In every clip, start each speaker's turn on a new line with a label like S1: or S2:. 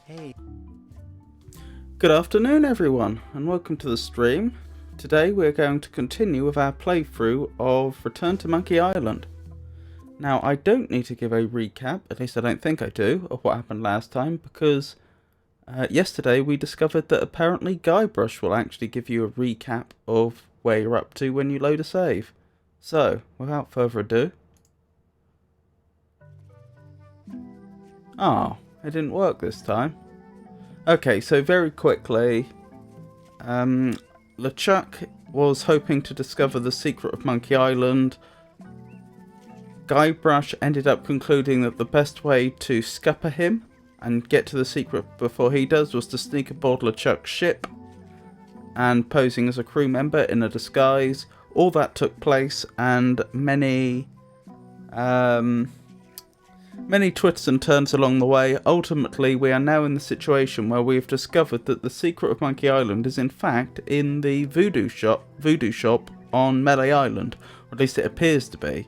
S1: Hey. Good afternoon everyone, and welcome to the stream. Today we're going to continue with our playthrough of Return to Monkey Island. Now I don't need to give a recap, at least I don't think I do, of what happened last time, because yesterday we discovered that apparently Guybrush will actually give you a recap of where you're up to when you load a save. So, without further ado... Oh, it didn't work this time. Okay, so very quickly, LeChuck was hoping to discover the secret of Monkey Island. Guybrush ended up concluding that the best way to scupper him and get to the secret before he does was to sneak aboard LeChuck's ship and posing as a crew member in a disguise. All that took place, and many twists and turns along the way. Ultimately, we are now in the situation where we've discovered that the secret of Monkey Island is in fact in the voodoo shop on Melee Island, or at least it appears to be.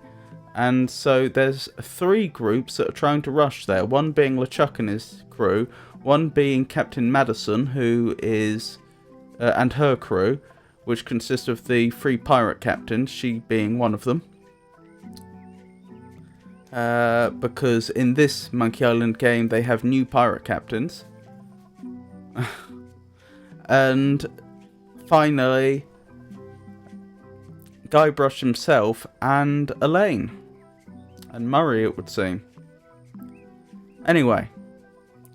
S1: And so there's 3 groups that are trying to rush there, one being LeChuck and his crew, one being Captain Madison, who is and her crew, which consists of the 3 pirate captains, she being one of them. Because in this Monkey Island game they have new pirate captains. And finally Guybrush himself and Elaine. And Murray, it would seem. Anyway,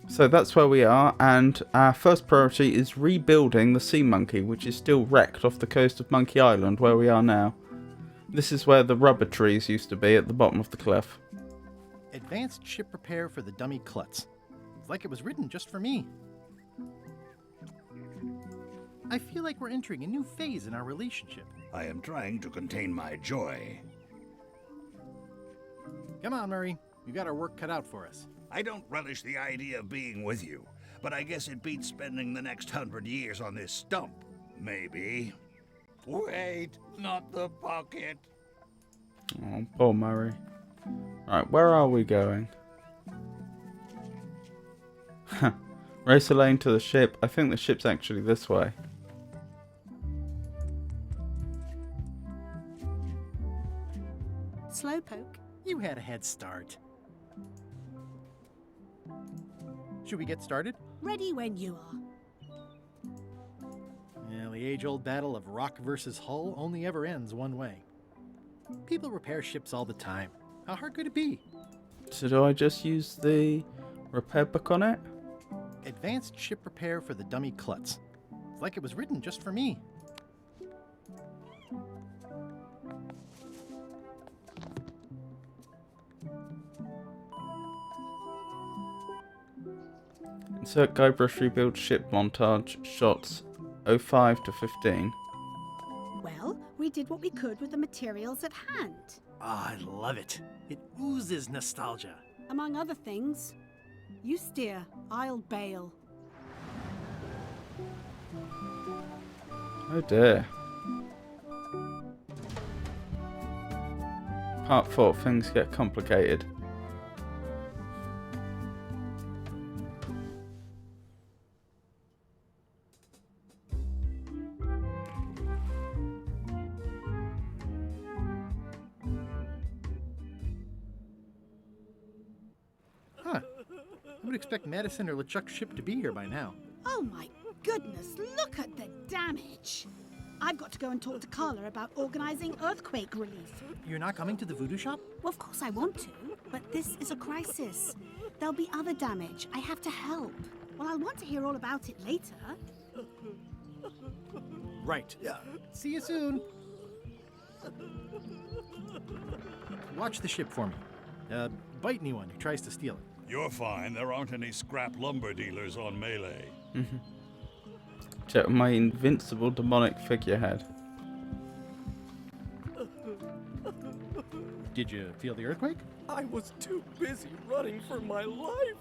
S1: so that's where we are, and our first priority is rebuilding the Sea Monkey, which is still wrecked off the coast of Monkey Island, where we are now. This is where the rubber trees used to be, at the bottom of the cliff.
S2: Advanced ship repair for the dummy klutz. It's like it was written just for me. I feel like we're entering a new phase in our relationship.
S3: I am trying to contain my joy.
S2: Come on, Murray. You got our work cut out for us.
S3: I don't relish the idea of being with you, but I guess it beats spending the next 100 years on this stump. Maybe. Wait, not the pocket.
S1: Oh, poor Murray. Right, where are we going? Race Elaine to the ship. I think the ship's actually this way.
S4: Slowpoke.
S2: You had a head start. Should we get started?
S4: Ready when you are.
S2: Yeah, the age-old battle of rock versus hull only ever ends one way. People repair ships all the time. How hard could it be?
S1: So do I just use the repair book on it?
S2: Advanced ship repair for the dummy klutz. It's like it was written just for me.
S1: Insert Guybrush rebuild ship montage shots 05 to 15.
S4: Well, we did what we could with the materials at hand.
S2: Ah, I love it. It oozes nostalgia.
S4: Among other things, you steer, I'll bail.
S1: Oh dear. Part 4, things get complicated.
S2: Huh. I would expect Madison or LeChuck's ship to be here by now.
S4: Oh my goodness, look at the damage. I've got to go and talk to Carla about organising earthquake relief.
S2: You're not coming to the voodoo shop?
S4: Well, of course I want to, but this is a crisis. There'll be other damage. I have to help. Well, I'll want to hear all about it later.
S2: Right. See you soon. Watch the ship for me. Bite anyone who tries to steal it.
S3: You're fine. There aren't any scrap lumber dealers on Melee.
S1: Check my invincible demonic figurehead.
S2: Did you feel the earthquake?
S5: I was too busy running for my life.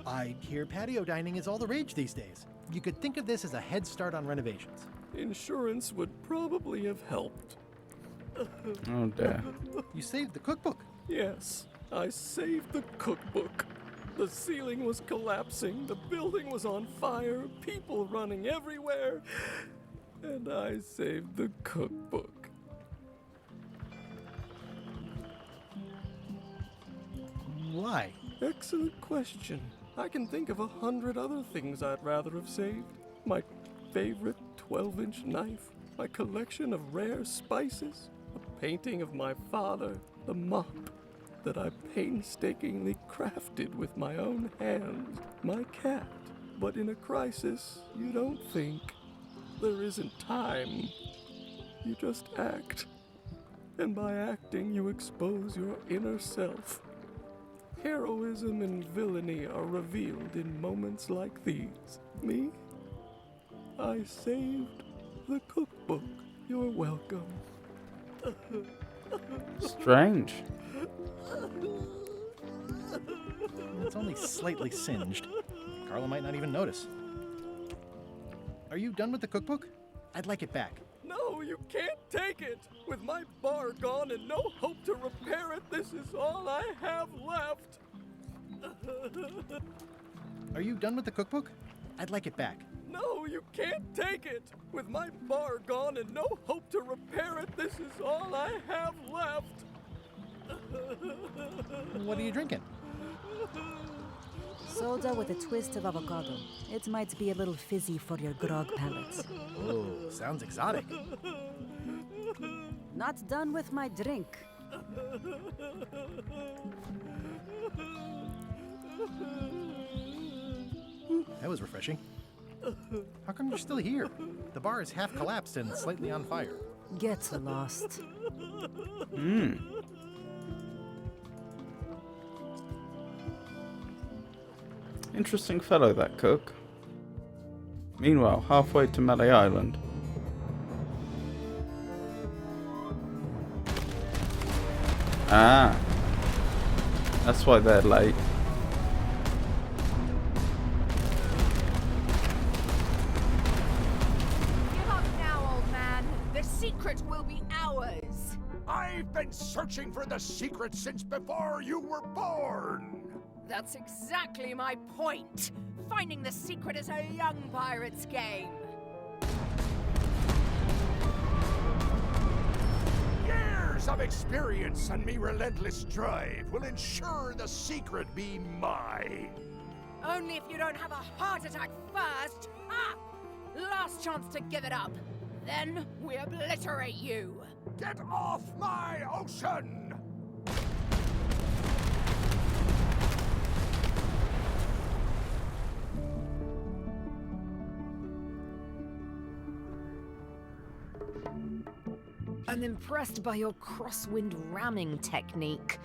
S2: I hear patio dining is all the rage these days. You could think of this as a head start on renovations.
S5: Insurance would probably have helped.
S1: Oh dear.
S2: You saved the cookbook.
S5: Yes, I saved the cookbook. The ceiling was collapsing, the building was on fire, people running everywhere, and I saved the cookbook.
S2: Why?
S5: Excellent question. I can think of 100 other things I'd rather have saved. My favorite 12-inch knife, my collection of rare spices, a painting of my father, the mop that I painstakingly crafted with my own hands, my cat. But in a crisis, you don't think. There isn't time. You just act. And by acting, you expose your inner self. Heroism and villainy are revealed in moments like these. Me? I saved the cookbook. You're welcome.
S1: Strange.
S2: It's only slightly singed. Carla might not even notice. Are you done with the cookbook? I'd like it back.
S5: No, you can't take it! With my bar gone and no hope to repair it, this is all I have left!
S2: Are you done with the cookbook? I'd like it back.
S5: No, you can't take it! With my bar gone and no hope to repair it, this is all I have left!
S2: What are you drinking?
S6: Soda with a twist of avocado. It might be a little fizzy for your grog palate.
S2: Oh, Sounds exotic.
S6: Not done with my drink.
S2: That was refreshing. How come you're still here? The bar is half collapsed and slightly on fire.
S6: Get lost.
S1: Interesting fellow, that cook. Meanwhile, halfway to Melee Island. Ah. That's why they're late.
S7: Give up now, old man. The secret will be ours.
S3: I've been searching for the secret since before you were born.
S7: That's exactly my point. Finding the secret is a young pirate's game.
S3: Years of experience and me relentless drive will ensure the secret be mine.
S7: Only if you don't have a heart attack first. Ah! Last chance to give it up. Then we obliterate you.
S3: Get off my ocean!
S6: I'm impressed by your crosswind ramming technique.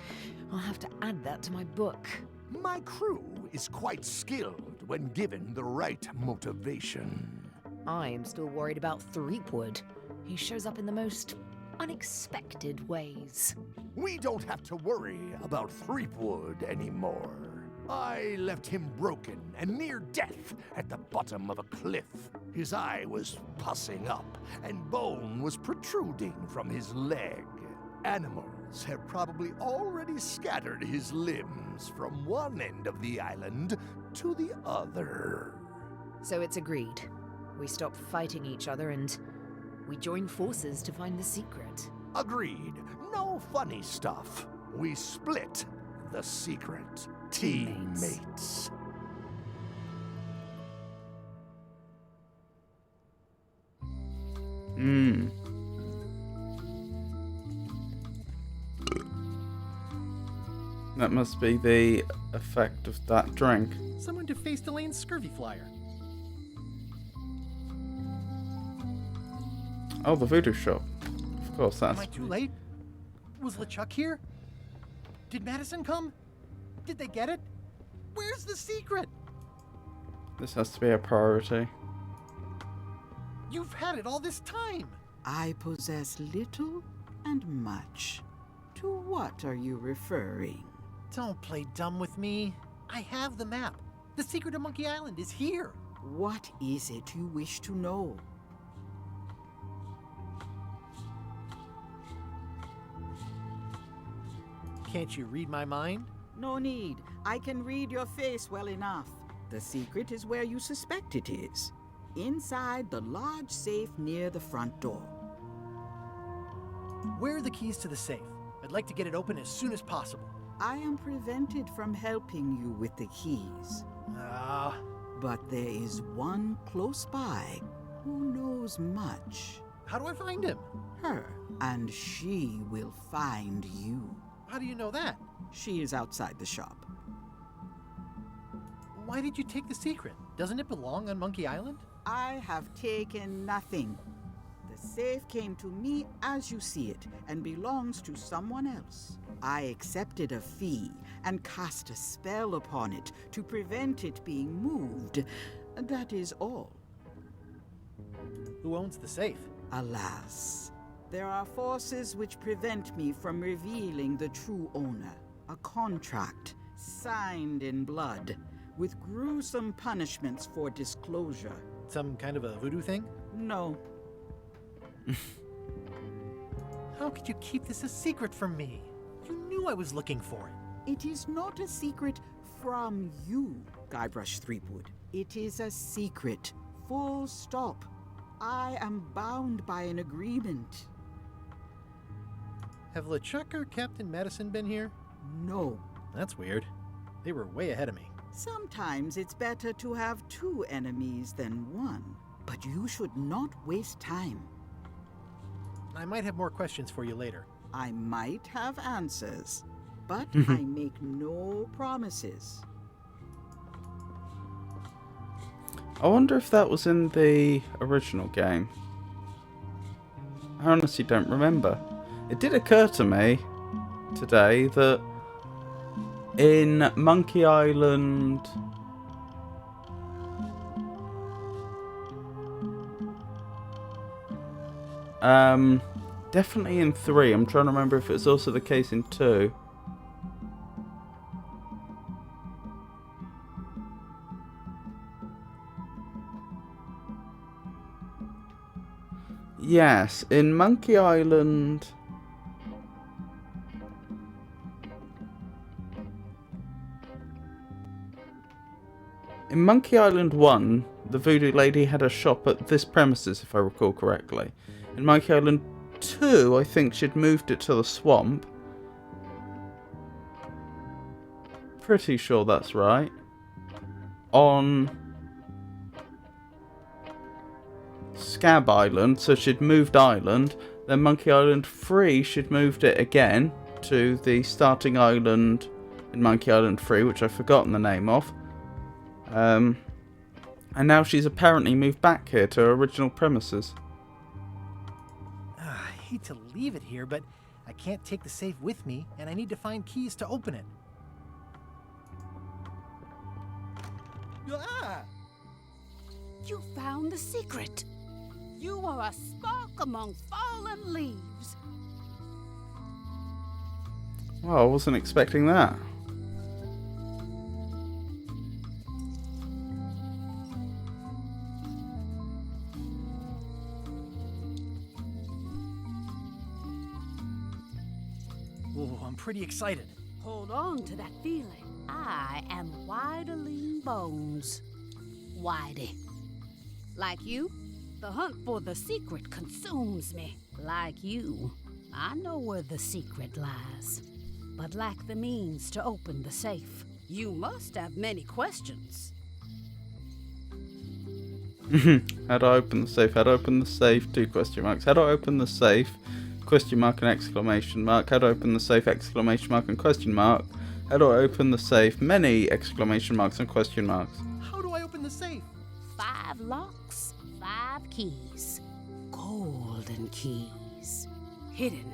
S6: I'll have to add that to my book.
S3: My crew is quite skilled when given the right motivation.
S6: I am still worried about Threepwood. He shows up in the most unexpected ways.
S3: We don't have to worry about Threepwood anymore. I left him broken and near death at the bottom of a cliff. His eye was pussing up, and bone was protruding from his leg. Animals have probably already scattered his limbs from one end of the island to the other.
S6: So it's agreed. We stop fighting each other and we join forces to find the secret.
S3: Agreed. No funny stuff. We split the secret. Teammates.
S1: That must be the effect of that drink.
S2: Someone defaced Elaine's scurvy flyer.
S1: Oh, the voodoo shop. Of course,
S2: Am
S1: that's...
S2: I too late? Was LeChuck here? Did Madison come? Did they get it? Where's the secret?
S1: This has to be a priority.
S2: You've had it all this time.
S8: I possess little and much. To what are you referring?
S2: Don't play dumb with me. I have the map. The secret of Monkey Island is here.
S8: What is it you wish to know?
S2: Can't you read my mind?
S8: No need. I can read your face well enough. The secret is where you suspect it is. Inside the large safe near the front door.
S2: Where are the keys to the safe? I'd like to get it open as soon as possible.
S8: I am prevented from helping you with the keys. But there is one close by who knows much.
S2: How do I find him?
S8: Her, and she will find you.
S2: How do you know that?
S8: She is outside the shop.
S2: Why did you take the secret? Doesn't it belong on Monkey Island?
S8: I have taken nothing. The safe came to me as you see it and belongs to someone else. I accepted a fee and cast a spell upon it to prevent it being moved. That is all.
S2: Who owns the safe?
S8: Alas, there are forces which prevent me from revealing the true owner. A contract signed in blood with gruesome punishments for disclosure.
S2: Some kind of a voodoo thing?
S8: No.
S2: How could you keep this a secret from me? You knew I was looking for it.
S8: It is not a secret from you, Guybrush Threepwood. It is a secret. Full stop. I am bound by an agreement.
S2: Have LeChuck or Captain Madison been here?
S8: No.
S2: That's weird. They were way ahead of me.
S8: Sometimes it's better to have two enemies than one. But you should not waste time.
S2: I might have more questions for you later.
S8: I might have answers, but I make no promises.
S1: I wonder if that was in the original game. I honestly don't remember. It did occur to me today that in Monkey Island... definitely in 3. I'm trying to remember if it's also the case in 2. Yes, in Monkey Island... In Monkey Island 1, the voodoo lady had a shop at this premises, if I recall correctly. In Monkey Island 2, I think she'd moved it to the swamp. Pretty sure that's right. On Scab Island, so she'd moved island. Then Monkey Island 3, she'd moved it again to the starting island in Monkey Island 3, which I've forgotten the name of. And now she's apparently moved back here to her original premises.
S2: I hate to leave it here, but I can't take the safe with me, and I need to find keys to open it. Ah!
S4: You found the secret. You are a spark among fallen leaves.
S1: Well, I wasn't expecting that.
S2: Oh, I'm pretty excited.
S4: Hold on to that feeling. I am Whiteling Bones. Whitey. Like you, the hunt for the secret consumes me. Like you, I know where the secret lies, but lack the means to open the safe. You must have many questions.
S1: How do I open the safe? How do I open the safe? 2 question marks. How do I open the safe? Question mark and exclamation mark. How do I open the safe? Exclamation mark and question mark. How do I open the safe? Many exclamation marks and question marks.
S2: How do I open the safe?
S4: 5 locks, 5 keys. Golden keys. Hidden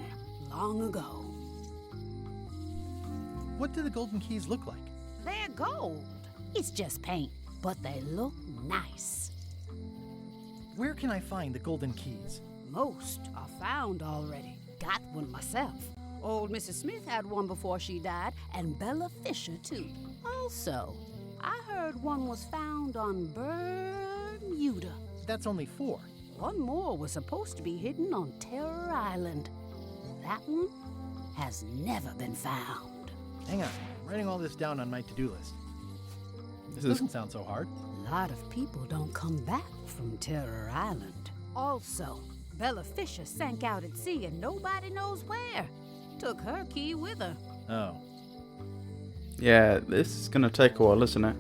S4: long ago.
S2: What do the golden keys look like?
S4: They're gold. It's just paint, but they look nice.
S2: Where can I find the golden keys?
S4: Most are found already. Got one myself. Old Mrs. Smith had one before she died, and Bella Fisher, too. Also, I heard one was found on Bermuda.
S2: That's only 4.
S4: One more was supposed to be hidden on Terror Island. That one has never been found.
S2: Hang on, I'm writing all this down on my to-do list. This doesn't sound so hard.
S4: A lot of people don't come back from Terror Island. Also, Bella Fisher sank out at sea and nobody knows where. Took her key with her.
S2: Oh.
S1: Yeah, this is going to take a while, isn't it?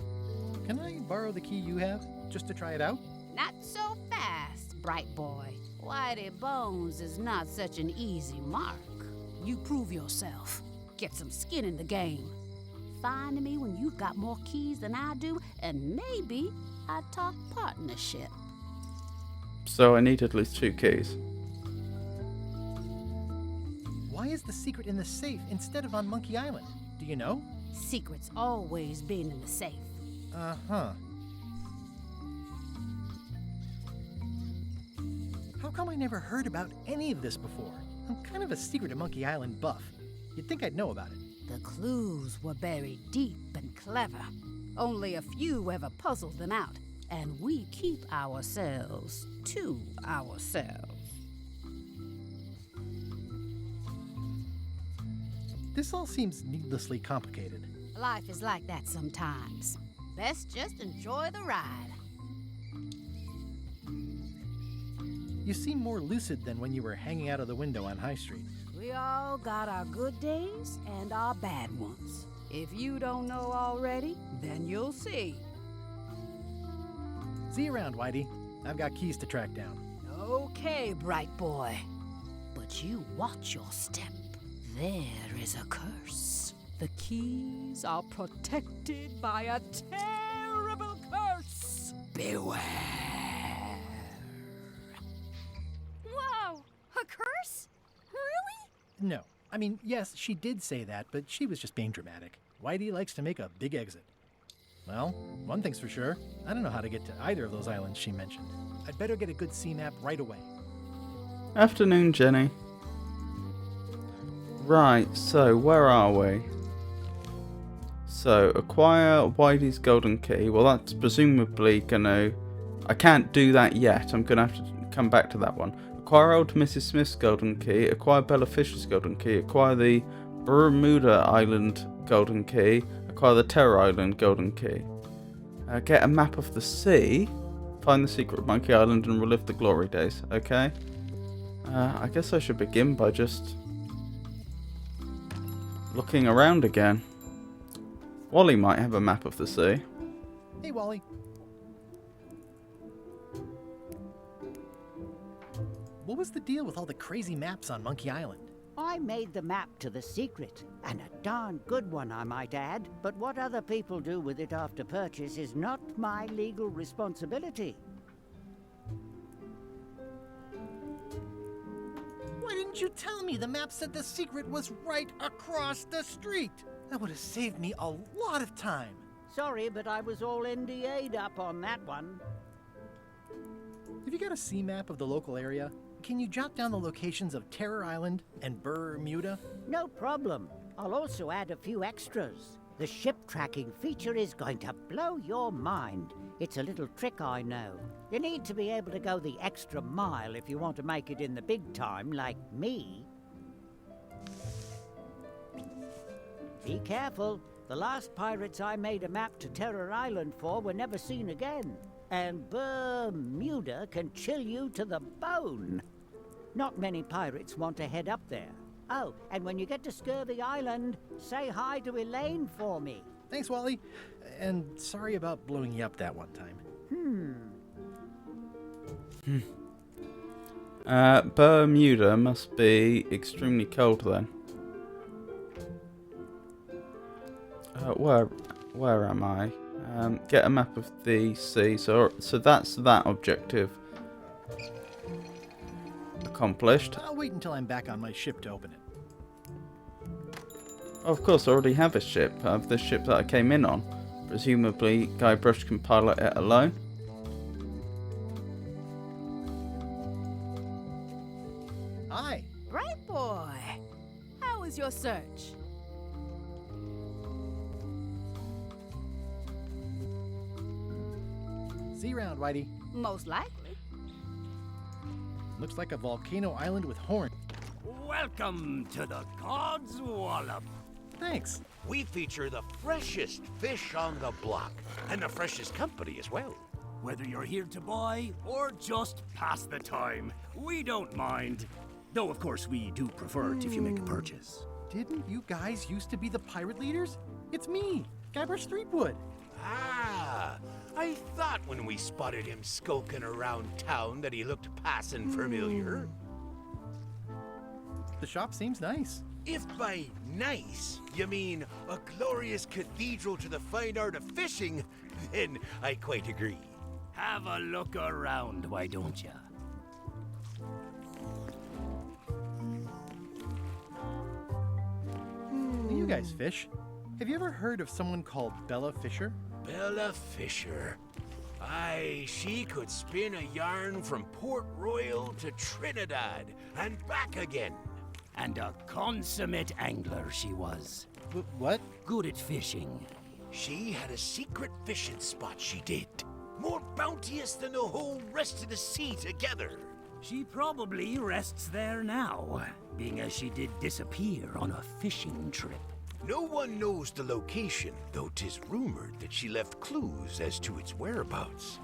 S2: Can I borrow the key you have, just to try it out?
S4: Not so fast, bright boy. Whitey Bones is not such an easy mark. You prove yourself. Get some skin in the game. Find me when you've got more keys than I do, and maybe I'd talk partnership.
S1: So I need at least 2 keys.
S2: Why is the secret in the safe instead of on Monkey Island? Do you know?
S4: Secret's always been in the safe.
S2: Uh-huh. How come I never heard about any of this before? I'm kind of a secret of Monkey Island buff. You'd think I'd know about it.
S4: The clues were buried deep and clever. Only a few ever puzzled them out, and we keep ourselves to ourselves.
S2: This all seems needlessly complicated.
S4: Life is like that sometimes. Best just enjoy the ride.
S2: You seem more lucid than when you were hanging out of the window on High Street.
S4: We all got our good days and our bad ones. If you don't know already, then you'll see.
S2: See you around, Whitey. I've got keys to track down.
S4: Okay, bright boy. But you watch your step. There is a curse. The keys are protected by a terrible curse. Beware.
S7: Whoa! A curse? Really?
S2: No. I mean, yes, she did say that, but she was just being dramatic. Whitey likes to make a big exit. Well, one thing's for sure. I don't know how to get to either of those islands she mentioned. I'd better get a good sea map right away.
S1: Afternoon, Jenny. Right, so where are we? So, acquire Whitey's golden key. Well, that's presumably gonna... I can't do that yet. I'm gonna have to come back to that one. Acquire old Mrs. Smith's golden key. Acquire Bella Fisher's golden key. Acquire the Bermuda Island golden key. Acquire the Terror Island golden key. Get a map of the sea. Find the secret of Monkey Island and relive the glory days. Okay. I guess I should begin by just looking around again. Wally might have a map of the sea.
S2: Hey, Wally. What was the deal with all the crazy maps on Monkey Island?
S9: I made the map to the secret, and a darn good one, I might add. But what other people do with it after purchase is not my legal responsibility.
S2: Why didn't you tell me the map said the secret was right across the street? That would have saved me a lot of time.
S9: Sorry, but I was all NDA'd up on that one.
S2: Have you got a sea map of the local area? Can you jot down the locations of Terror Island and Bermuda?
S9: No problem. I'll also add a few extras. The ship tracking feature is going to blow your mind. It's a little trick, I know. You need to be able to go the extra mile if you want to make it in the big time, like me. Be careful. The last pirates I made a map to Terror Island for were never seen again. And Bermuda can chill you to the bone. Not many pirates want to head up there. Oh, and when you get to Scurvy Island, say hi to Elaine for me.
S2: Thanks, Wally. And sorry about blowing you up that one time.
S1: Bermuda must be extremely cold then. Where am I? Get a map of the sea. So that's that objective accomplished.
S2: I'll wait until I'm back on my ship to open it.
S1: Oh, of course, I already have a ship. I have the ship that I came in on. Presumably, Guybrush can pilot it alone.
S2: Hi.
S7: Bright boy. How was your search?
S2: See you around, Whitey.
S7: Most likely.
S2: Looks like a volcano island with horns.
S10: Welcome to the God's Wallop.
S2: Thanks.
S3: We feature the freshest fish on the block, and the freshest company as well.
S10: Whether you're here to buy or just pass the time, we don't mind. Though, of course, we do prefer it if you make a purchase.
S2: Didn't you guys used to be the pirate leaders? It's me, Guybrush Threepwood.
S3: Ah, I thought when we spotted him skulking around town that he looked passing familiar.
S2: The shop seems nice.
S3: If by nice you mean a glorious cathedral to the fine art of fishing, then I quite agree.
S10: Have a look around, why don't ya?
S2: You guys fish. Have you ever heard of someone called Bella Fisher?
S3: Bella Fisher. Aye, she could spin a yarn from Port Royal to Trinidad and back again.
S10: And a consummate angler she was.
S2: What?
S10: Good at fishing.
S3: She had a secret fishing spot, she did. More bounteous than the whole rest of the sea together.
S10: She probably rests there now, being as she did disappear on a fishing trip.
S3: No one knows the location, though 'tis rumored that she left clues as to its whereabouts.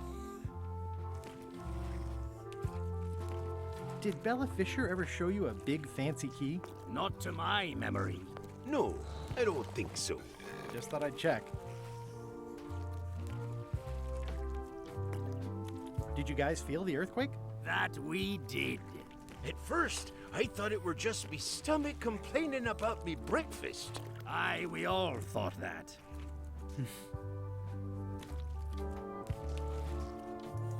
S2: Did Bella Fisher ever show you a big fancy key?
S10: Not to my memory.
S3: No, I don't think so.
S2: Just thought I'd check. Did you guys feel the earthquake?
S10: That we did.
S3: At first, I thought it were just me stomach complaining about me breakfast.
S10: Aye, we all thought that.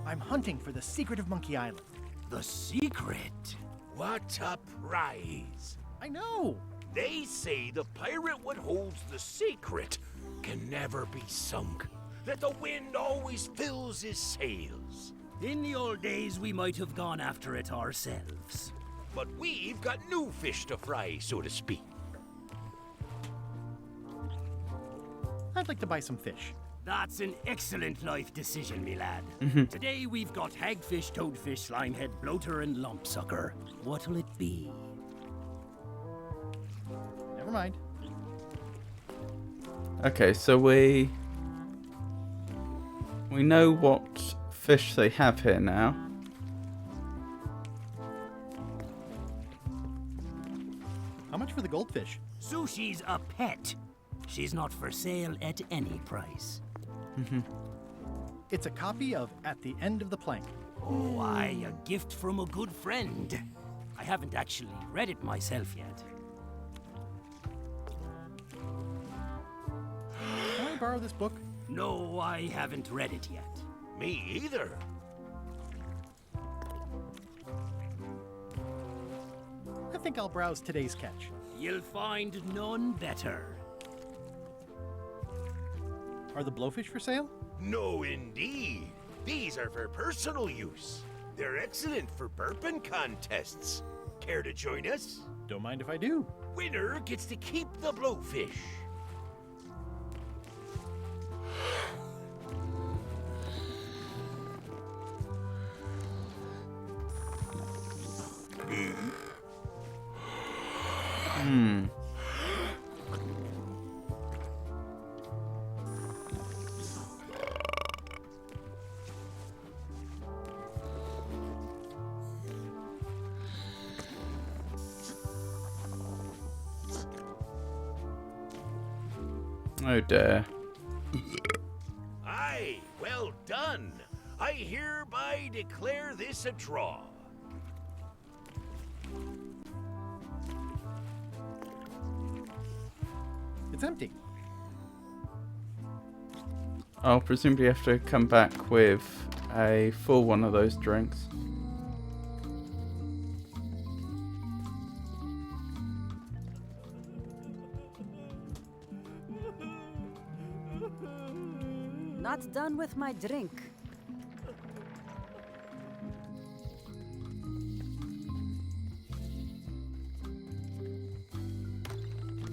S2: I'm hunting for the secret of Monkey Island.
S10: The secret?
S3: What a prize!
S2: I know!
S3: They say the pirate what holds the secret can never be sunk, that the wind always fills his sails.
S10: In the old days, we might have gone after it ourselves.
S3: But we've got new fish to fry, so to speak.
S2: I'd like to buy some fish.
S10: That's an excellent life decision, me lad. Today we've got hagfish, toadfish, slimehead, bloater, and lumpsucker. What'll it be?
S2: Never mind.
S1: Okay, so we know what fish they have here now.
S2: How much for the goldfish?
S10: Sushi's a pet. She's not for sale at any price.
S2: It's a copy of At the End of the Plank.
S10: Oh, aye, a gift from a good friend. I haven't actually read it myself yet.
S2: Can I borrow this book?
S10: No, I haven't read it yet.
S3: Me either.
S2: I think I'll browse today's catch.
S10: You'll find none better.
S2: Are the blowfish for sale?
S3: No, indeed. These are for personal use. They're excellent for burping contests. Care to join us?
S2: Don't mind if I do.
S3: Winner gets to keep the blowfish.
S1: Oh dear.
S3: Aye, well done. I hereby declare this a draw.
S2: It's empty.
S1: I'll presumably have to come back with a full one of those drinks.
S4: Not done with my drink.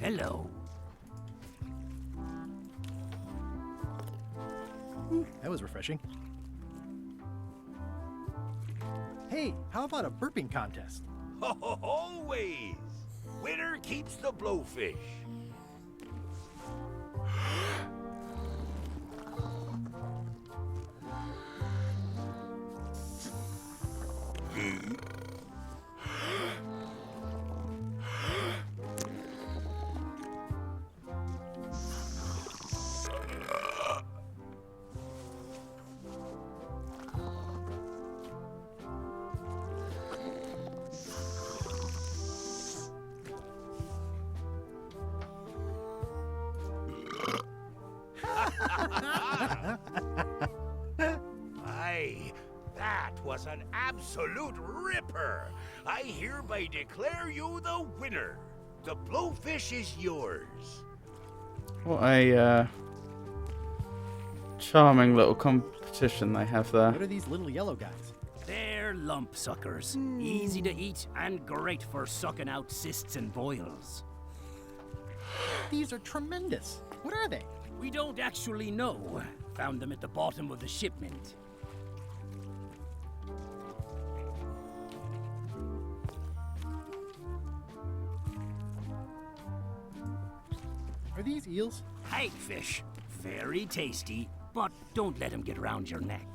S10: Hello.
S2: That was refreshing. Hey, how about a burping contest?
S3: Always. Winner keeps the blowfish. Aye, that was an absolute ripper. I hereby declare you the winner. The blowfish is yours.
S1: What a charming little competition they have there.
S2: What are these little yellow guys?
S10: They're lump suckers. Easy to eat and great for sucking out cysts and boils.
S2: These are tremendous. What are they?
S10: We don't actually know. Found them at the bottom of the shipment.
S2: Are these eels?
S10: Hagfish. Very tasty, but don't let them get around your neck.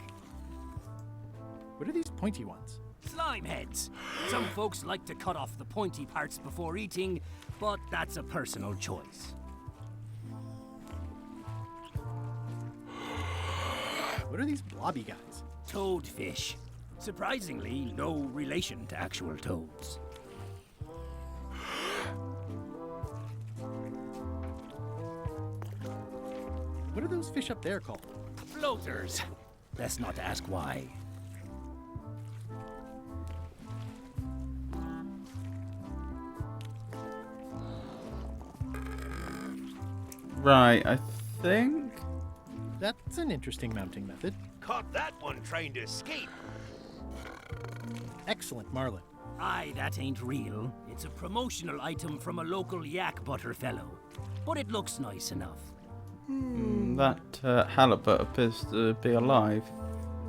S2: What are these pointy ones?
S10: Slime heads. Some folks like to cut off the pointy parts before eating, but that's a personal choice.
S2: What are these blobby guys?
S10: toadfish. Surprisingly, no relation to actual toads.
S2: What are those fish up there called?
S10: Floaters. Best not to ask why.
S1: Right, I think.
S2: That's an interesting mounting method.
S3: Caught that one trying to escape.
S2: Excellent, Marlin.
S10: Aye, that ain't real. It's a promotional item from a local yak butter fellow. But it looks nice enough.
S1: That halibut appears to be alive.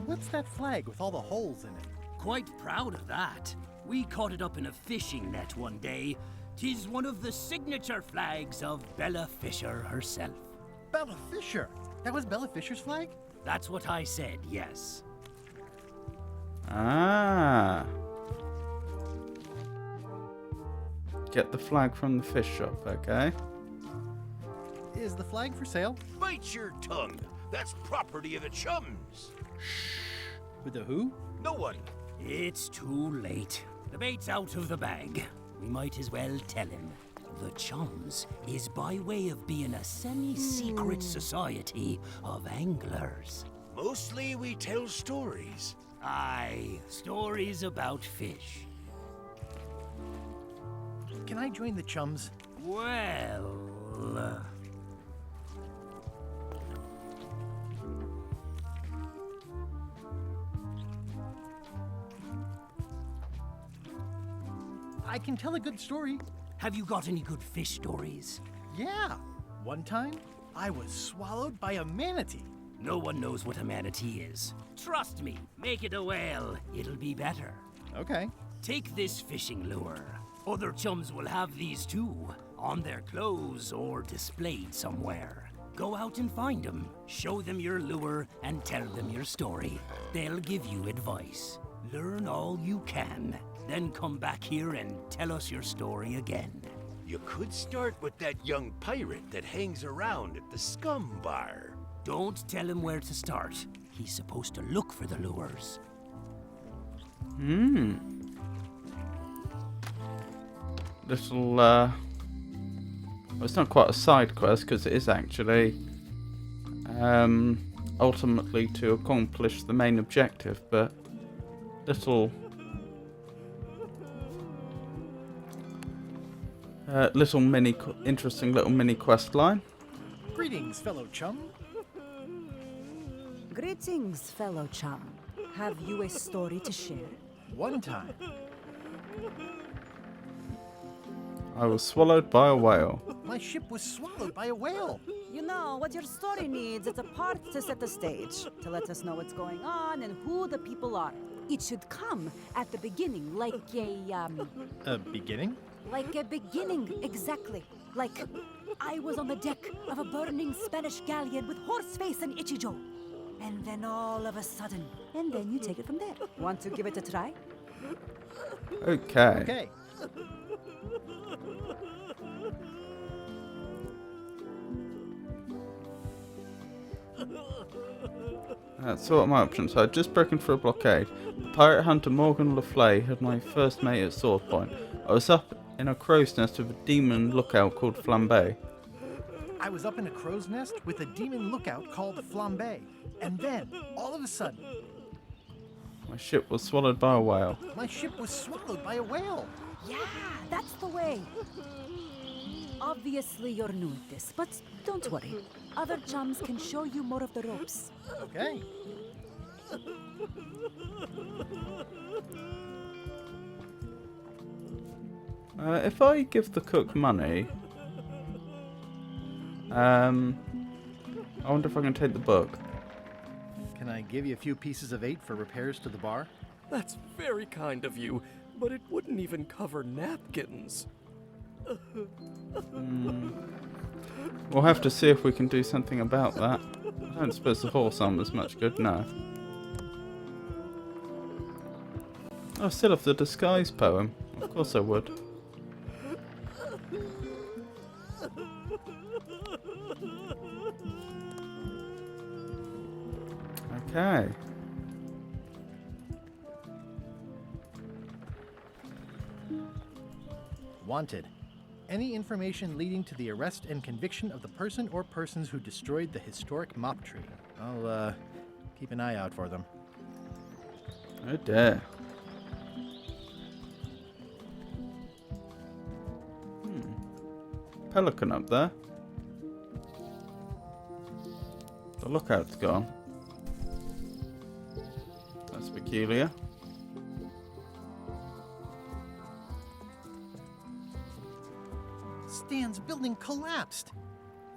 S2: What's that flag with all the holes in it?
S10: Quite proud of that. We caught it up in a fishing net one day. 'Tis one of the signature flags of Bella Fisher herself.
S2: Bella Fisher? That was Bella Fisher's flag?
S10: That's what I said, yes.
S1: Ah. Get the flag from the fish shop, okay?
S2: Is the flag for sale?
S3: Bite your tongue. That's property of the chums.
S2: With the who?
S3: No one.
S10: It's too late. The bait's out of the bag. We might as well tell him. The Chums is by way of being a semi-secret society of anglers.
S3: Mostly we tell stories.
S10: Aye, stories about fish.
S2: Can I join the chums?
S10: Well...
S2: I can tell a good story.
S10: Have you got any good fish stories?
S2: Yeah. One time, I was swallowed by a manatee.
S10: No one knows what a manatee is. Trust me, make it a whale. It'll be better.
S2: Okay.
S10: Take this fishing lure. Other chums will have these too, on their clothes or displayed somewhere. Go out and find them, show them your lure, and tell them your story. They'll give you advice. Learn all you can. Then come back here and tell us your story again.
S3: You could start with that young pirate that hangs around at the Scum Bar.
S10: Don't tell him where to start. He's supposed to look for the lures.
S1: Little, well, it's not quite a side quest because it is actually ultimately to accomplish the main objective, but little interesting little mini quest line.
S2: Greetings, fellow chum.
S11: Greetings, fellow chum. Have you a story to share?
S2: One time,
S1: I was swallowed by a whale.
S2: my ship was swallowed by a whale.
S11: You know, what your story needs is a part to set the stage, to let us know what's going on and who the people are. It should come at the beginning, like
S2: A beginning?
S11: like a beginning, exactly. Like, I was on the deck of a burning Spanish galleon with Horseface and Itchy Joe. And then all of a sudden, and then you take it from there. Want to give it a try?
S1: Okay.
S2: Okay.
S1: So what are my options? I had just broken through a blockade. Pirate hunter Morgan LaFlay had my first mate at sword point. I was up in a crow's nest with a demon lookout called Flambe.
S2: I was up in a crow's nest with a demon lookout called Flambe. And then, all of a sudden,
S1: My ship was swallowed by a whale.
S2: my ship was swallowed by a whale.
S11: Yeah, that's the way. Obviously, you're new at this, but don't worry. Other chums can show you more of the ropes.
S2: Okay.
S1: If I give the cook money, I wonder if I can take the book.
S2: Can I give you a few pieces of 8 for repairs to the bar?
S5: That's very kind of you, but it wouldn't even cover napkins.
S1: We'll have to see if we can do something about that. I don't suppose the horse arm was much good, no. I still have the disguise poem. Of course I would. Okay.
S2: Wanted. Any information leading to the arrest and conviction of the person or persons who destroyed the historic mop tree. I'll, keep an eye out for them.
S1: Oh dear. Pelican up there. The lookout's gone. That's peculiar.
S2: Stan's building collapsed.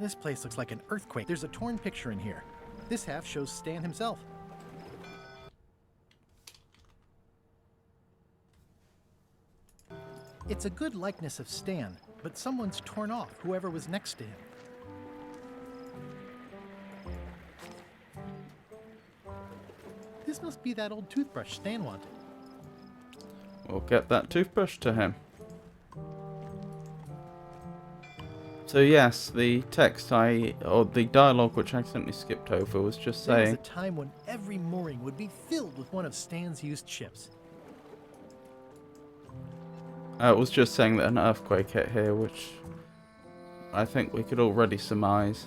S2: This place looks like an earthquake. There's a torn picture in here. This half shows Stan himself. It's a good likeness of Stan, but someone's torn off whoever was next to him. This must be that old toothbrush Stan wanted.
S1: We'll get that toothbrush to him. So yes, the text or the dialogue which I accidentally skipped over was just
S2: There was
S1: saying...
S2: a time when every mooring would be filled with one of Stan's used ships.
S1: It was just saying that an earthquake hit here, which I think we could already surmise.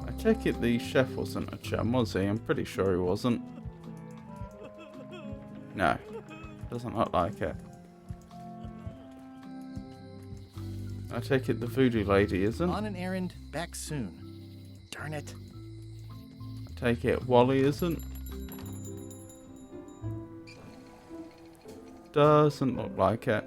S1: I take it the chef wasn't a chum, was he? I'm pretty sure he wasn't. No, doesn't look like it. I take it the voodoo lady isn't.
S2: On an errand, back soon. Darn it.
S1: I take it Wally isn't. Doesn't look like it.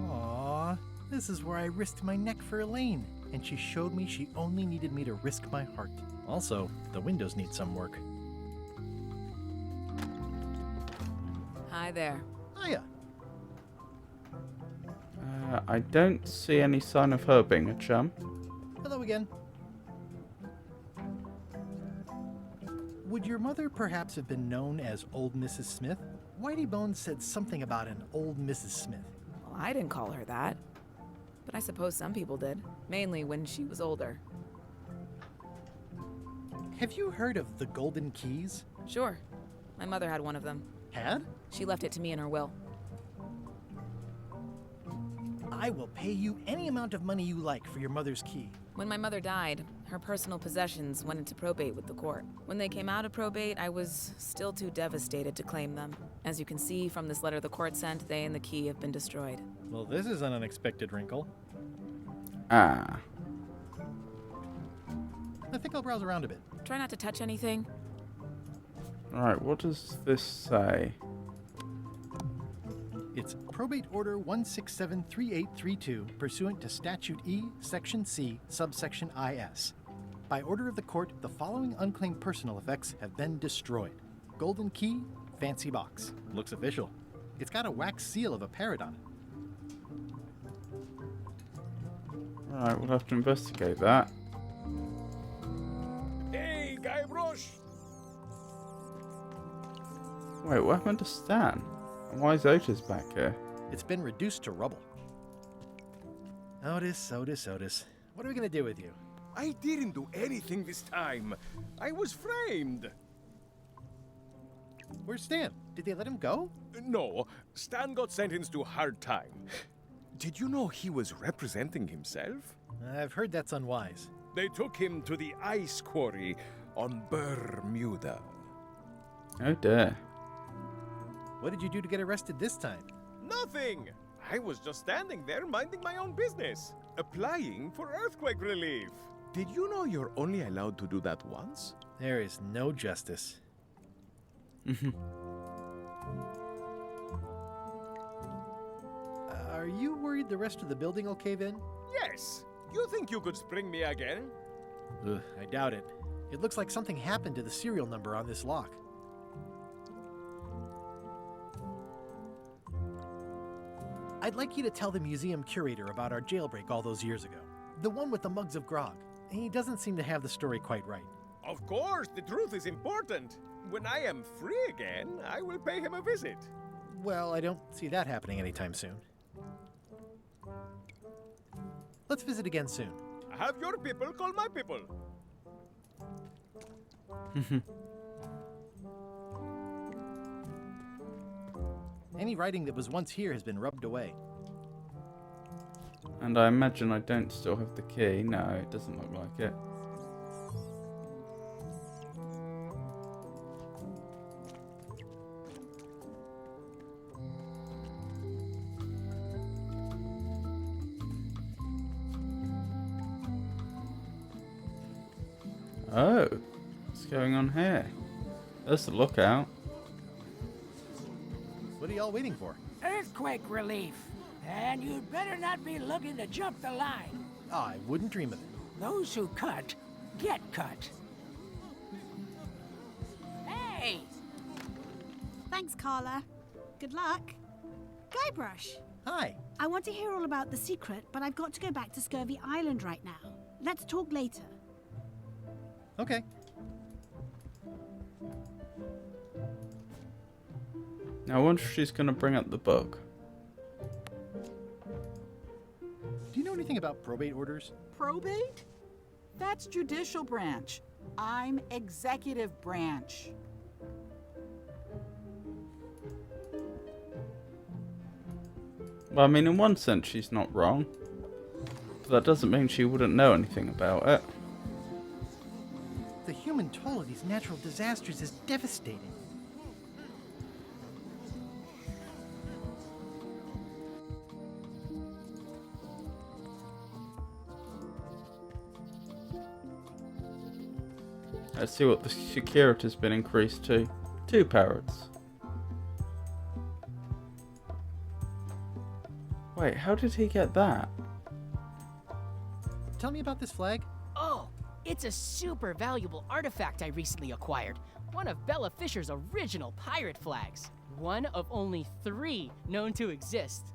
S2: Aww, this is where I risked my neck for Elaine, and she showed me she only needed me to risk my heart. Also, the windows need some work.
S6: Hi there.
S2: Hiya.
S1: I don't see any sign of her being a chum.
S2: Hello again. Would your mother perhaps have been known as Old Mrs. Smith? Whitey Bones said something about an old Mrs. Smith.
S6: Well, I didn't call her that. But I suppose some people did. Mainly when she was older.
S2: Have you heard of the Golden Keys?
S6: Sure. My mother had one of them.
S2: Had?
S6: She left it to me in her will.
S2: I will pay you any amount of money you like for your mother's key.
S6: When my mother died, her personal possessions went into probate with the court. When they came out of probate, I was still too devastated to claim them. As you can see from this letter the court sent, they and the key have been destroyed.
S2: Well, this is an unexpected wrinkle.
S1: Ah.
S2: I think I'll browse around a bit.
S6: Try not to touch anything.
S1: Right, what does this say?
S2: It's Probate Order 1673832, pursuant to Statute E, Section C, Subsection IS. By order of the court, the following unclaimed personal effects have been destroyed. Golden key, fancy box. Looks official. It's got a wax seal of a parrot on it.
S1: Right, we'll have to investigate that.
S5: Hey, Guybrush!
S1: Wait, what happened to Stan? And why is Otis back here?
S2: It's been reduced to rubble. Otis. What are we gonna do with you?
S5: I didn't do anything this time. I was framed.
S2: Where's Stan? Did they let him go?
S5: No, Stan got sentenced to hard time. Did you know he was representing himself?
S2: I've heard that's unwise.
S5: They took him to the ice quarry on Bermuda.
S1: Oh dear.
S2: What did you do to get arrested this time?
S5: Nothing! I was just standing there minding my own business, applying for earthquake relief. Did you know you're only allowed to do that once?
S2: There is no justice. Are you worried the rest of the building will cave in?
S5: Yes. You think you could spring me again?
S2: Ugh, I doubt it. It looks like something happened to the serial number on this lock. I'd like you to tell the museum curator about our jailbreak all those years ago. The one with the mugs of grog. He doesn't seem to have the story quite right.
S5: Of course, the truth is important.
S12: When I am free again, I will pay him a visit.
S2: Well, I don't see that happening anytime soon. Let's visit again soon.
S12: Have your people call my people.
S2: Any writing that was once here has been rubbed away.
S1: And I imagine I don't still have the key. No, it doesn't look like it. Oh, what's going on here? There's the lookout.
S2: What are y'all waiting for?
S10: Earthquake relief. And you'd better not be looking to jump the line.
S2: I wouldn't dream of it.
S10: Those who cut, get cut. Hey!
S4: Thanks, Carla. Good luck. Guybrush.
S2: Hi.
S4: I want to hear all about the secret, but I've got to go back to Scurvy Island right now. Let's talk later.
S2: Okay.
S1: Now I wonder if she's going to bring up the book.
S2: Do you know anything about probate orders?
S8: Probate? That's judicial branch. I'm executive branch.
S1: Well, I mean, in one sense she's not wrong. But that doesn't mean she wouldn't know anything about it.
S2: The human toll of these natural disasters is devastating.
S1: Let's see what the security's been increased to. 2 parrots. Wait, how did he get that?
S2: Tell me about this flag.
S13: Oh, it's a super valuable artifact I recently acquired. One of Bella Fisher's original pirate flags. One of only 3 known to exist.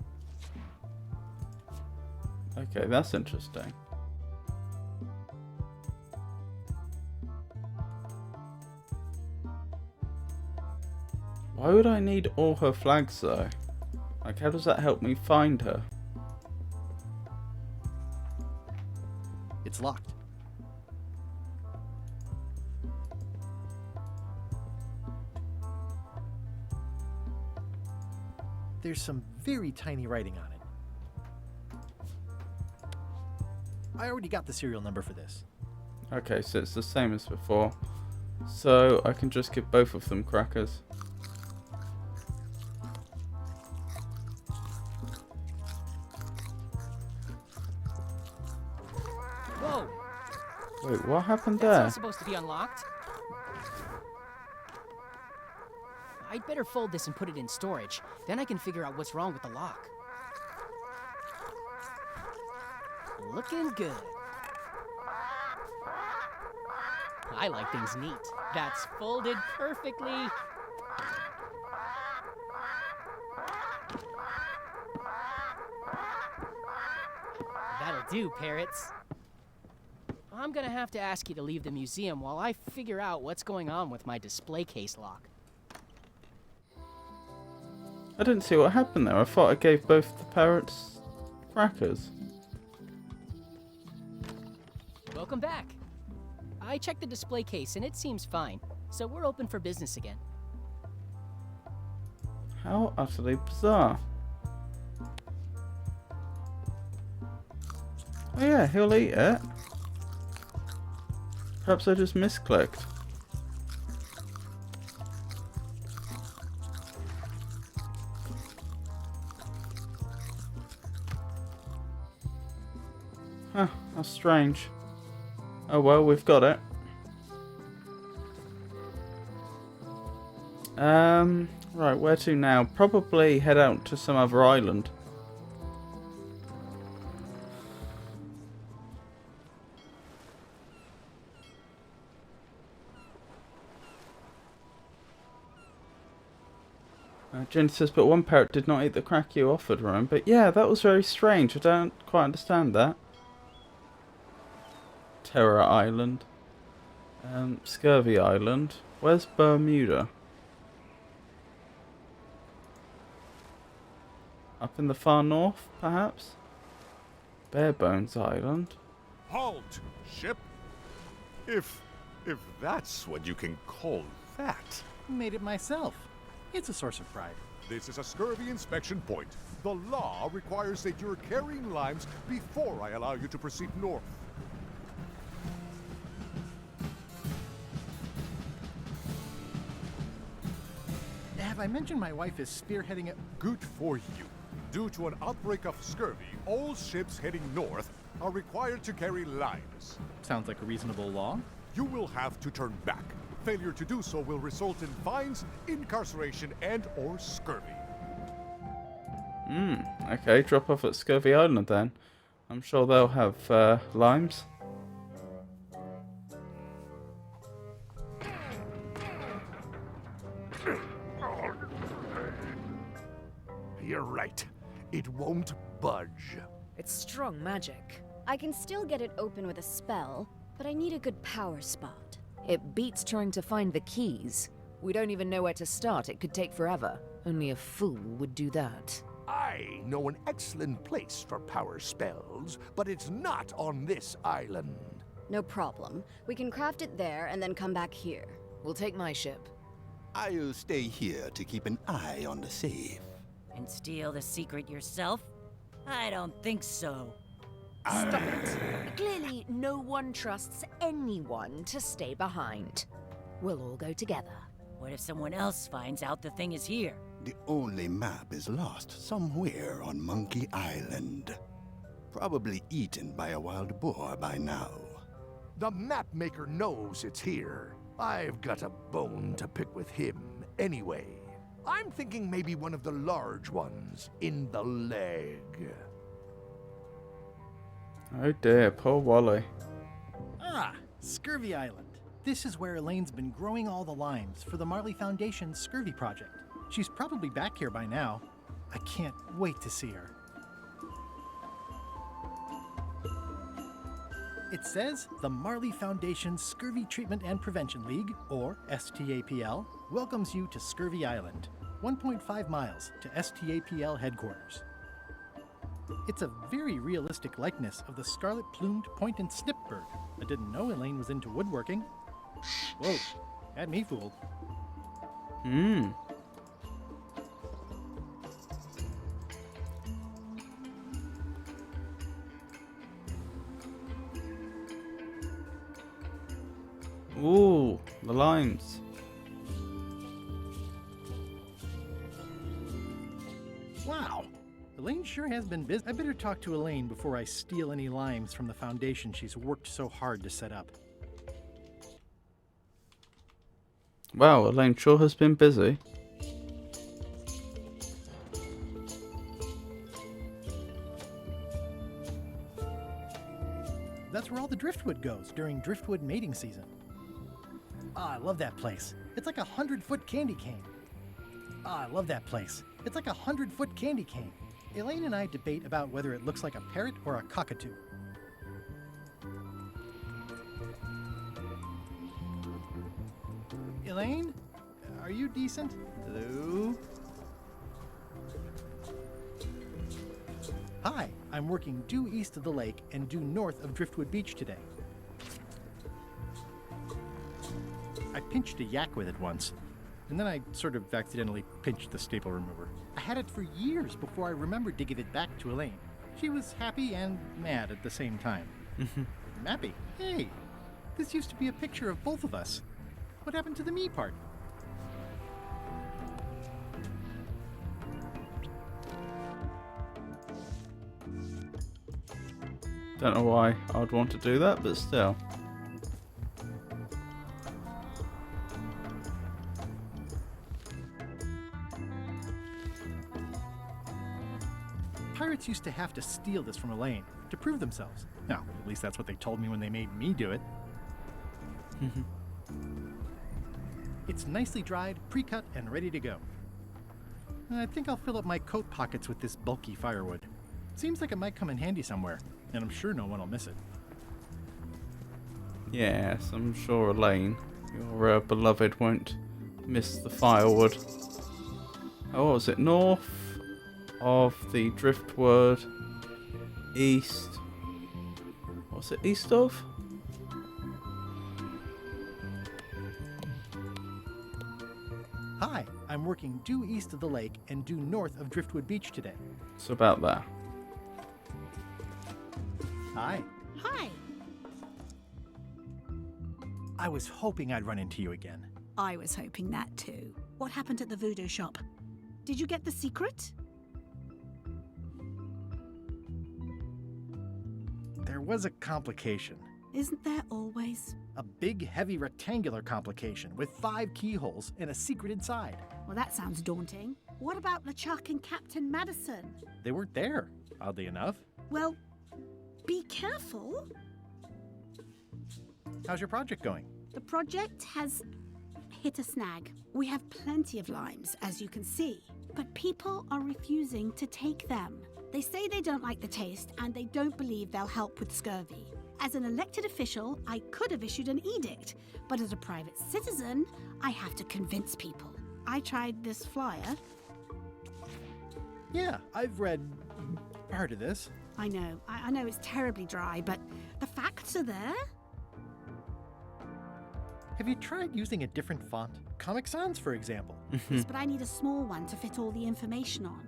S1: Okay, that's interesting. Why would I need all her flags though? Like, how does that help me find her?
S2: It's locked. There's some very tiny writing on it. I already got the serial number for this.
S1: Okay, so it's the same as before. So I can just give both of them crackers.
S13: Whoa!
S1: Wait, what happened
S13: That's
S1: there?
S13: not supposed to be unlocked. I'd better fold this and put it in storage. Then I can figure out what's wrong with the lock. Looking good. I like things neat. That's folded perfectly. That'll do, parrots. I'm gonna have to ask you to leave the museum while I figure out what's going on with my display case lock.
S1: I didn't see what happened there. I thought I gave both the parrots crackers.
S13: Welcome back. I checked the display case and it seems fine, so we're open for business again.
S1: How utterly bizarre. Oh yeah, he'll eat it. Perhaps I just misclicked. Huh, that's strange. Oh well, we've got it. Right, where to now? Probably head out to some other island. Jen says, but one parrot did not eat the crack you offered, Rome. But yeah, that was very strange. I don't quite understand that. Terror Island. Scurvy Island. Where's Bermuda? Up in the far north, perhaps? Barebones Island.
S12: Halt, ship! If that's what you can call that.
S2: Made it myself. It's a source of pride.
S3: This is a scurvy inspection point. The law requires that you're carrying limes before I allow you to proceed north.
S2: Have I mentioned my wife is spearheading a...
S3: Good for you. Due to an outbreak of scurvy, all ships heading north are required to carry limes.
S2: Sounds like a reasonable law.
S3: You will have to turn back. Failure to do so will result in fines, incarceration, and/or scurvy.
S1: Okay, drop off at Scurvy Island then. I'm sure they'll have limes.
S3: You're right. It won't budge.
S14: It's strong magic.
S15: I can still get it open with a spell, but I need a good power spot.
S14: It beats trying to find the keys. We don't even know where to start. It could take forever. Only a fool would do that.
S3: I know an excellent place for power spells, but it's not on this island.
S15: No problem. We can craft it there and then come back here.
S14: We'll take my ship.
S16: I'll stay here to keep an eye on the safe.
S17: And steal the secret yourself? I don't think so.
S14: Stop it. Clearly, no one trusts anyone to stay behind. We'll all go together.
S17: What if someone else finds out the thing is here?
S16: The only map is lost somewhere on Monkey Island. Probably eaten by a wild boar by now.
S3: The map maker knows it's here. I've got a bone to pick with him anyway. I'm thinking maybe one of the large ones in the leg.
S1: Oh dear, poor Wally.
S2: Ah, Scurvy Island. This is where Elaine's been growing all the limes for the Marley Foundation's Scurvy project. She's probably back here by now. I can't wait to see her. It says the Marley Foundation's Scurvy Treatment and Prevention League, or STAPL, welcomes you to Scurvy Island, 1.5 miles to STAPL headquarters. It's a very realistic likeness of the scarlet-plumed point and snip bird. I didn't know Elaine was into woodworking. Whoa, had me fooled.
S1: Ooh, the limes.
S2: Wow, Elaine sure has been busy. I better talk to Elaine before I steal any limes from the foundation she's worked so hard to set up.
S1: Wow, Elaine sure has been busy.
S2: That's where all the driftwood goes during driftwood mating season. Ah, I love that place. It's like a 100-foot candy cane. Ah, I love that place. It's like a 100-foot candy cane. Elaine and I debate about whether it looks like a parrot or a cockatoo. Elaine? Are you decent? Hello? Hi, I'm working due east of the lake and due north of Driftwood Beach today. I pinched a yak with it once, and then I sort of accidentally pinched the staple remover. I had it for years before I remembered to give it back to Elaine. She was happy and mad at the same time. Mappy, hey, this used to be a picture of both of us. What happened to the me part?
S1: Don't know why I'd want to do that, but still.
S2: Pirates used to have to steal this from Elaine to prove themselves. Now, at least that's what they told me when they made me do it. It's nicely dried, pre-cut, and ready to go. I think I'll fill up my coat pockets with this bulky firewood. Seems like it might come in handy somewhere, and I'm sure no one will miss it.
S1: Yes, I'm sure Elaine your beloved won't miss the firewood. Oh, what was it? North of the driftwood, east. What's it east of?
S2: Hi, I'm working due east of the lake and due north of Driftwood Beach today.
S1: It's about there.
S2: Hi.
S4: Hi.
S2: I was hoping I'd run into you again.
S4: I was hoping that too. What happened at the voodoo shop? Did you get the secret?
S2: There was a complication.
S4: Isn't there always?
S2: A big, heavy rectangular complication with 5 keyholes and a secret inside.
S4: Well, that sounds daunting. What about LeChuck and Captain Madison?
S2: They weren't there, oddly enough.
S4: Well, be careful.
S2: How's your project going?
S4: The project has hit a snag. We have plenty of limes, as you can see, but people are refusing to take them. They say they don't like the taste and they don't believe they'll help with scurvy. As an elected official, I could have issued an edict, but as a private citizen, I have to convince people. I tried this flyer.
S2: Yeah, I've read part of this.
S4: I know it's terribly dry, but the facts are there.
S2: Have you tried using a different font? Comic Sans, for example.
S4: Yes, but I need a small one to fit all the information on.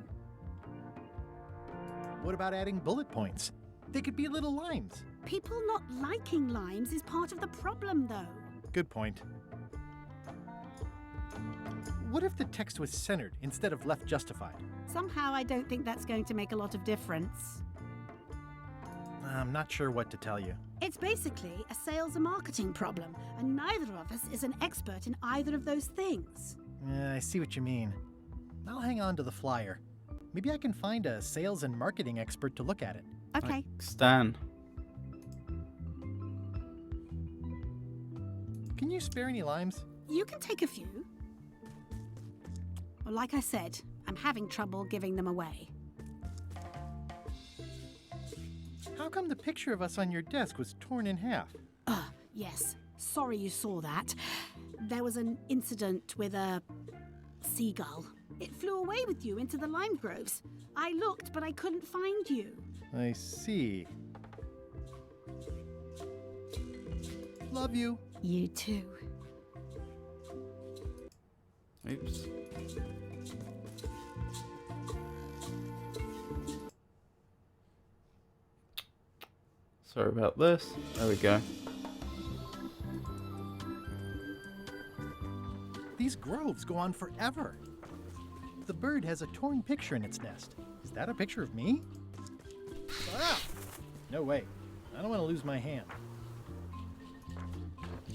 S2: What about adding bullet points? They could be little lines.
S4: People not liking limes is part of the problem, though.
S2: Good point. What if the text was centered instead of left justified?
S4: Somehow I don't think that's going to make a lot of difference.
S2: I'm not sure what to tell you.
S4: It's basically a sales and marketing problem, and neither of us is an expert in either of those things.
S2: Yeah, I see what you mean. I'll hang on to the flyer. Maybe I can find a sales and marketing expert to look at it.
S4: Okay.
S1: Like Stan.
S2: Can you spare any limes?
S4: You can take a few. Well, like I said, I'm having trouble giving them away.
S2: How come the picture of us on your desk was torn in half?
S4: Yes. Sorry you saw that. There was an incident with a seagull. It flew away with you into the lime groves. I looked, but I couldn't find you.
S2: I see. Love you.
S4: You too.
S1: Oops. Sorry about this. There we go.
S2: These groves go on forever. The bird has a torn picture in its nest. Is that a picture of me? Ah! No way. I don't want to lose my hand.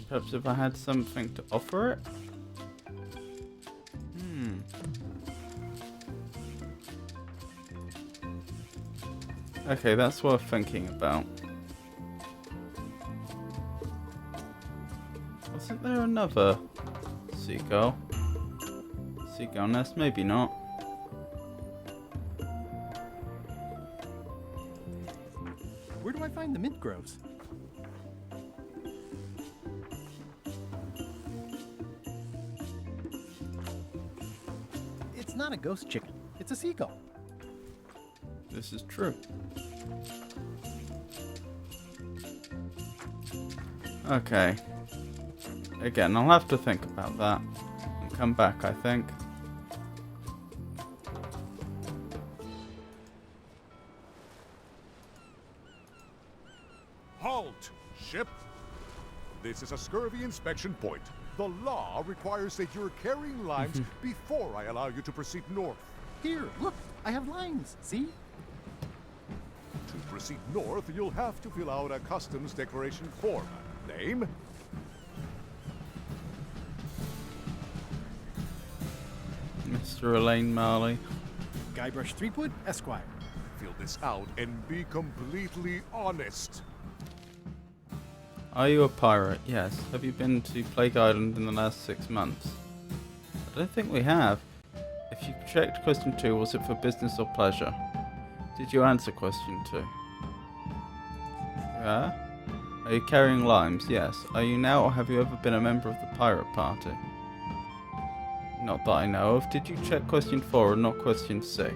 S1: Perhaps if I had something to offer it? Okay, that's worth thinking about. Wasn't there another seagull? Seagull nest? Maybe not.
S2: Where do I find the mint groves? It's not a ghost chicken. It's a seagull.
S1: This is true. Okay. Again, I'll have to think about that and come back, I think.
S12: Halt, ship! This is a scurvy inspection point. The law requires that you're carrying limes before I allow you to proceed north.
S2: Here, look, I have lines, see?
S12: To proceed north, you'll have to fill out a customs declaration form. Name?
S1: Mr. Elaine Marley.
S2: Guybrush Threepwood, Esquire.
S12: Fill this out and be completely honest.
S1: Are you a pirate? Yes. Have you been to Plague Island in the last 6 months? I don't think we have. If you checked question 2, was it for business or pleasure? Did you answer question 2? Yeah? Are Are you carrying limes? Yes. Are you now or have you ever been a member of the pirate party? Not that I know of. Did you check question 4 and not question 6?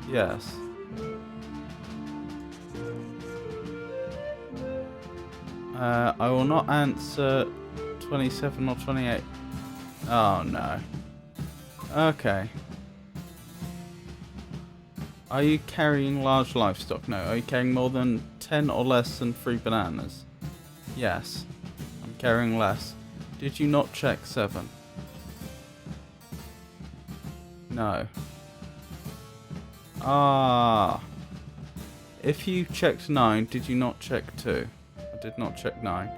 S1: Yes. I will not answer 27 or 28. Oh no. Okay. Are you carrying large livestock? No. Are you carrying more than 10 or less than 3 bananas? Yes. I'm carrying less. Did you not check 7? No. Ah. If you checked 9, did you not check 2? I did not check 9.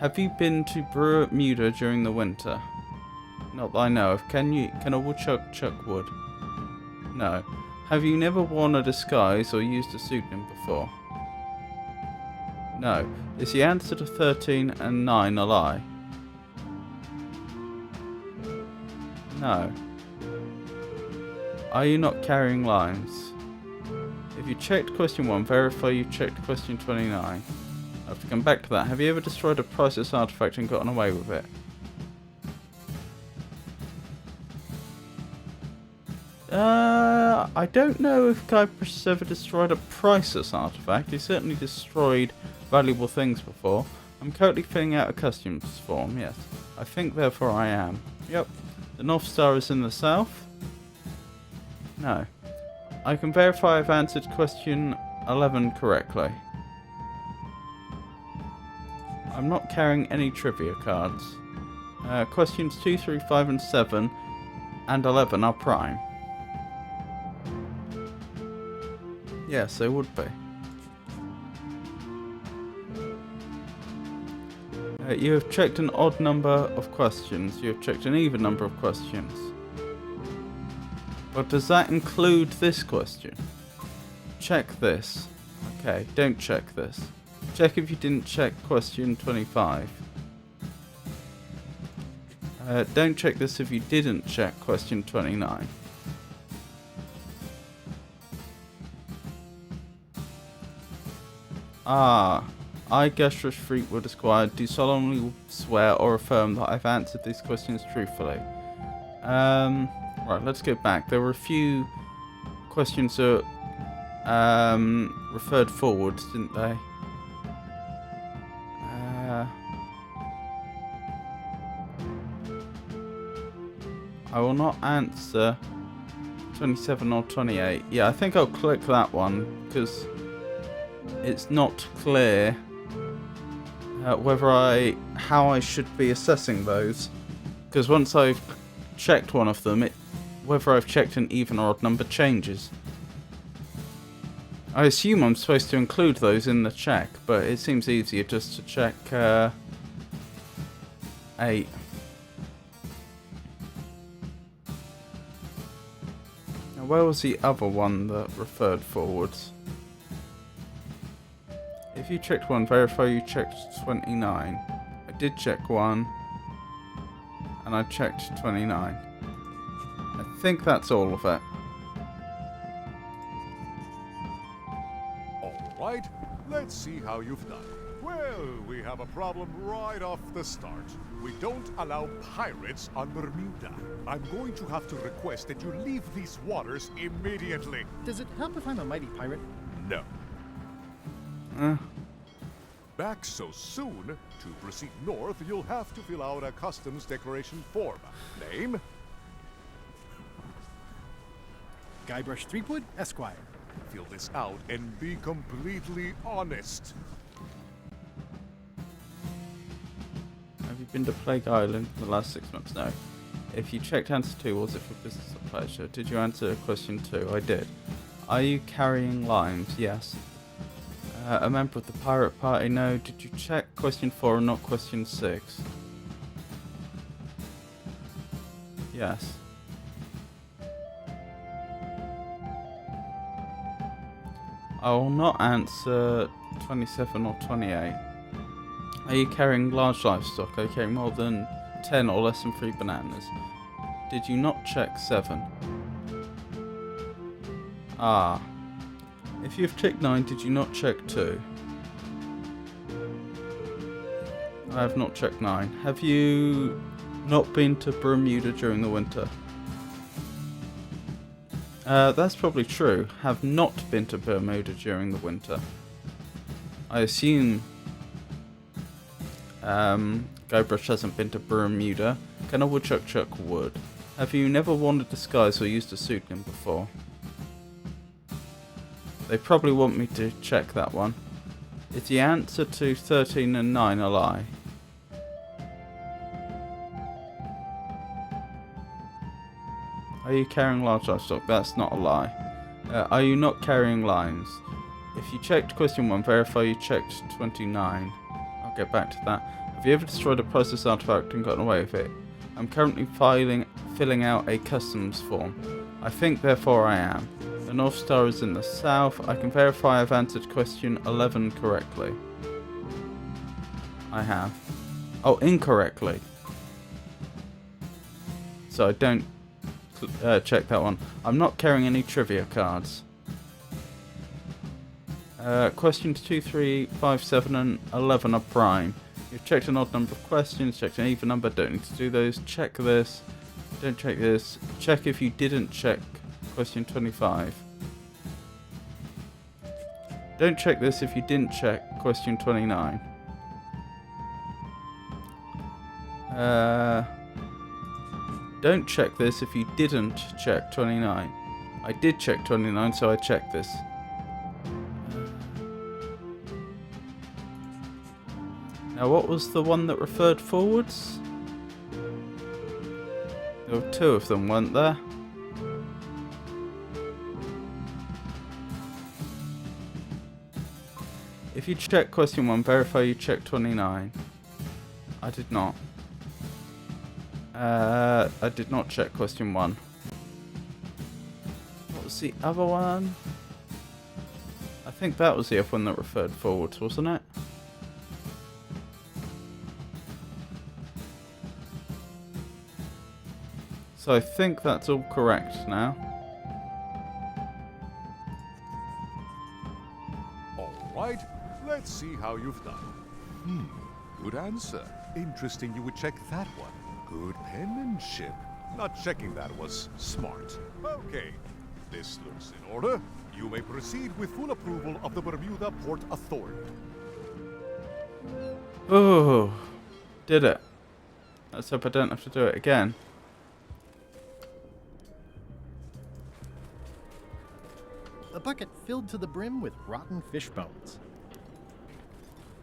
S1: Have you been to Bermuda during the winter? Not that I know of. Can a woodchuck chuck wood? No. Have you never worn a disguise or used a pseudonym before? No. Is the answer to 13 and 9 a lie? No. Are you not carrying limes? If you checked question 1, verify you checked question 29. I have to come back to that. Have you ever destroyed a priceless artifact and gotten away with it? I don't know if Guybrush has ever destroyed a priceless artifact. He certainly destroyed valuable things before. I'm currently filling out a customs form, yes. I think therefore I am. Yep. The North Star is in the south? No. I can verify I've answered question 11 correctly. I'm not carrying any trivia cards. Questions 2, 3, 5 and 7 and 11 are prime. Yes, they would be. You have checked an odd number of questions. You have checked an even number of questions. But does that include this question? Check this. Okay, don't check this. Check if you didn't check question 25. Don't check this if you didn't check question 29. Ah, I, Guybrush Threepwood Esquire, do solemnly swear or affirm that I've answered these questions truthfully. Right, let's go back. There were a few questions that referred forwards, didn't they? I will not answer 27 or 28. Yeah, I think I'll click that one because it's not clear how I should be assessing those. Because once I've checked one of them, whether I've checked an even or odd number changes. I assume I'm supposed to include those in the check, but it seems easier just to check 8. Now, where was the other one that referred forwards? If you checked 1, verify you checked 29. I did check 1, and I checked 29. I think that's all of it.
S12: Alright, let's see how you've done. Well, we have a problem right off the start. We don't allow pirates on Bermuda. I'm going to have to request that you leave these waters immediately.
S2: Does it help if I'm a mighty pirate?
S12: No. Back so soon? To proceed north, you'll have to fill out a customs declaration form. Name?
S2: Guybrush Threepwood, Esquire.
S12: Fill this out and be completely honest.
S1: Have you been to Plague Island in the last 6 months? No. If you checked answer 2, was it for business or pleasure? Did you answer question 2? I did. Are you carrying limes? Yes. A member of the pirate party? No. Did you check question 4 and not question 6? Yes. I will not answer 27 or 28. Are you carrying large livestock? Are you carrying more than 10 or less than 3 bananas? Did you not check 7? Ah. If you've checked 9, did you not check 2? I have not checked 9. Have you not been to Bermuda during the winter? That's probably true. Have not been to Bermuda during the winter. I assume Guybrush hasn't been to Bermuda. Can a woodchuck chuck wood? Have you never worn a disguise or used a pseudonym before? They probably want me to check that one. Is the answer to 13 and 9 a lie? Are you carrying large livestock? That's not a lie. Are you not carrying lines? If you checked question 1, verify you checked 29. I'll get back to that. Have you ever destroyed a priceless artifact and gotten away with it? I'm currently filling out a customs form. I think, therefore I am. The North Star is in the south. I can verify I've answered question 11 correctly. I have. Oh, incorrectly. So I don't check that one. I'm not carrying any trivia cards. Questions 2, 3, 5, 7 and 11 are prime. You've checked an odd number of questions, checked an even number, don't need to do those. Check this. Don't check this. Check if you didn't check question 25. Don't check this if you didn't check question 29. Don't check this if you didn't check 29. I did check 29, so I checked this. Now, what was the one that referred forwards? There were 2 of them, weren't there? If you check question 1, verify you checked 29. I did not. I did not check question 1. What was the other one? I think that was the other one that referred forwards, wasn't it? So I think that's all correct now.
S12: Alright, let's see how you've done. Good answer. Interesting you would check that one. Good penmanship. Not checking that was smart. Okay, this looks in order. You may proceed with full approval of the Bermuda Port Authority.
S1: Oh, did it. Let's hope I don't have to do it again.
S2: A bucket filled to the brim with rotten fish bones.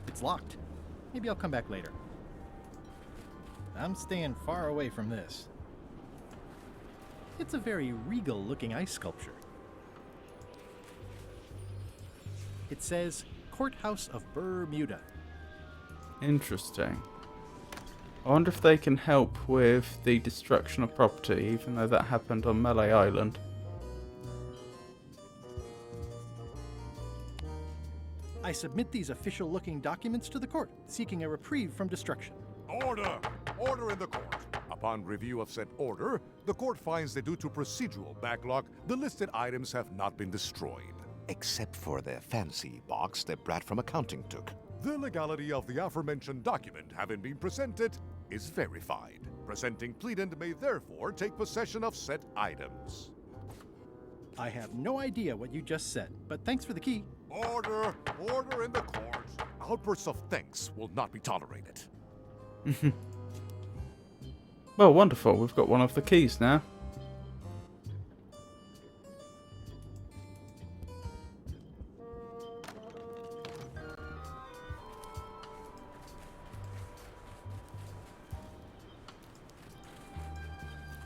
S2: It's locked. Maybe I'll come back later. I'm staying far away from this. It's a very regal-looking ice sculpture. It says, Courthouse of Bermuda.
S1: Interesting. I wonder if they can help with the destruction of property, even though that happened on Melee Island.
S2: I submit these official-looking documents to the court, seeking a reprieve from destruction.
S12: Order! Order in the court. Upon review of said order, the court finds that due to procedural backlog, the listed items have not been destroyed.
S3: Except for the fancy box that Brat from accounting took.
S12: The legality of the aforementioned document having been presented is verified. Presenting pleadant may therefore take possession of said items.
S2: I have no idea what you just said, but thanks for the key.
S12: Order! Order in the court. Outbursts of thanks will not be tolerated.
S1: Well, wonderful. We've got one of the keys now.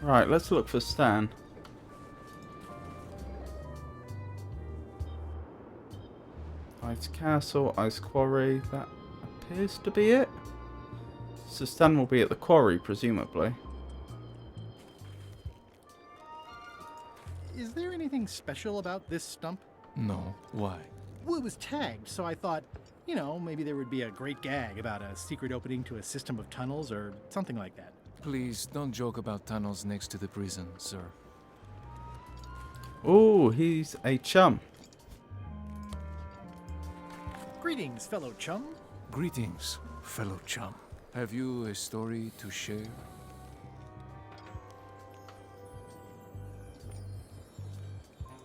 S1: Right, let's look for Stan. Ice Castle, Ice Quarry, that appears to be it. So Stan will be at the quarry, presumably.
S2: Is there anything special about this stump?
S5: No, why?
S2: Well, it was tagged, so I thought, you know, maybe there would be a great gag about a secret opening to a system of tunnels or something like that.
S5: Please don't joke about tunnels next to the prison, sir.
S1: Oh, he's a chum.
S2: Greetings, fellow chum.
S18: Greetings, fellow chum. Have you a story to share?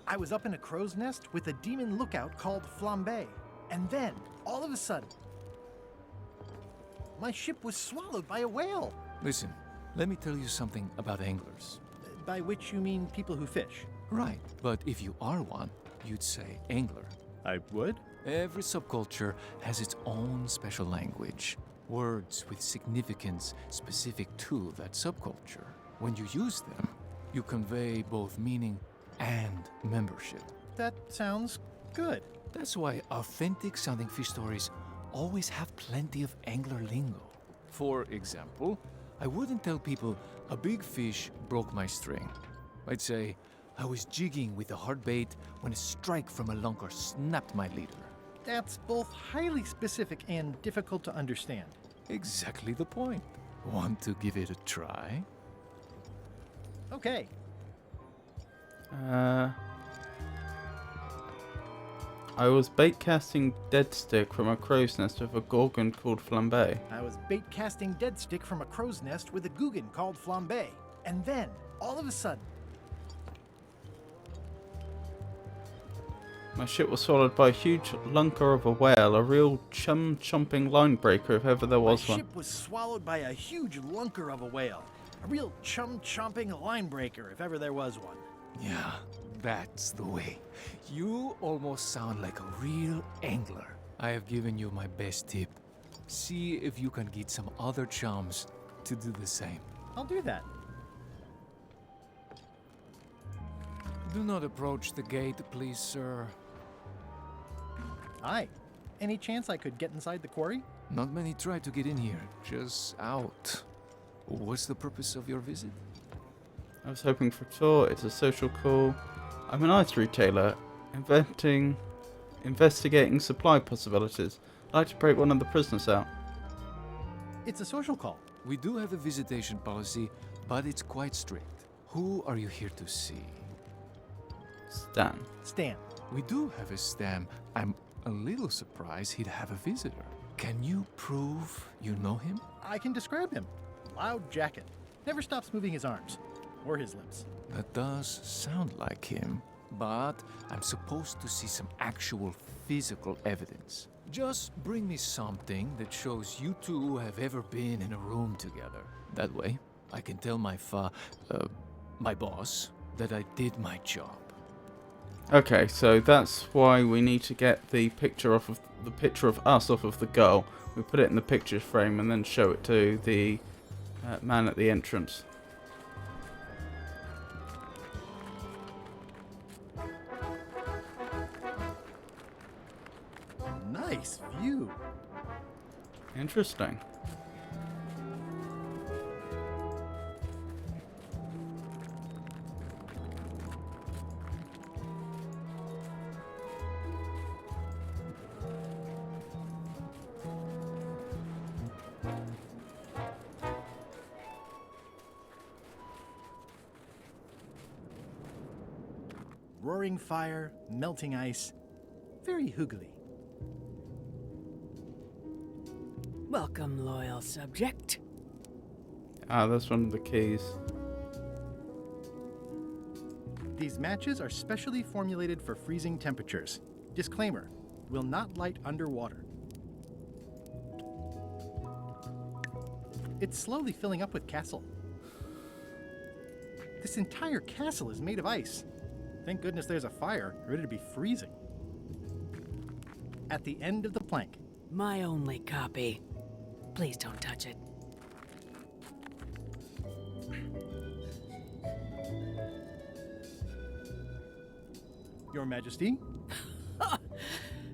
S2: I was up in a crow's nest with a demon lookout called Flambe. And then, all of a sudden, my ship was swallowed by a whale.
S18: Listen, let me tell you something about anglers.
S2: By which you mean people who fish?
S18: Right, but if you are one, you'd say angler.
S2: I would?
S18: Every subculture has its own special language. Words with significance specific to that subculture. When you use them, you convey both meaning and membership.
S2: That sounds good.
S18: That's why authentic sounding fish stories always have plenty of angler lingo. For example, I wouldn't tell people a big fish broke my string. I'd say I was jigging with a hard bait when a strike from a lunker snapped my leader.
S2: That's both highly specific and difficult to understand.
S18: Exactly the point. Want to give it a try?
S2: Okay.
S1: I was bait casting dead stick from a crow's nest with a gorgon called Flambe.
S2: I was bait casting dead stick from a crow's nest with a Guggen called Flambe. And then, all of a sudden,
S1: my ship was swallowed by a huge lunker of a whale, a real chum-chomping line breaker if ever there was
S2: my
S1: one.
S2: ship was swallowed by a huge lunker of a whale. A real chum-chomping line breaker if ever there was one.
S18: Yeah, that's the way. You almost sound like a real angler. I have given you my best tip. See if you can get some other chums to do the same.
S2: I'll do that.
S18: Do not approach the gate, please, sir.
S2: Aye. Any chance I could get inside the quarry?
S18: Not many try to get in here, just out. What's the purpose of your visit?
S1: I was hoping for a tour. It's a social call. I'm an ice retailer, investigating supply possibilities. I'd like to break one of the prisoners out.
S2: It's a social call.
S18: We do have a visitation policy, but it's quite strict. Who are you here to see?
S1: Stan.
S2: Stan.
S18: We do have a Stan. I'm a little surprised he'd have a visitor. Can you prove you know him?
S2: I can describe him. Loud jacket. Never stops moving his arms. Or his lips.
S18: That does sound like him, but I'm supposed to see some actual physical evidence. Just bring me something that shows you two have ever been in a room together. That way, I can tell my boss that I did my job.
S1: Okay, so that's why we need to get the picture of us off of the girl. We put it in the picture frame and then show it to the man at the entrance.
S2: Nice view.
S1: Interesting.
S2: Roaring fire, melting ice. Very hoogly.
S7: Welcome, loyal subject.
S1: Ah, that's one of the keys.
S2: These matches are specially formulated for freezing temperatures. Disclaimer, will not light underwater. It's slowly filling up with castle. This entire castle is made of ice. Thank goodness there's a fire, or it'd be freezing. At the end of the plank.
S7: My only copy. Please don't touch it.
S2: Your Majesty?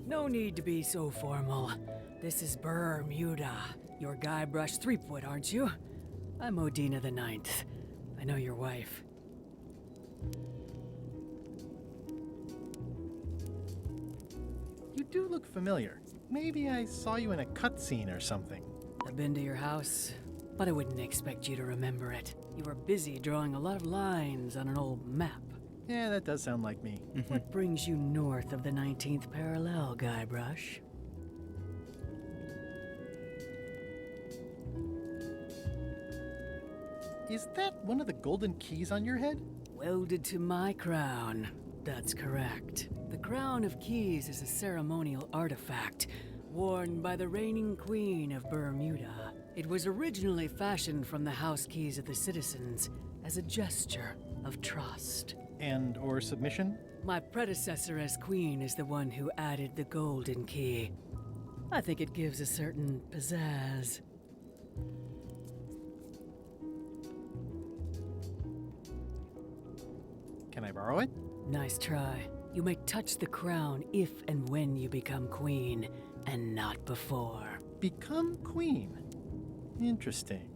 S7: No need to be so formal. This is Bermuda. You're Guybrush Threepwood, aren't you? I'm Odina the Ninth. I know your wife.
S2: You do look familiar. Maybe I saw you in a cutscene or something.
S7: I've been to your house, but I wouldn't expect you to remember it. You were busy drawing a lot of lines on an old map.
S2: Yeah, that does sound like me.
S7: What brings you north of the 19th parallel, Guybrush?
S2: Is that one of the golden keys on your head?
S7: Welded to my crown. That's correct. The Crown of Keys is a ceremonial artifact worn by the reigning queen of Bermuda. It was originally fashioned from the house keys of the citizens as a gesture of trust.
S2: And or submission?
S7: My predecessor as queen is the one who added the golden key. I think it gives a certain pizzazz.
S2: Can I borrow it?
S7: Nice try. You may touch the crown if and when you become queen, and not before.
S2: Become queen? Interesting.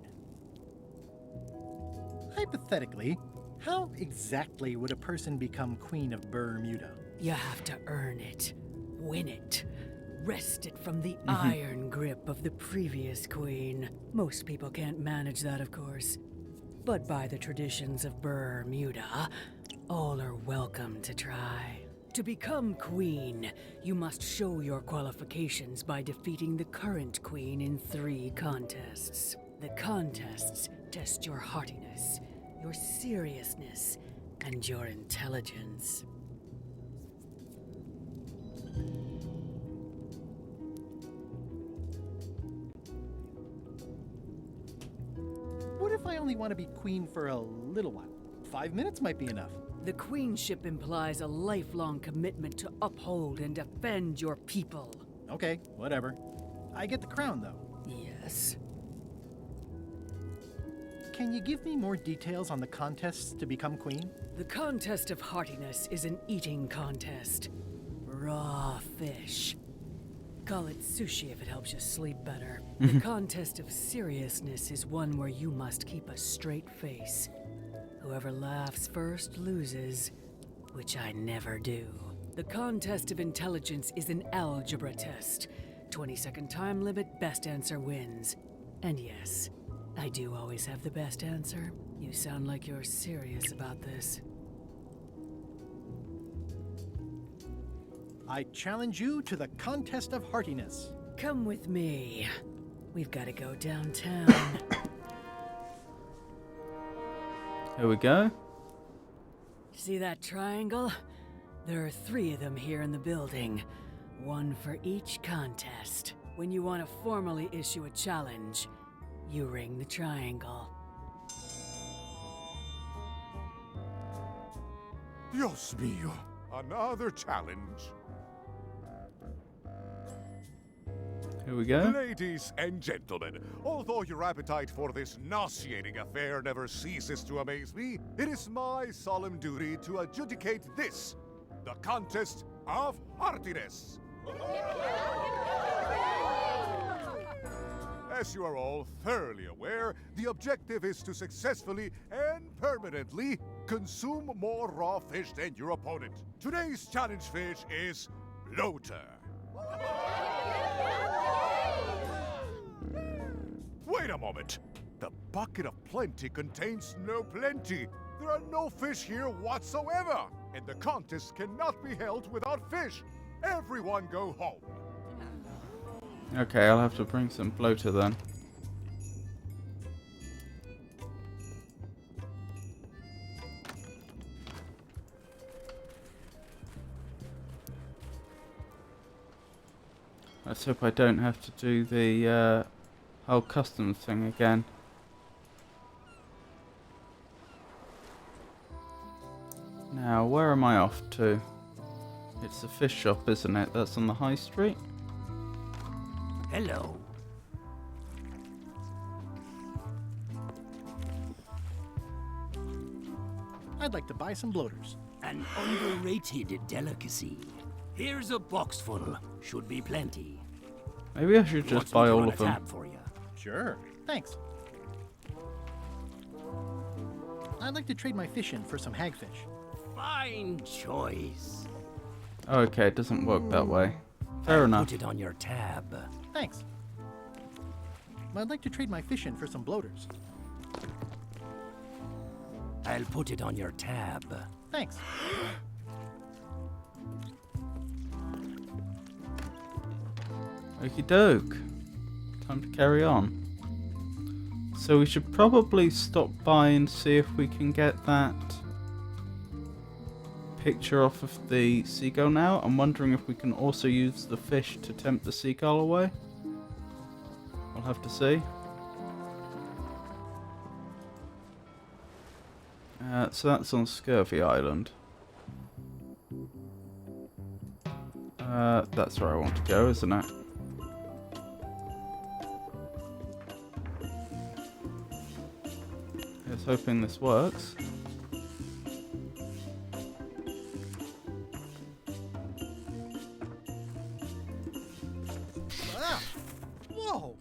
S2: Hypothetically, how exactly would a person become queen of Bermuda?
S7: You have to earn it, win it, wrest it from the iron grip of the previous queen. Most people can't manage that, of course. But by the traditions of Bermuda, all are welcome to try. To become queen, you must show your qualifications by defeating the current queen in 3 contests. The contests test your heartiness, your seriousness, and your intelligence.
S2: What if I only want to be queen for a little while? 5 minutes might be enough.
S7: The queenship implies a lifelong commitment to uphold and defend your people.
S2: Okay, whatever. I get the crown, though.
S7: Yes.
S2: Can you give me more details on the contests to become queen?
S7: The contest of heartiness is an eating contest. Raw fish. Call it sushi if it helps you sleep better. The contest of seriousness is one where you must keep a straight face. Whoever laughs first loses, which I never do. The contest of intelligence is an algebra test. 20-second time limit, best answer wins. And yes, I do always have the best answer. You sound like you're serious about this.
S2: I challenge you to the contest of heartiness.
S7: Come with me. We've got to go downtown.
S1: Here we go.
S7: See that triangle? There are 3 of them here in the building. 1 for each contest. When you want to formally issue a challenge, you ring the triangle.
S12: Dios mío, another challenge.
S1: Here we go.
S12: Ladies and gentlemen, although your appetite for this nauseating affair never ceases to amaze me, it is my solemn duty to adjudicate this, the contest of heartiness. As you are all thoroughly aware, the objective is to successfully and permanently consume more raw fish than your opponent. Today's challenge fish is bloater. Wait a moment. The bucket of plenty contains no plenty. There are no fish here whatsoever. And the contest cannot be held without fish. Everyone go home.
S1: Okay, I'll have to bring some bloater then. Let's hope I don't have to do the whole customs thing again. Now, where am I off to? It's the fish shop, isn't it? That's on the high street.
S10: Hello.
S2: I'd like to buy some bloaters.
S10: An underrated delicacy. Here's a box full. Should be plenty.
S1: Maybe I should just buy all of them.
S10: Tab for you.
S2: Sure, thanks. I'd like to trade my fish in for some hagfish.
S10: Fine choice.
S1: Okay, it doesn't work that way. Fair enough.
S10: Put it on your tab.
S2: Thanks. I'd like to trade my fish in for some bloaters.
S10: I'll put it on your tab.
S2: Thanks.
S1: Okie doke. Time to carry on. So we should probably stop by and see if we can get that picture off of the seagull now. I'm wondering if we can also use the fish to tempt the seagull away. We'll have to see. So that's on Scurvy Island. That's where I want to go, isn't it? Just hoping this works.
S2: Ah! Whoa!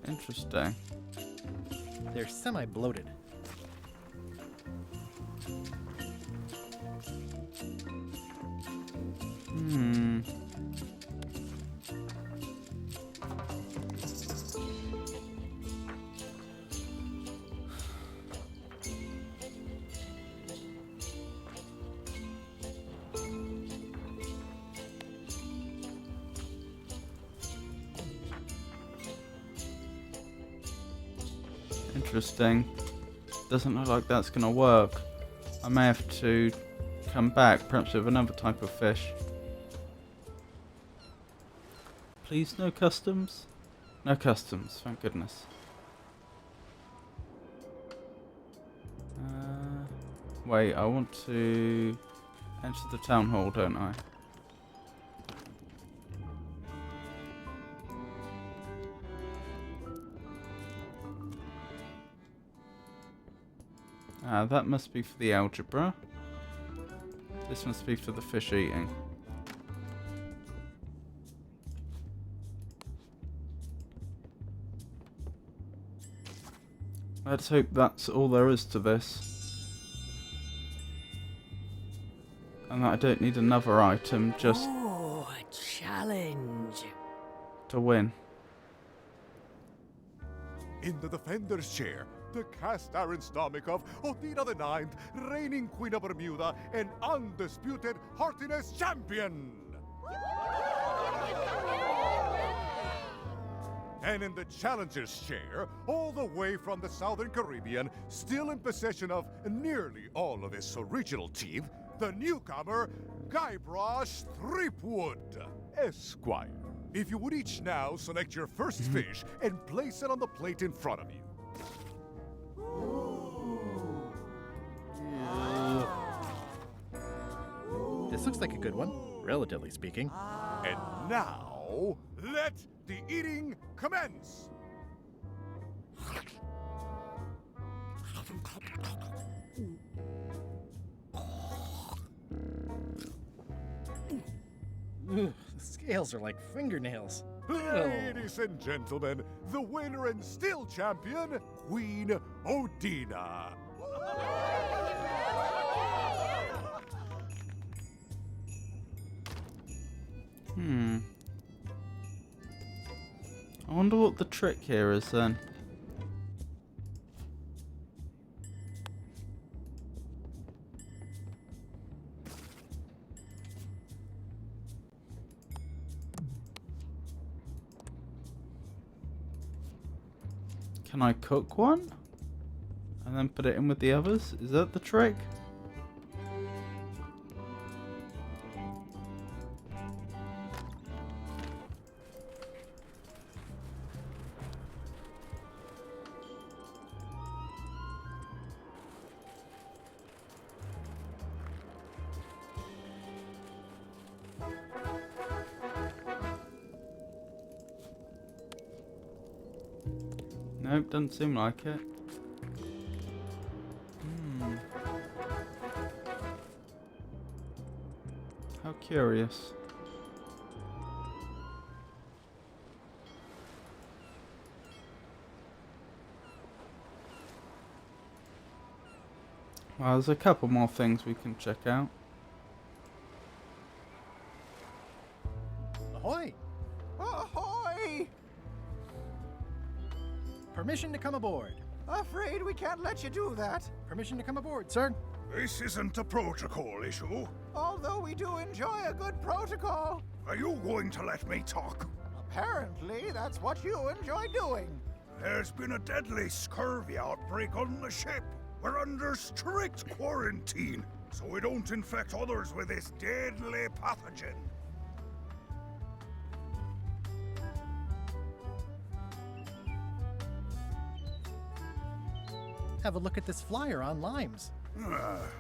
S1: Interesting.
S2: They're semi-bloated.
S1: Hmm. Interesting. Doesn't look like that's gonna work. I may have to come back, perhaps with another type of fish. Please, no customs? No customs, thank goodness. Wait, I want to enter the town hall, don't I? That must be for the algebra. This must be for the fish eating. Let's hope that's all there is to this. And that I don't need another item just
S7: Oh, a challenge.
S1: to win.
S12: In the defender's chair, the cast iron stomach of Othina the Ninth, reigning Queen of Bermuda and undisputed heartiness champion! And in the challenger's chair, all the way from the Southern Caribbean, still in possession of nearly all of his original teeth, the newcomer, Guybrush Threepwood, Esquire. If you would each now select your first fish and place it on the plate in front of you.
S2: This looks like a good one, relatively speaking.
S12: And now, let the eating commence!
S2: Ugh, the scales are like fingernails.
S12: Ladies and gentlemen, the winner and still champion, Queen Othina.
S1: I wonder what the trick here is then. Can I cook one? And then put it in with the others? Is that the trick? Nope, doesn't seem like it. How curious. Well, there's a couple more things we can check out.
S2: Ahoy!
S19: Ahoy!
S2: Permission to come aboard.
S19: Afraid we can't let you do that.
S2: Permission to come aboard, sir.
S3: This isn't a protocol issue.
S19: Although we do enjoy a good protocol.
S3: Are you going to let me talk?
S19: Apparently, that's what you enjoy doing.
S20: There's been a deadly scurvy outbreak on the ship. We're under strict quarantine, so we don't infect others with this deadly pathogen.
S2: Have a look at this flyer on limes.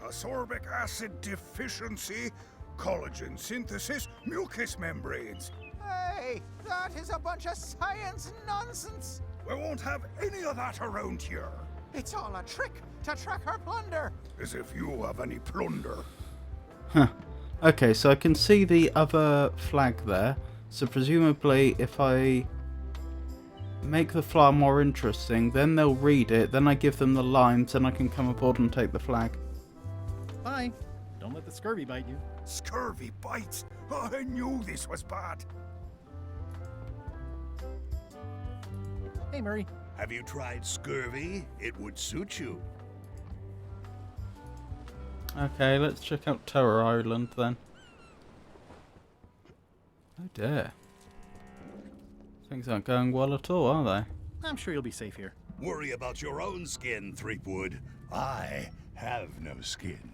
S20: Ascorbic acid deficiency, collagen synthesis, mucous membranes.
S19: Hey, that is a bunch of science nonsense.
S20: We won't have any of that around here.
S19: It's all a trick to track our plunder.
S20: As if you have any plunder.
S1: Huh. Okay, so I can see the other flag there. So presumably if I make the flyer more interesting, then they'll read it, then I give them the lines, and I can come aboard and take the flag.
S2: Bye. Don't let the scurvy bite you.
S20: Scurvy bites? I knew this was bad.
S2: Hey, Murray.
S3: Have you tried scurvy? It would suit you.
S1: Okay, let's check out Terror Island then. Oh dear. Things aren't going well at all, are they?
S2: I'm sure you'll be safe here.
S3: Worry about your own skin, Threepwood. I have no skin.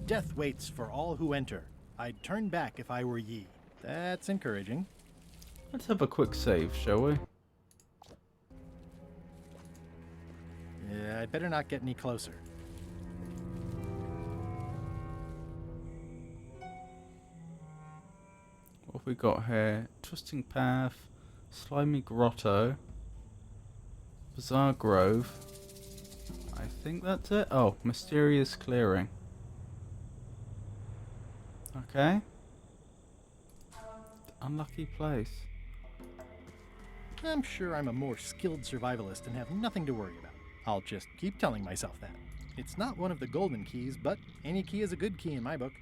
S2: Death waits for all who enter. I'd turn back if I were ye. That's encouraging.
S1: Let's have a quick save, shall we?
S2: Yeah, I'd better not get any closer.
S1: What have we got here? Twisting Path, Slimy Grotto, Bizarre Grove. I think that's it. Oh, Mysterious Clearing. Okay. Unlucky place.
S2: I'm sure I'm a more skilled survivalist and have nothing to worry about. I'll just keep telling myself that. It's not one of the golden keys, but any key is a good key in my book.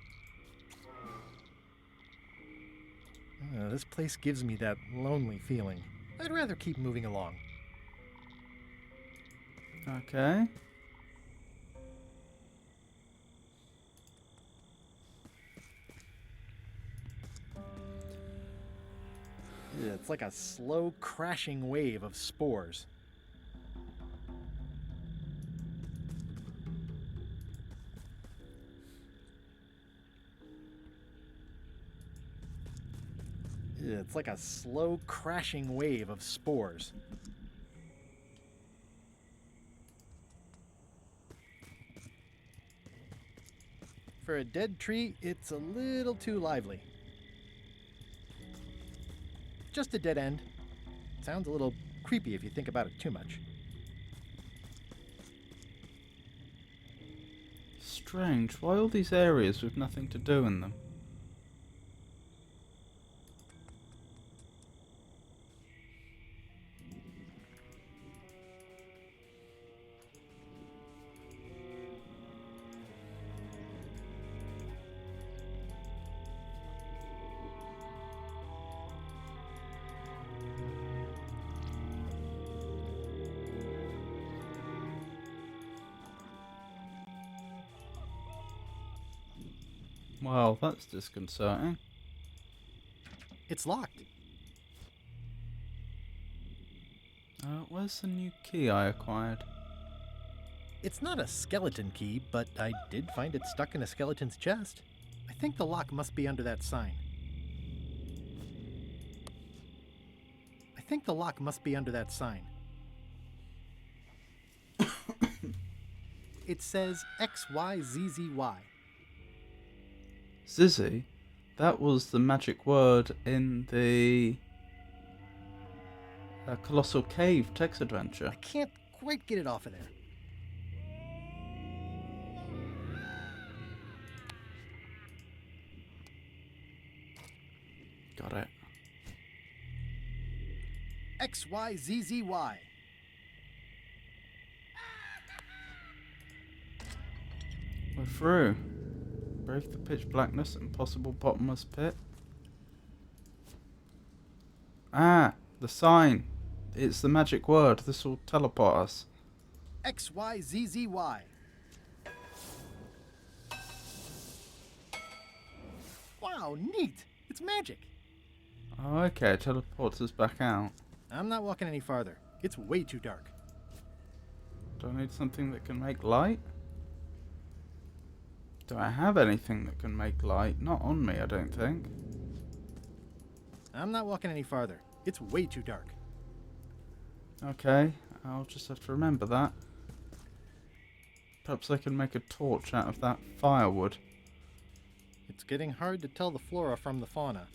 S2: This place gives me that lonely feeling. I'd rather keep moving along.
S1: Okay.
S2: It's like a slow crashing wave of spores. It's like a slow crashing wave of spores. For a dead tree, it's a little too lively. Just a dead end. Sounds a little creepy if you think about it too much.
S1: Strange. Why all these areas with nothing to do in them? Well, that's disconcerting.
S2: It's locked.
S1: Where's the new key I acquired?
S2: It's not a skeleton key, but I did find it stuck in a skeleton's chest. I think the lock must be under that sign. It says XYZZY.
S1: Zizzy? That was the magic word in the Colossal Cave text adventure.
S2: I can't quite get it off of there.
S1: Got it.
S2: XYZZY.
S1: We're through. Brave the pitch blackness and possible bottomless pit. Ah, the sign. It's the magic word. This will teleport us.
S2: XYZZY. Wow, neat. It's magic.
S1: Oh, okay. It teleports us back out.
S2: I'm not walking any farther. It's way too dark.
S1: Do I need something that can make light? Do I have anything that can make light? Not on me, I don't think.
S2: I'm not walking any farther. It's way too dark.
S1: Okay, I'll just have to remember that. Perhaps I can make a torch out of that firewood.
S2: It's getting hard to tell the flora from the fauna.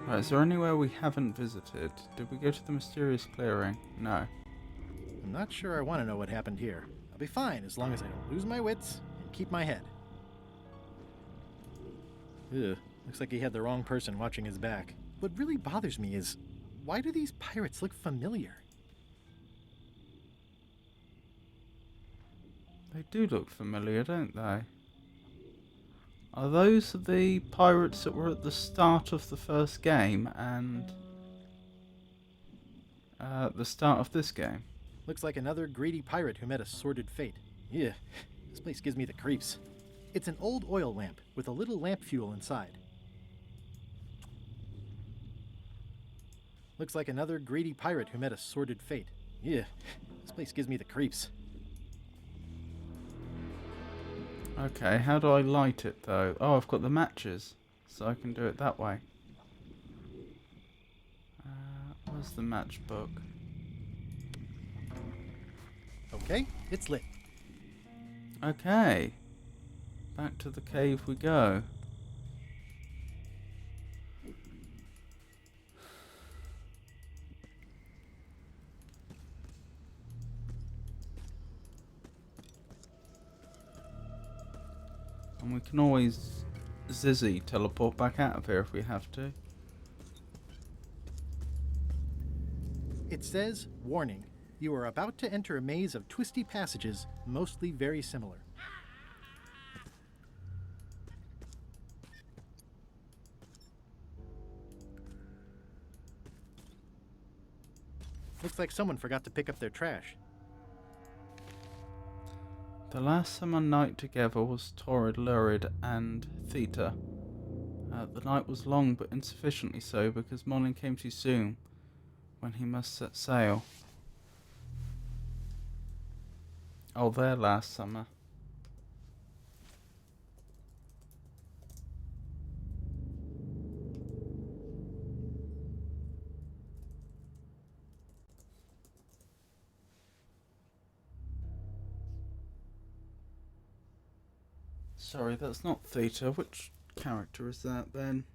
S1: Right, is there anywhere we haven't visited? Did we go to the mysterious clearing? No.
S2: I'm not sure I want to know what happened here. I'll be fine as long as I don't lose my wits and keep my head. Ugh, looks like he had the wrong person watching his back. What really bothers me is, why do these pirates look familiar?
S1: They do look familiar, don't they? Are those the pirates that were at the start of the first game and the start of this game?
S2: Looks like another greedy pirate who met a sordid fate. Yeah, this place gives me the creeps. It's an old oil lamp with a little lamp fuel inside. Looks like another greedy pirate who met a sordid fate. Yeah, this place gives me the creeps.
S1: Okay, how do I light it though? Oh, I've got the matches, so I can do it that way. Where's the matchbook?
S2: Okay, it's lit.
S1: Okay, back to the cave we go. And we can always Zizzy teleport back out of here if we have to.
S2: It says, warning, you are about to enter a maze of twisty passages, mostly very similar. Looks like someone forgot to pick up their trash.
S1: The last summer night together was torrid, lurid, and theta. The night was long but insufficiently so because morning came too soon when he must set sail. Oh, their last summer. Sorry, that's not theta. Which character is that then?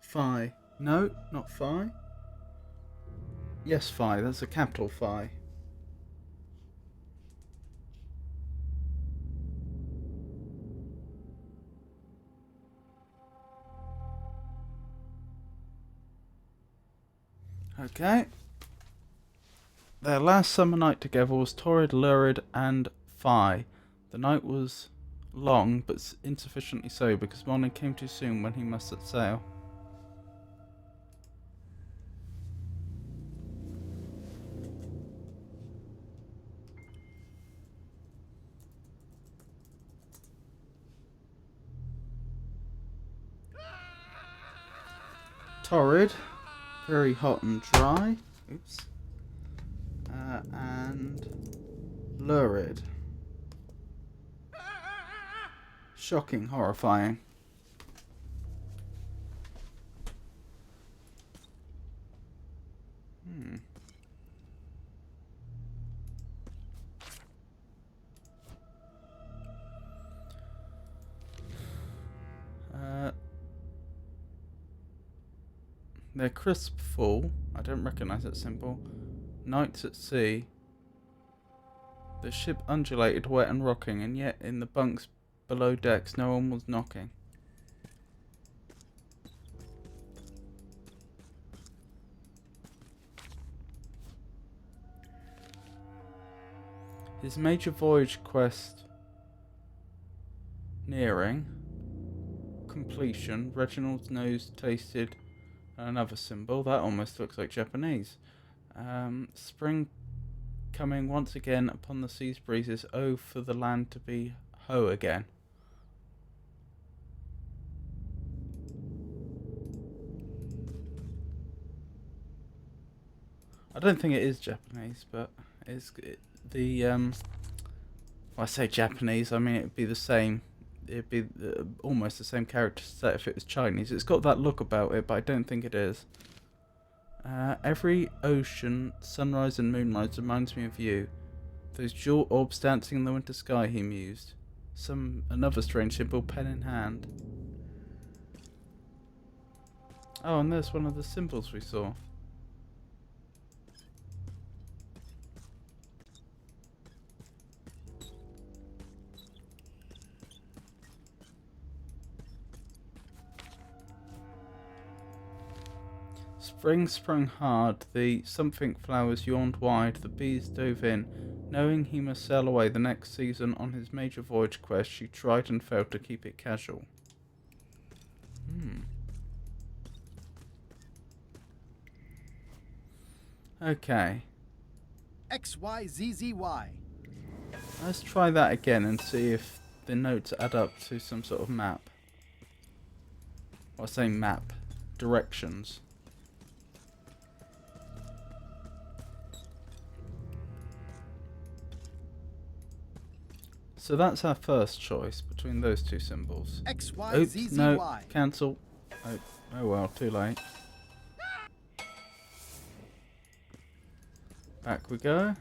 S1: Phi. No, not Phi. Yes, Phi. That's a capital Phi. Okay. Their last summer night together was torrid, lurid, and Phi. The night was long, but insufficiently so, because morning came too soon when he must set sail. Torrid, very hot and dry. Oops. And lurid. Shocking, horrifying. They're crisp full. I don't recognise that symbol. Nights at sea. The ship undulated, wet and rocking, and yet in the bunks below decks no one was knocking. His major voyage quest nearing completion. Reginald's nose tasted another symbol. That almost looks like Japanese. Spring coming once again upon the sea's breezes. Oh, for the land to be ho again. I don't think it is Japanese, but well, I say Japanese, I mean it'd be the same. It'd be almost the same character set if it was Chinese. It's got that look about it, but I don't think it is. Every ocean, sunrise and moonrise reminds me of you. Those jewel orbs dancing in the winter sky, he mused. Another strange symbol, pen in hand. Oh, and there's one of the symbols we saw. Spring sprung hard, the something flowers yawned wide, the bees dove in. Knowing he must sail away the next season on his major voyage quest, she tried and failed to keep it casual. Okay.
S2: XYZZY.
S1: Let's try that again and see if the notes add up to some sort of map. Well, I say map. Directions. So that's our first choice between those two symbols.
S2: XYZZY.
S1: Oops, no, cancel. Oh well, too late. Back we go.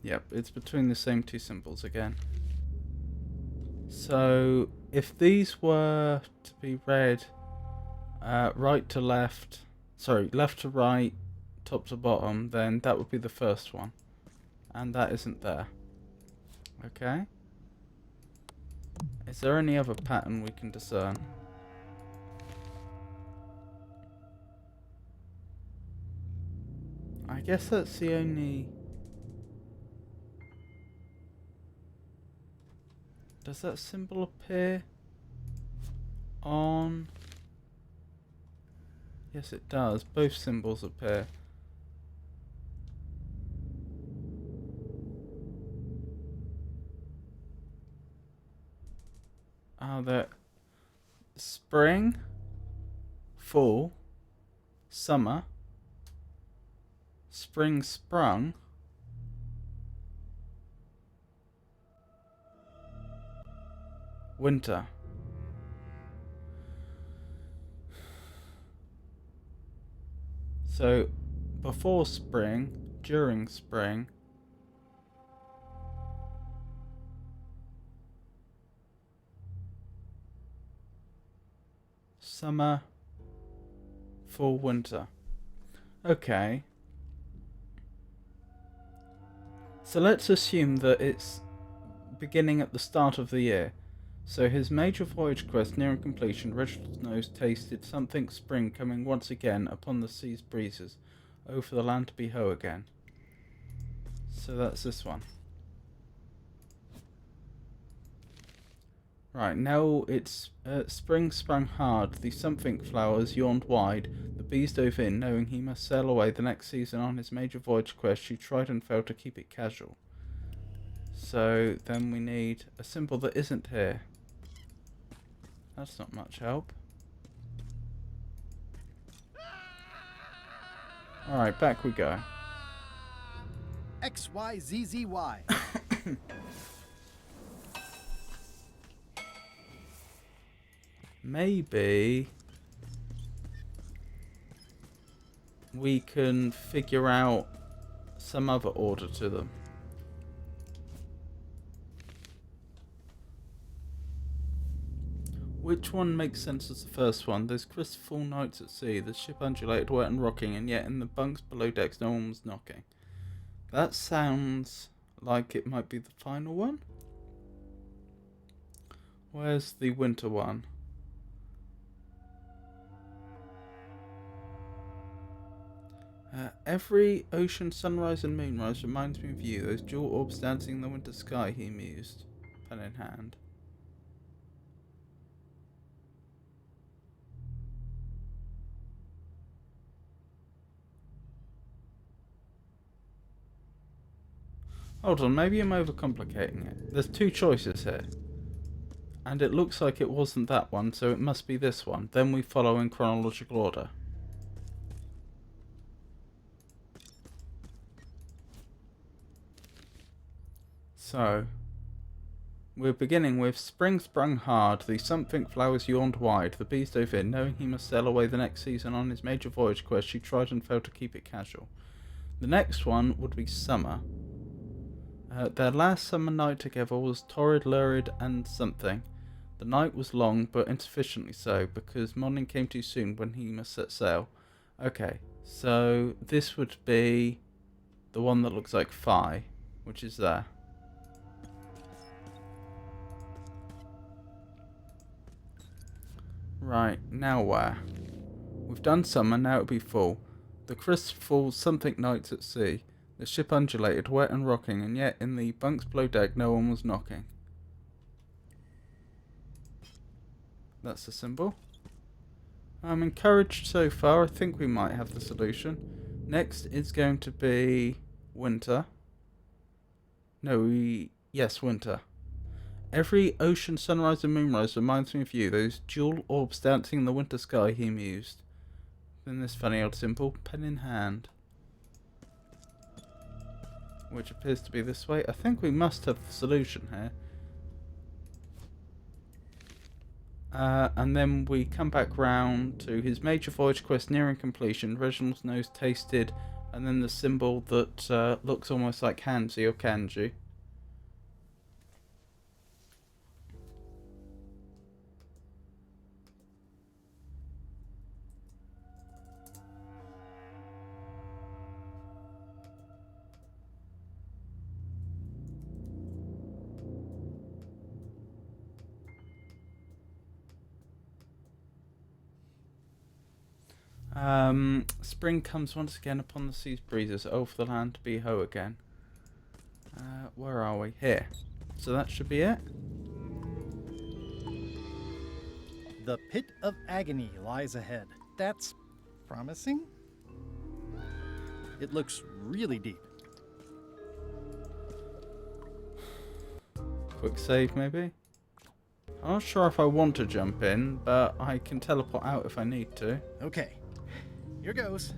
S1: Yep, it's between the same two symbols again. So, if these were to be read right to left, sorry, left to right, top to bottom, then that would be the first one. And that isn't there. Okay. Is there any other pattern we can discern? I guess that's the only... Does that symbol appear on... Yes, it does. Both symbols appear. They're spring, fall, summer, spring sprung, winter. So, before spring, during spring, summer, fall, winter. Okay. So let's assume that it's beginning at the start of the year. So his major voyage quest nearing completion, Reginald's nose tasted something spring coming once again upon the sea's breezes. Oh, for the land to be ho again. So that's this one. Right, now it's spring sprang hard, the something flowers yawned wide, the bees dove in, knowing he must sail away the next season on his major voyage quest. She tried and failed to keep it casual. So then we need a symbol that isn't here. That's not much help. Alright, back we go.
S2: XYZZY.
S1: Maybe we can figure out some other order to them. Which one makes sense as the first one? Those crisp full nights at sea, the ship undulated wet and rocking, and yet in the bunks below decks no one was knocking. That sounds like it might be the final one. Where's the winter one? Every ocean sunrise and moonrise reminds me of you, those jewel orbs dancing in the winter sky, he mused, pen in hand. Hold on, maybe I'm overcomplicating it. There's two choices here. And it looks like it wasn't that one, so it must be this one. Then we follow in chronological order. So, we're beginning with spring sprung hard, the something flowers yawned wide, the bees dove in, knowing he must sail away the next season on his major voyage quest, she tried and failed to keep it casual. The next one would be summer. Their last summer night together was torrid, lurid, and something. The night was long, but insufficiently so, because morning came too soon when he must set sail. Okay, so this would be the one that looks like Phi, which is there. Right, now where? We've done summer, now it'll be fall. The crisp fall something nights at sea. The ship undulated, wet and rocking, and yet in the bunks below deck no one was knocking. That's the symbol. I'm encouraged so far. I think we might have the solution. Next is going to be winter. Yes, winter. Every ocean sunrise and moonrise reminds me of you, those jewel orbs dancing in the winter sky, he mused. Then this funny old symbol, pen in hand. Which appears to be this way. I think we must have the solution here. And then we come back round to his major voyage quest nearing completion, Reginald's nose tasted, and then the symbol that looks almost like Hanzi or Kanji. Spring comes once again upon the sea's breezes, oh for the land to be ho again. Where are we? Here. So that should be it.
S2: The pit of agony lies ahead. That's promising. It looks really deep.
S1: Quick save maybe? I'm not sure if I want to jump in, but I can teleport out if I need to.
S2: Okay. Here goes.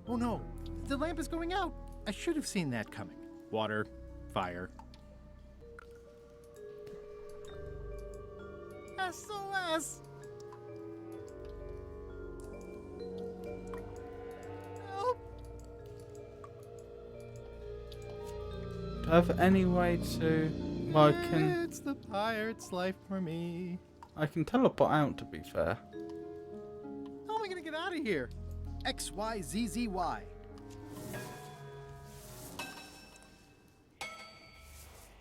S2: Oh no, the lamp is going out. I should have seen that coming. Water, fire. SOS! Help!
S1: Do I have any way to... Well, I can...
S2: It's the pirate's life for me.
S1: I can teleport out, to be fair.
S2: How am I gonna get out of here? XYZZY.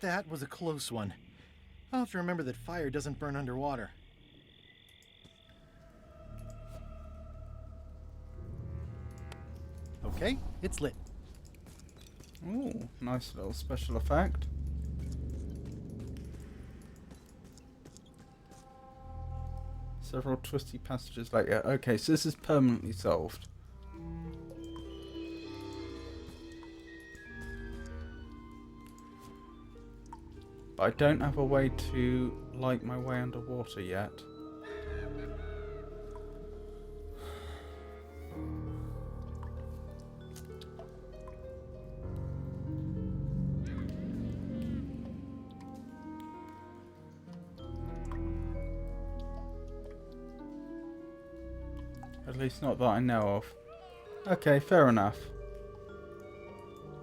S2: That was a close one. I'll have to remember that fire doesn't burn underwater. Okay, it's lit.
S1: Ooh, nice little special effect. Several twisty passages later. Okay, so this is permanently solved. But I don't have a way to light my way underwater yet. At least not that I know of. Okay, fair enough.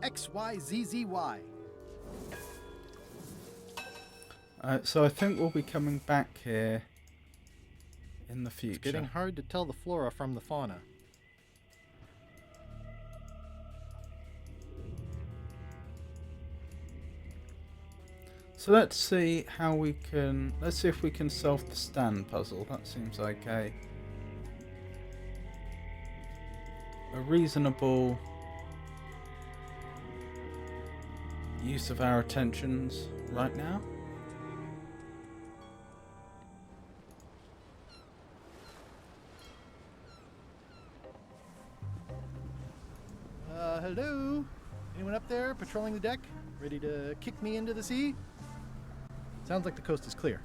S2: XYZZY.
S1: So I think we'll be coming back here in the future.
S2: It's getting hard to tell the flora from the fauna.
S1: So let's see how we can... Let's see if we can solve the stand puzzle. That seems like a a reasonable use of our attentions right now.
S2: Hello? Anyone up there patrolling the deck? Ready to kick me into the sea? Sounds like the coast is clear.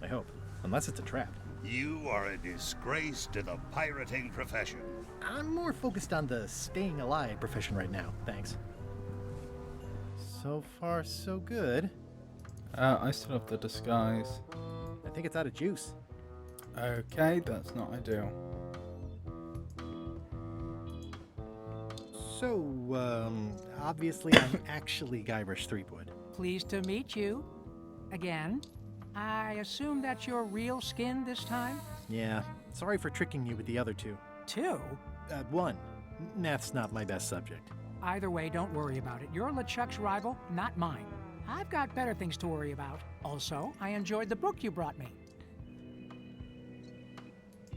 S2: I hope. Unless it's a trap.
S20: You are a disgrace to the pirating profession.
S2: I'm more focused on the staying alive profession right now, thanks. So far, so good.
S1: I still have the disguise.
S2: I think it's out of juice.
S1: Okay, that's not ideal.
S2: So, obviously I'm actually Guybrush Threepwood.
S21: Pleased to meet you. Again. I assume that's your real skin this time?
S2: Yeah, sorry for tricking you with the other two.
S21: Two?
S2: One. Math's not my best subject.
S21: Either way, don't worry about it. You're LeChuck's rival, not mine. I've got better things to worry about. Also, I enjoyed the book you brought me.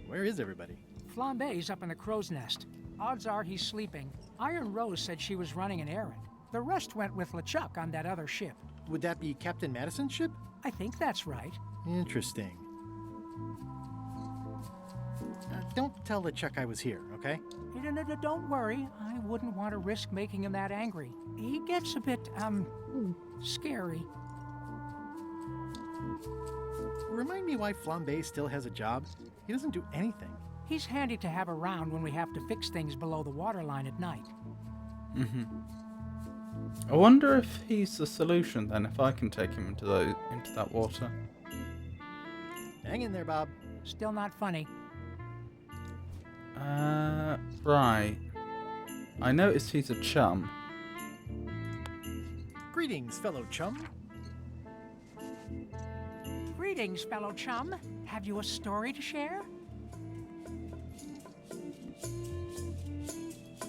S2: Where is everybody?
S21: Flambe's up in the crow's nest. Odds are he's sleeping. Iron Rose said she was running an errand. The rest went with LeChuck on that other ship.
S2: Would that be Captain Madison's ship?
S21: I think that's right.
S2: Interesting. Don't tell LeChuck I was here, okay?
S21: Don't worry. I wouldn't want to risk making him that angry. He gets a bit, scary.
S2: Remind me why Flambe still has a job? He doesn't do anything.
S21: He's handy to have around when we have to fix things below the waterline at night.
S1: Mm-hmm. I wonder if he's the solution then, if I can take him into that water.
S2: Hang in there, Bob.
S21: Still not funny.
S1: Right. I noticed he's a chum.
S2: Greetings, fellow chum.
S21: Greetings, fellow chum. Have you a story to share?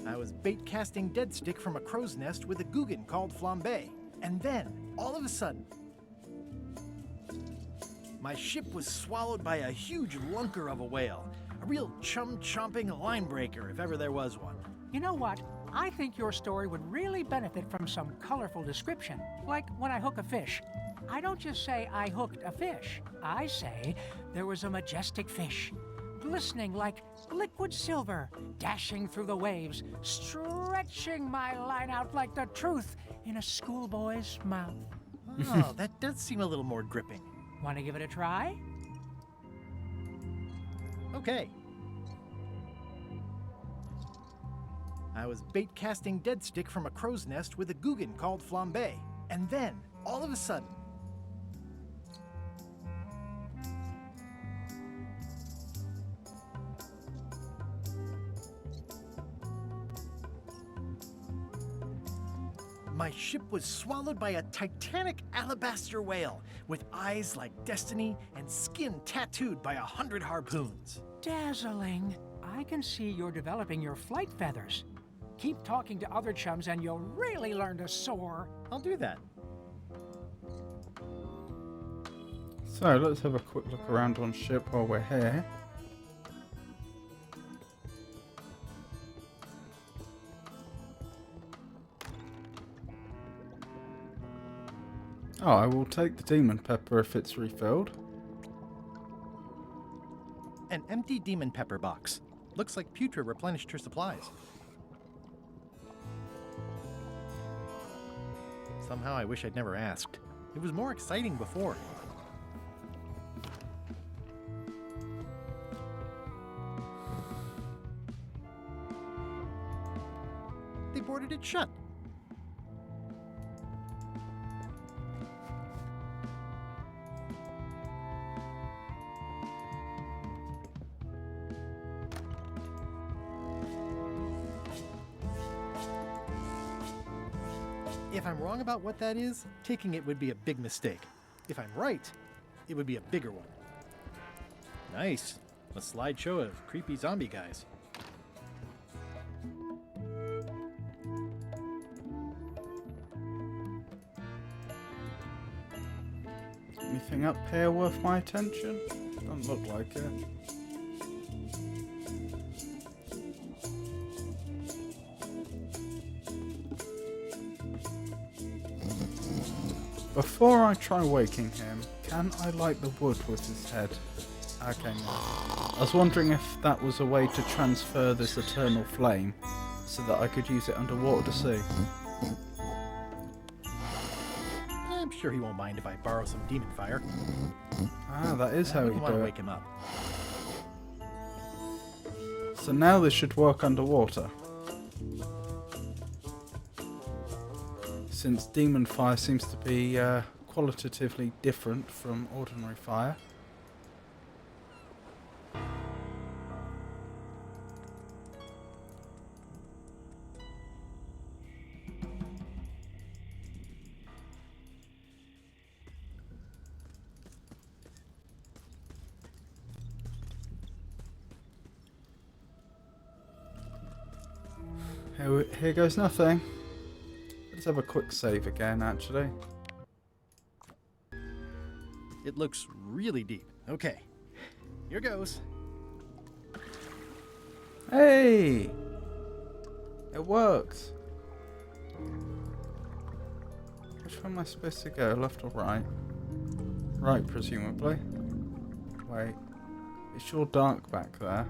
S2: I was bait casting dead stick from a crow's nest with a Guggen called Flambe. And then, all of a sudden, my ship was swallowed by a huge lunker of a whale. A real chum-chomping line breaker, if ever there was one.
S21: You know what? I think your story would really benefit from some colorful description. Like when I hook a fish. I don't just say I hooked a fish. I say there was a majestic fish, glistening like liquid silver, dashing through the waves, stretching my line out like the truth in a schoolboy's mouth.
S2: Oh, that does seem a little more gripping.
S21: Want to give it a try?
S2: Okay. I was bait casting dead stick from a crow's nest with a Guggen called Flambe. And then, all of a sudden, my ship was swallowed by a titanic alabaster whale with eyes like destiny and skin tattooed by 100 harpoons.
S21: Dazzling. I can see you're developing your flight feathers. Keep talking to other chums and you'll really learn to soar.
S2: I'll do that.
S1: So, let's have a quick look around on ship while we're here. Oh, I will take the demon pepper if it's refilled.
S2: An empty demon pepper box. Looks like Putra replenished her supplies. Somehow I wish I'd never asked. It was more exciting before. They boarded it shut. If I'm wrong about what that is, taking it would be a big mistake. If I'm right, it would be a bigger one. Nice. A slideshow of creepy zombie guys.
S1: Anything up here worth my attention? Doesn't look like it. Before I try waking him, can I light the wood with his head? Okay, no. I was wondering if that was a way to transfer this eternal flame so that I could use it underwater to see.
S2: I'm sure he won't mind if I borrow some demon fire.
S1: Ah, that is how you
S2: want
S1: do
S2: to
S1: it.
S2: wake him up.
S1: So now this should work underwater. Since demon fire seems to be qualitatively different from ordinary fire. Here goes nothing. Let's have a quick save again, actually.
S2: It looks really deep. Okay, here goes.
S1: Hey! It works. Which one am I supposed to go? Left or right? Right, presumably. Wait. It's sure dark back there.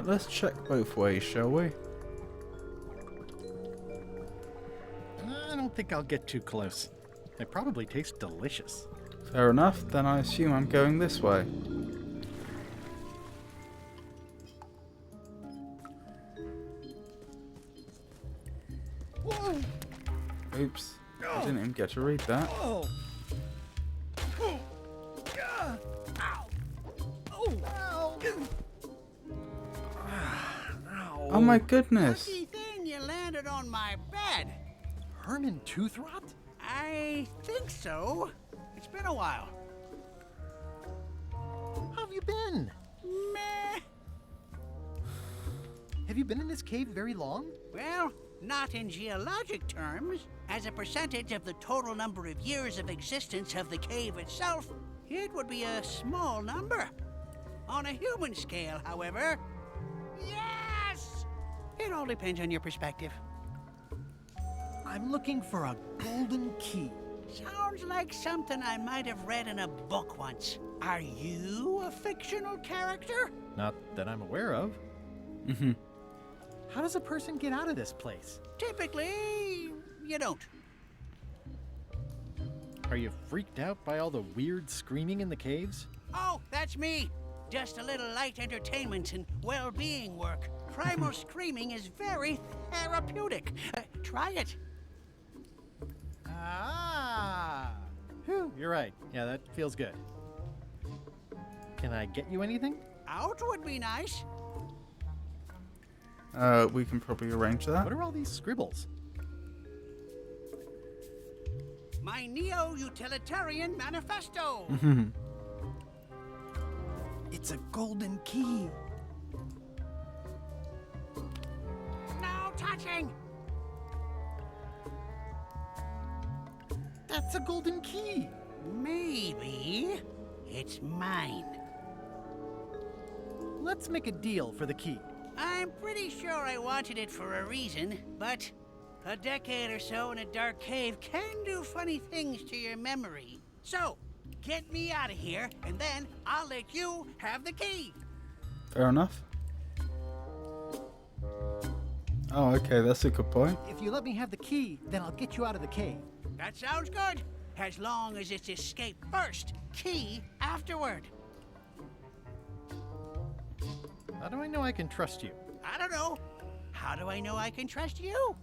S1: Let's check both ways, shall we?
S2: I don't think I'll get too close. They probably taste delicious.
S1: Fair enough, then I assume I'm going this way.
S2: Whoa!
S1: Oops, I didn't even get to read that.
S2: Oh!
S1: Oh my goodness!
S19: Lucky thing you landed on my bed.
S2: Herman tooth rot?
S19: I think so. It's been a while.
S2: How have you been?
S19: Meh.
S2: Have you been in this cave very long?
S19: Well, not in geologic terms. As a percentage of the total number of years of existence of the cave itself, it would be a small number. On a human scale, however, yes! It all depends on your perspective.
S2: I'm looking for a golden key.
S19: Sounds like something I might have read in a book once. Are you a fictional character?
S2: Not that I'm aware of.
S1: Mm-hmm.
S2: How does a person get out of this place?
S19: Typically, you don't.
S2: Are you freaked out by all the weird screaming in the caves?
S19: Oh, that's me. Just a little light entertainment and well-being work. Primal screaming is very therapeutic. Try it.
S2: Ah! Whew, you're right. Yeah, that feels good. Can I get you anything?
S19: Out would be nice.
S1: We can probably arrange that.
S2: What are all these scribbles?
S19: My neo-utilitarian manifesto.
S2: It's a golden key.
S19: No touching.
S2: That's a golden key.
S19: Maybe it's mine.
S2: Let's make a deal for the key.
S19: I'm pretty sure I wanted it for a reason, but a decade or so in a dark cave can do funny things to your memory. So, get me out of here, and then I'll let you have the key.
S1: Fair enough. Oh, okay, that's a good point.
S2: If you let me have the key, then I'll get you out of the cave.
S19: That sounds good. As long as it's escape first, key afterward.
S2: How do I know I can trust you?
S19: I don't know. How do I know I can trust you?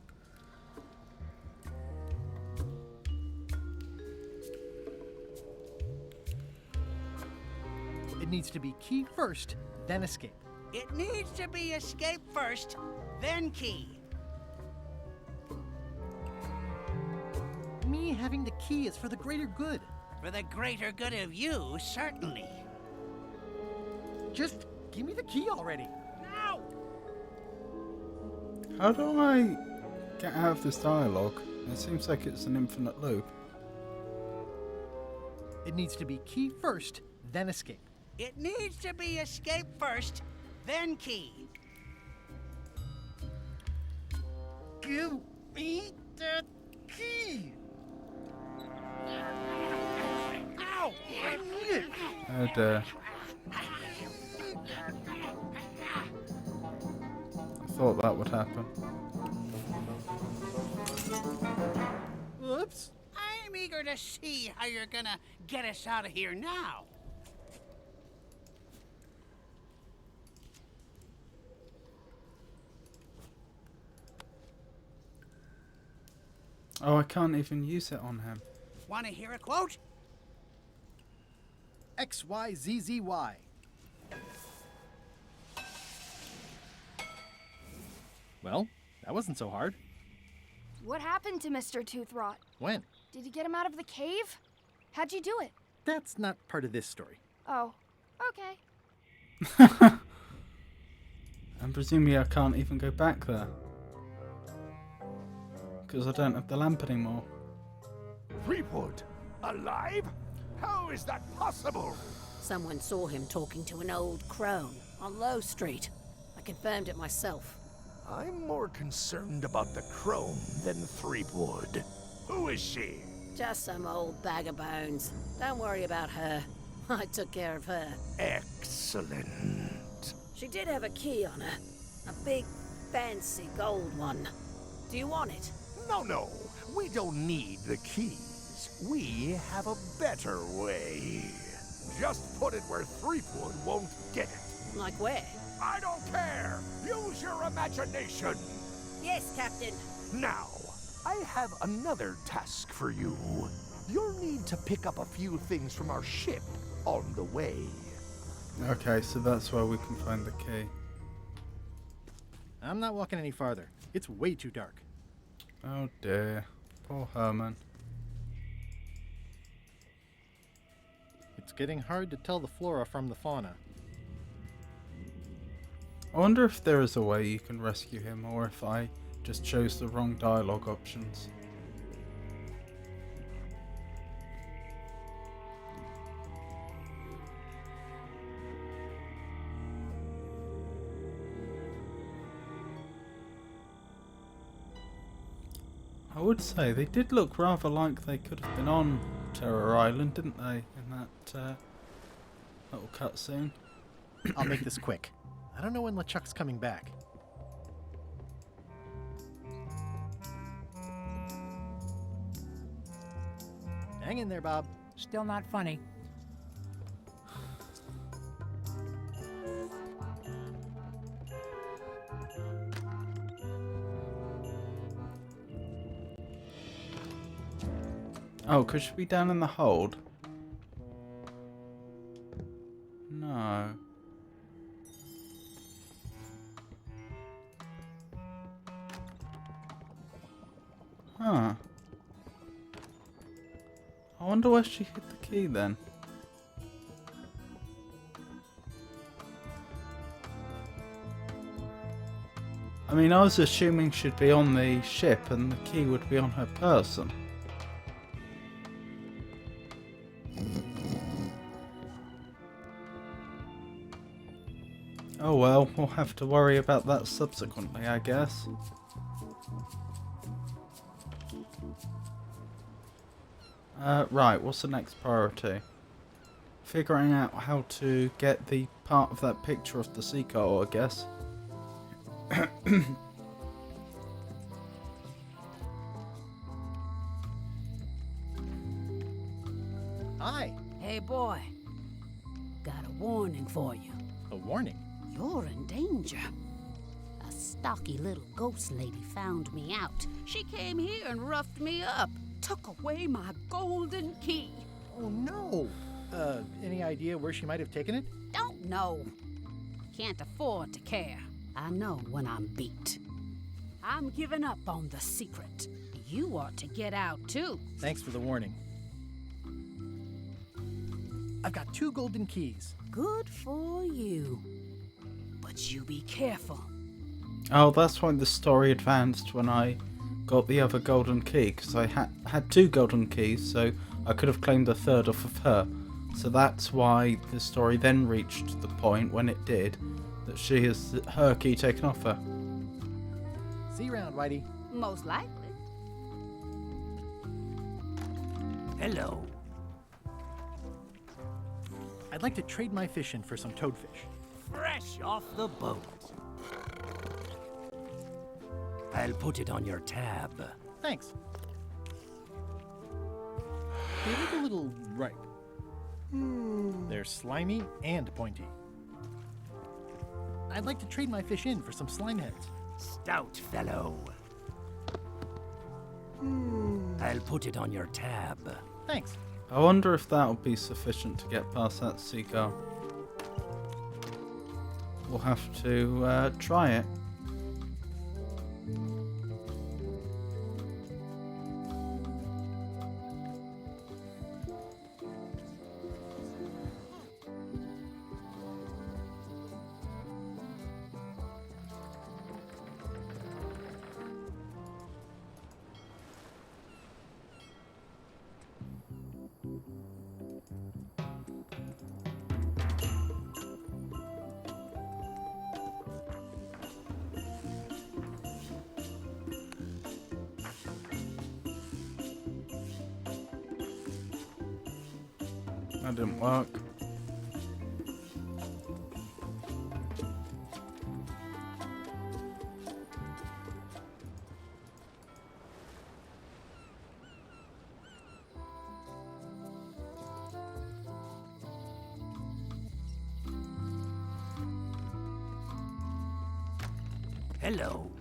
S2: It needs to be key first, then escape.
S19: It needs to be escape first, then key.
S2: Me having the key is for the greater good.
S19: For the greater good of you, certainly.
S2: Just give me the key already.
S19: No!
S1: How do I get out of this dialogue? It seems like it's an infinite loop.
S2: It needs to be key first, then escape.
S19: It needs to be escape first, then key.
S2: Give me that key! Ow! I need it!
S1: Oh dear. I thought that would happen.
S2: Whoops!
S19: I'm eager to see how you're gonna get us out of here now.
S1: Oh, I can't even use it on him.
S19: Want to hear a quote?
S2: XYZZY. Well, that wasn't so hard.
S9: What happened to Mr. Toothrot?
S2: When?
S9: Did you get him out of the cave? How'd you do it?
S2: That's not part of this story.
S9: Oh, okay.
S1: And presumably I can't even go back there. Because I don't have the lamp anymore.
S3: Threepwood? Alive? How is that possible?
S22: Someone saw him talking to an old crone on Low Street. I confirmed it myself.
S3: I'm more concerned about the crone than Threepwood. Who is she?
S22: Just some old bag of bones. Don't worry about her. I took care of her.
S3: Excellent.
S22: She did have a key on her. A big, fancy gold one. Do you want it?
S3: No. We don't need the keys. We have a better way. Just put it where Threepwood won't get it.
S22: Like where?
S3: I don't care. Use your imagination.
S22: Yes, Captain.
S3: Now, I have another task for you. You'll need to pick up a few things from our ship on the way.
S1: Okay, so that's where we can find the key.
S2: I'm not walking any farther. It's way too dark.
S1: Oh dear. Poor Herman.
S2: It's getting hard to tell the flora from the fauna.
S1: I wonder if there is a way you can rescue him, or if I just chose the wrong dialogue options. I would say they did look rather like they could have been on Terror Island, didn't they, in that little cutscene?
S2: I'll make this quick. I don't know when LeChuck's coming back. Hang in there, Bob.
S21: Still not funny.
S1: Oh, could she be down in the hold? No. Huh. I wonder where she hid the key then. I mean, I was assuming she'd be on the ship and the key would be on her person. Oh well, we'll have to worry about that subsequently, I guess. Right, what's the next priority? Figuring out how to get the part of that picture of the sea coal, I guess.
S2: Hi.
S4: Hey, boy. Got a warning for you.
S2: A warning?
S4: You're in danger. A stocky little ghost lady found me out. She came here and roughed me up. Took away my golden key.
S2: Oh, no. Any idea where she might have taken it?
S4: Don't know. Can't afford to care. I know when I'm beat. I'm giving up on the secret. You ought to get out, too.
S2: Thanks for the warning. I've got 2 golden keys.
S4: Good for you. But you be careful.
S1: Oh, that's why the story advanced when I got the other golden key, because I had 2 golden keys, so I could have claimed a third off of her. So that's why the story then reached the point when it did, that she has her key taken off her.
S2: See you around, Whitey.
S4: Most likely.
S10: Hello.
S2: I'd like to trade my fish in for some toadfish.
S10: Fresh off the boat. I'll put it on your tab.
S2: Thanks. They look a little ripe. They're slimy and pointy. I'd like to trade my fish in for some slime heads.
S10: Stout fellow. I'll put it on your tab.
S2: Thanks.
S1: I wonder if that'll be sufficient to get past that seagull. We'll have to try it. That didn't work.
S10: Hello.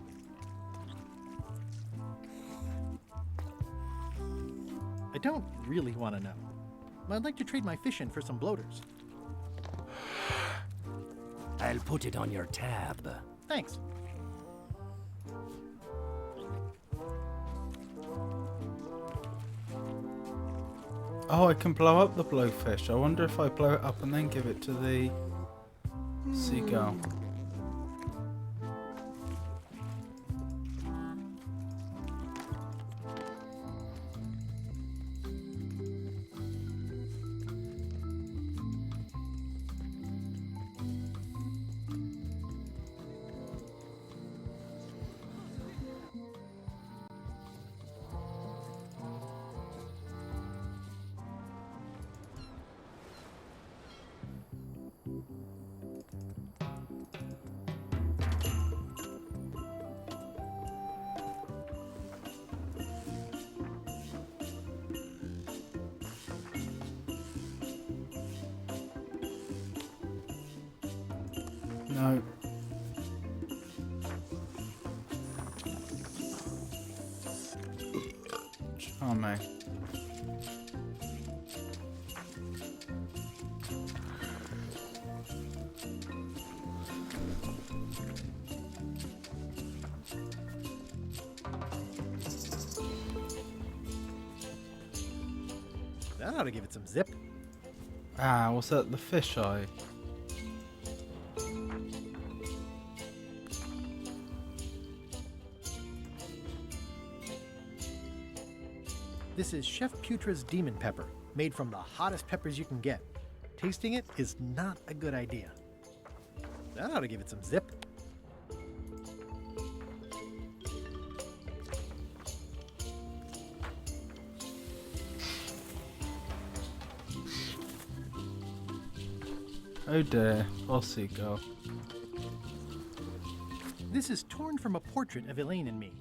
S2: I don't really want to know. I'd like to trade my fish in for some bloaters.
S10: I'll put it on your tab.
S2: Thanks.
S1: Oh, I can blow up the blowfish. I wonder if I blow it up and then give it to the seagull. No. Charming.
S2: That ought to give it some zip.
S1: Ah, was that the fish eye?
S2: This is Chef Putra's Demon Pepper, made from the hottest peppers you can get. Tasting it is not a good idea. That ought to give it some zip.
S1: Oh dear, poor seagull.
S2: This is torn from a portrait of Elaine and me.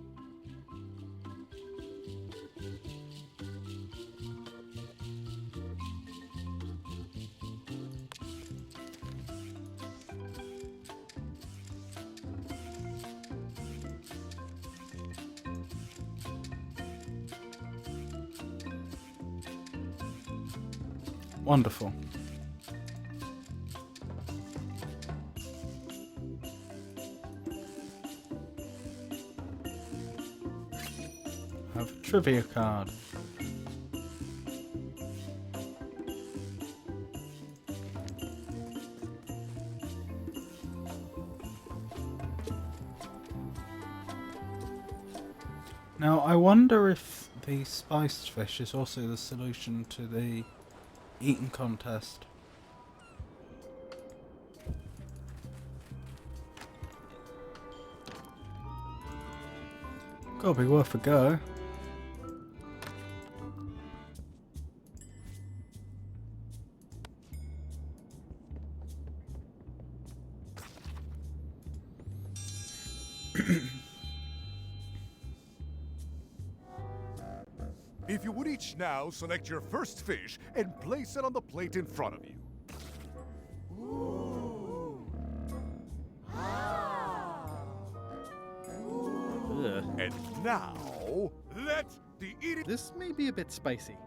S1: Wonderful. Have a trivia card. Now, I wonder if the spiced fish is also the solution to the eating contest. Gotta be worth a go.
S12: If you would each now select your first fish and place it on the plate in front of you. And now, let the eating...
S2: This may be a bit spicy.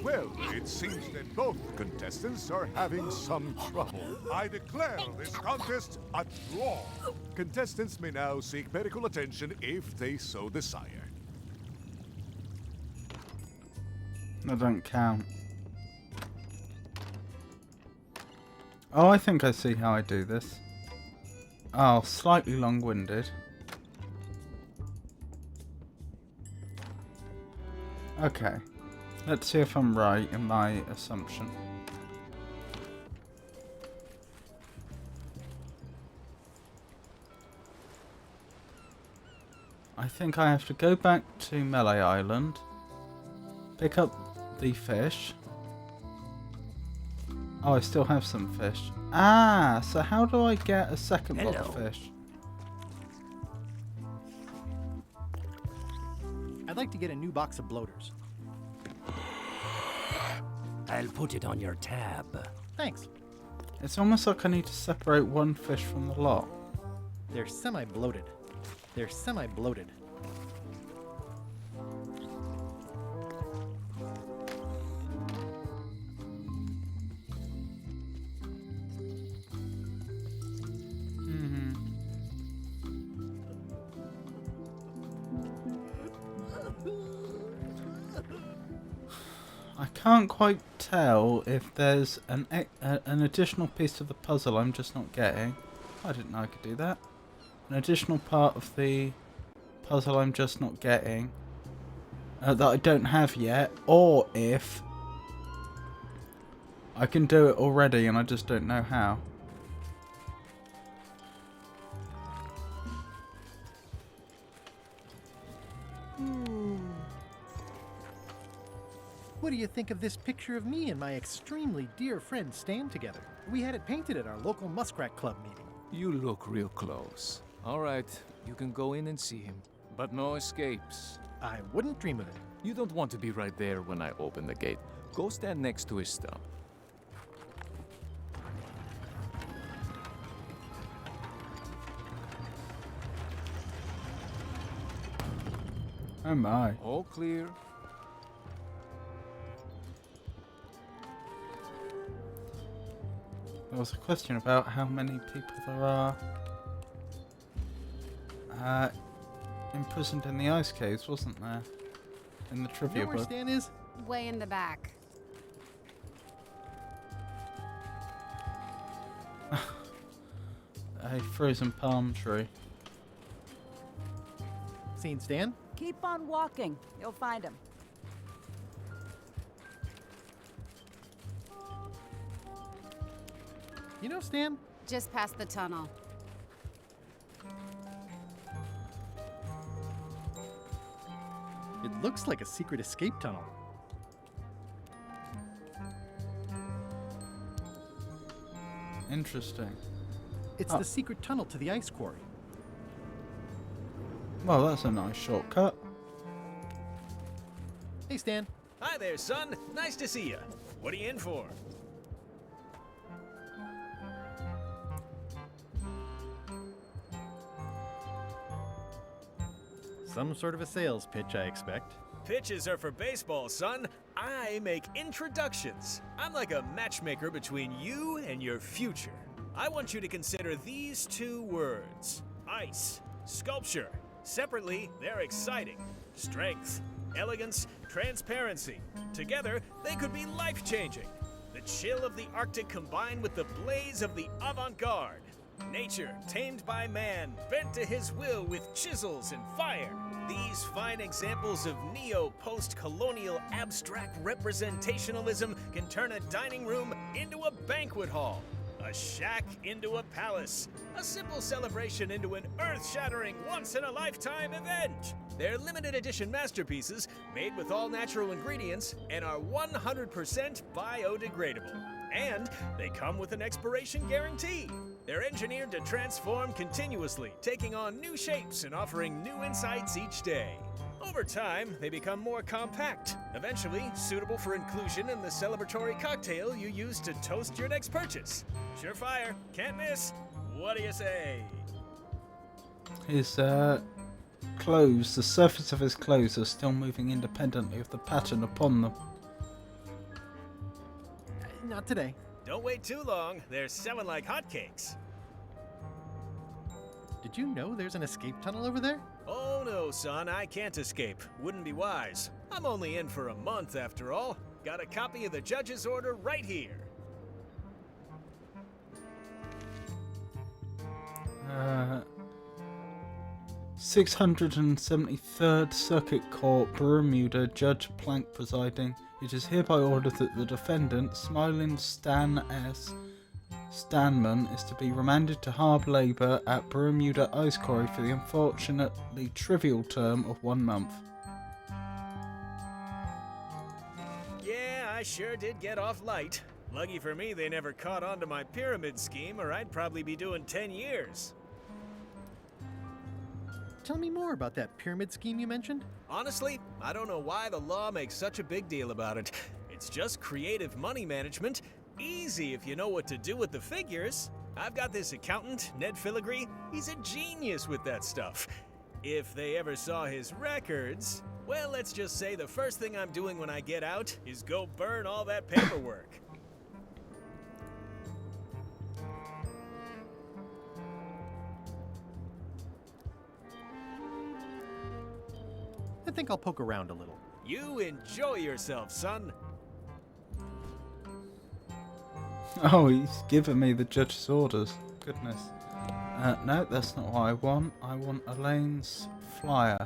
S12: Well, it seems that both contestants are having some trouble. I declare this contest a draw. Contestants may now seek medical attention if they so desire.
S1: That don't count. Oh, I think I see how I do this. Oh, slightly long-winded. Okay. Let's see if I'm right in my assumption. I think I have to go back to Melee Island, pick up the fish. Oh, I still have some fish. Ah, so how do I get a second lot of fish?
S2: I'd like to get a new box of bloaters.
S10: I'll put it on your tab.
S2: Thanks.
S1: It's almost like I need to separate one fish from the lot.
S2: They're semi-bloated. They're semi-bloated.
S1: I can't quite tell if there's an additional piece of the puzzle I'm just not getting. I didn't know I could do that. An additional part of the puzzle I'm just not getting that I don't have yet, or if I can do it already and I just don't know how.
S2: What do you think of this picture of me and my extremely dear friend Stan together? We had it painted at our local Muskrat Club meeting.
S18: You look real close. All right, you can go in and see him, but no escapes.
S2: I wouldn't dream of it.
S18: You don't want to be right there when I open the gate. Go stand next to his stump.
S1: Oh my.
S18: All clear.
S1: There was a question about how many people there are imprisoned in the ice caves, wasn't there? In the trivia
S2: You know where
S1: book.
S2: Stan is?
S4: Way in the back.
S1: A frozen palm tree.
S2: Seen Stan?
S6: Keep on walking. You'll find him.
S2: You know Stan?
S4: Just past the tunnel.
S2: It looks like a secret escape tunnel.
S1: Interesting.
S2: It's the secret tunnel to the ice quarry.
S1: Well, that's a nice shortcut.
S2: Hey, Stan.
S11: Hi there, son. Nice to see you. What are you in for?
S2: Some sort of a sales pitch, I expect.
S11: Pitches are for baseball, son. I make introductions. I'm like a matchmaker between you and your future. I want you to consider these two words: ice, sculpture. Separately, they're exciting. Strength, elegance, transparency. Together, they could be life-changing. The chill of the Arctic combined with the blaze of the avant-garde. Nature, tamed by man, bent to his will with chisels and fire. These fine examples of neo-post-colonial abstract representationalism can turn a dining room into a banquet hall, a shack into a palace, a simple celebration into an earth-shattering, once-in-a-lifetime event. They're limited edition masterpieces made with all natural ingredients and are 100% biodegradable. And they come with an expiration guarantee. They're engineered to transform continuously, taking on new shapes and offering new insights each day. Over time, they become more compact, eventually suitable for inclusion in the celebratory cocktail you use to toast your next purchase. Surefire, can't miss. What do you say?
S1: His clothes, the surface of his clothes are still moving independently of the pattern upon them.
S2: Not today.
S11: Don't wait too long. They're selling like hotcakes.
S2: Did you know there's an escape tunnel over there?
S11: Oh no, son, I can't escape. Wouldn't be wise. I'm only in for a month after all. Got a copy of the judge's order right here.
S1: 673rd Circuit Court, Bermuda, Judge Plank presiding. It is hereby ordered that the defendant, Smiling Stan S. Stanman, is to be remanded to hard labour at Bermuda Ice Quarry for the unfortunately trivial term of 1 month.
S11: Yeah, I sure did get off light. Lucky for me, they never caught on to my pyramid scheme, or I'd probably be doing 10 years.
S2: Tell me more about that pyramid scheme you mentioned.
S11: Honestly, I don't know why the law makes such a big deal about it. It's just creative money management. Easy if you know what to do with the figures. I've got this accountant, Ned Filigree. He's a genius with that stuff. If they ever saw his records, well, let's just say the first thing I'm doing when I get out is go burn all that paperwork.
S2: I think I'll poke around a little.
S11: You enjoy yourself, son.
S1: Oh, he's given me the judge's orders. Goodness. No, that's not what I want. I want Elaine's flyer.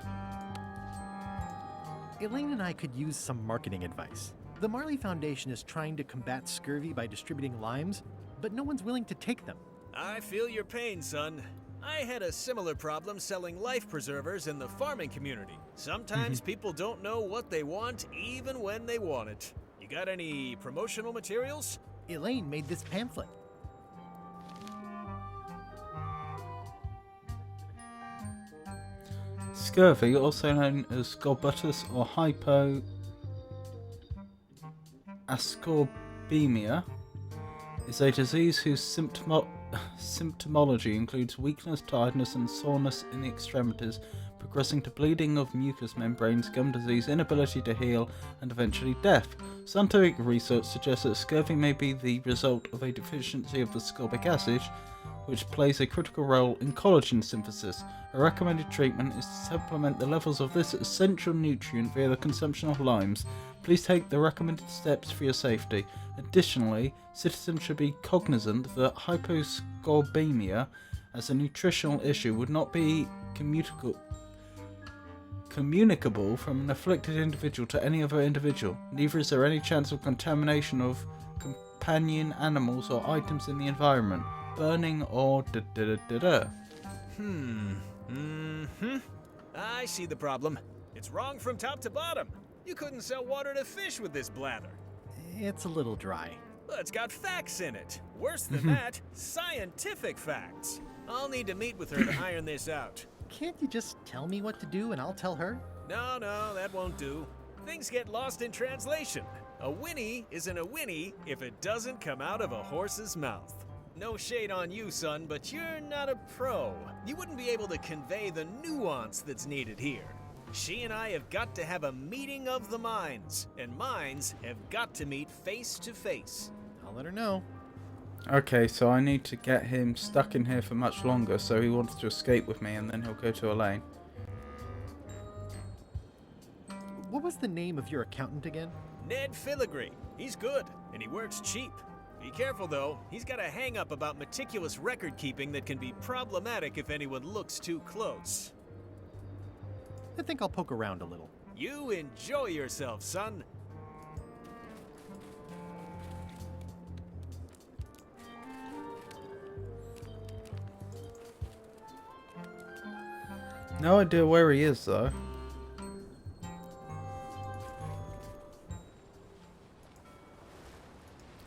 S2: Elaine and I could use some marketing advice. The Marley Foundation is trying to combat scurvy by distributing limes, but no one's willing to take them.
S11: I feel your pain, son. I had a similar problem selling life preservers in the farming community. Sometimes people don't know what they want, even when they want it. You got any promotional materials?
S2: Elaine made this pamphlet.
S1: Scurvy, also known as scorbutus or hypoascorbemia, is a disease whose symptomology includes weakness, tiredness, and soreness in the extremities, progressing to bleeding of mucous membranes, gum disease, inability to heal, and eventually death. Scientific research suggests that scurvy may be the result of a deficiency of the ascorbic acid, which plays a critical role in collagen synthesis. A recommended treatment is to supplement the levels of this essential nutrient via the consumption of limes. Please take the recommended steps for your safety. Additionally, citizens should be cognizant that hyposcorbemia as a nutritional issue would not be communicable from an afflicted individual to any other individual. Neither is there any chance of contamination of companion animals or items in the environment, burning or
S11: I see the problem. It's wrong from top to bottom. You couldn't sell water to fish with this blather.
S2: It's a little dry.
S11: Well, it's got facts in it. Worse than that, scientific facts. I'll need to meet with her to iron this out.
S2: Can't you just tell me what to do and I'll tell her?
S11: No, that won't do. Things get lost in translation. A whinny isn't a whinny if it doesn't come out of a horse's mouth. No shade on you, son, but you're not a pro. You wouldn't be able to convey the nuance that's needed here. She and I have got to have a meeting of the minds, and minds have got to meet face to face.
S2: I'll let her know.
S1: Okay, so I need to get him stuck in here for much longer, so he wants to escape with me, and then he'll go to Elaine.
S2: What was the name of your accountant again?
S11: Ned Filigree. He's good, and he works cheap. Be careful, though. He's got a hang-up about meticulous record-keeping that can be problematic if anyone looks too close.
S2: I think I'll poke around a little.
S11: You enjoy yourself, son.
S1: No idea where he is, though.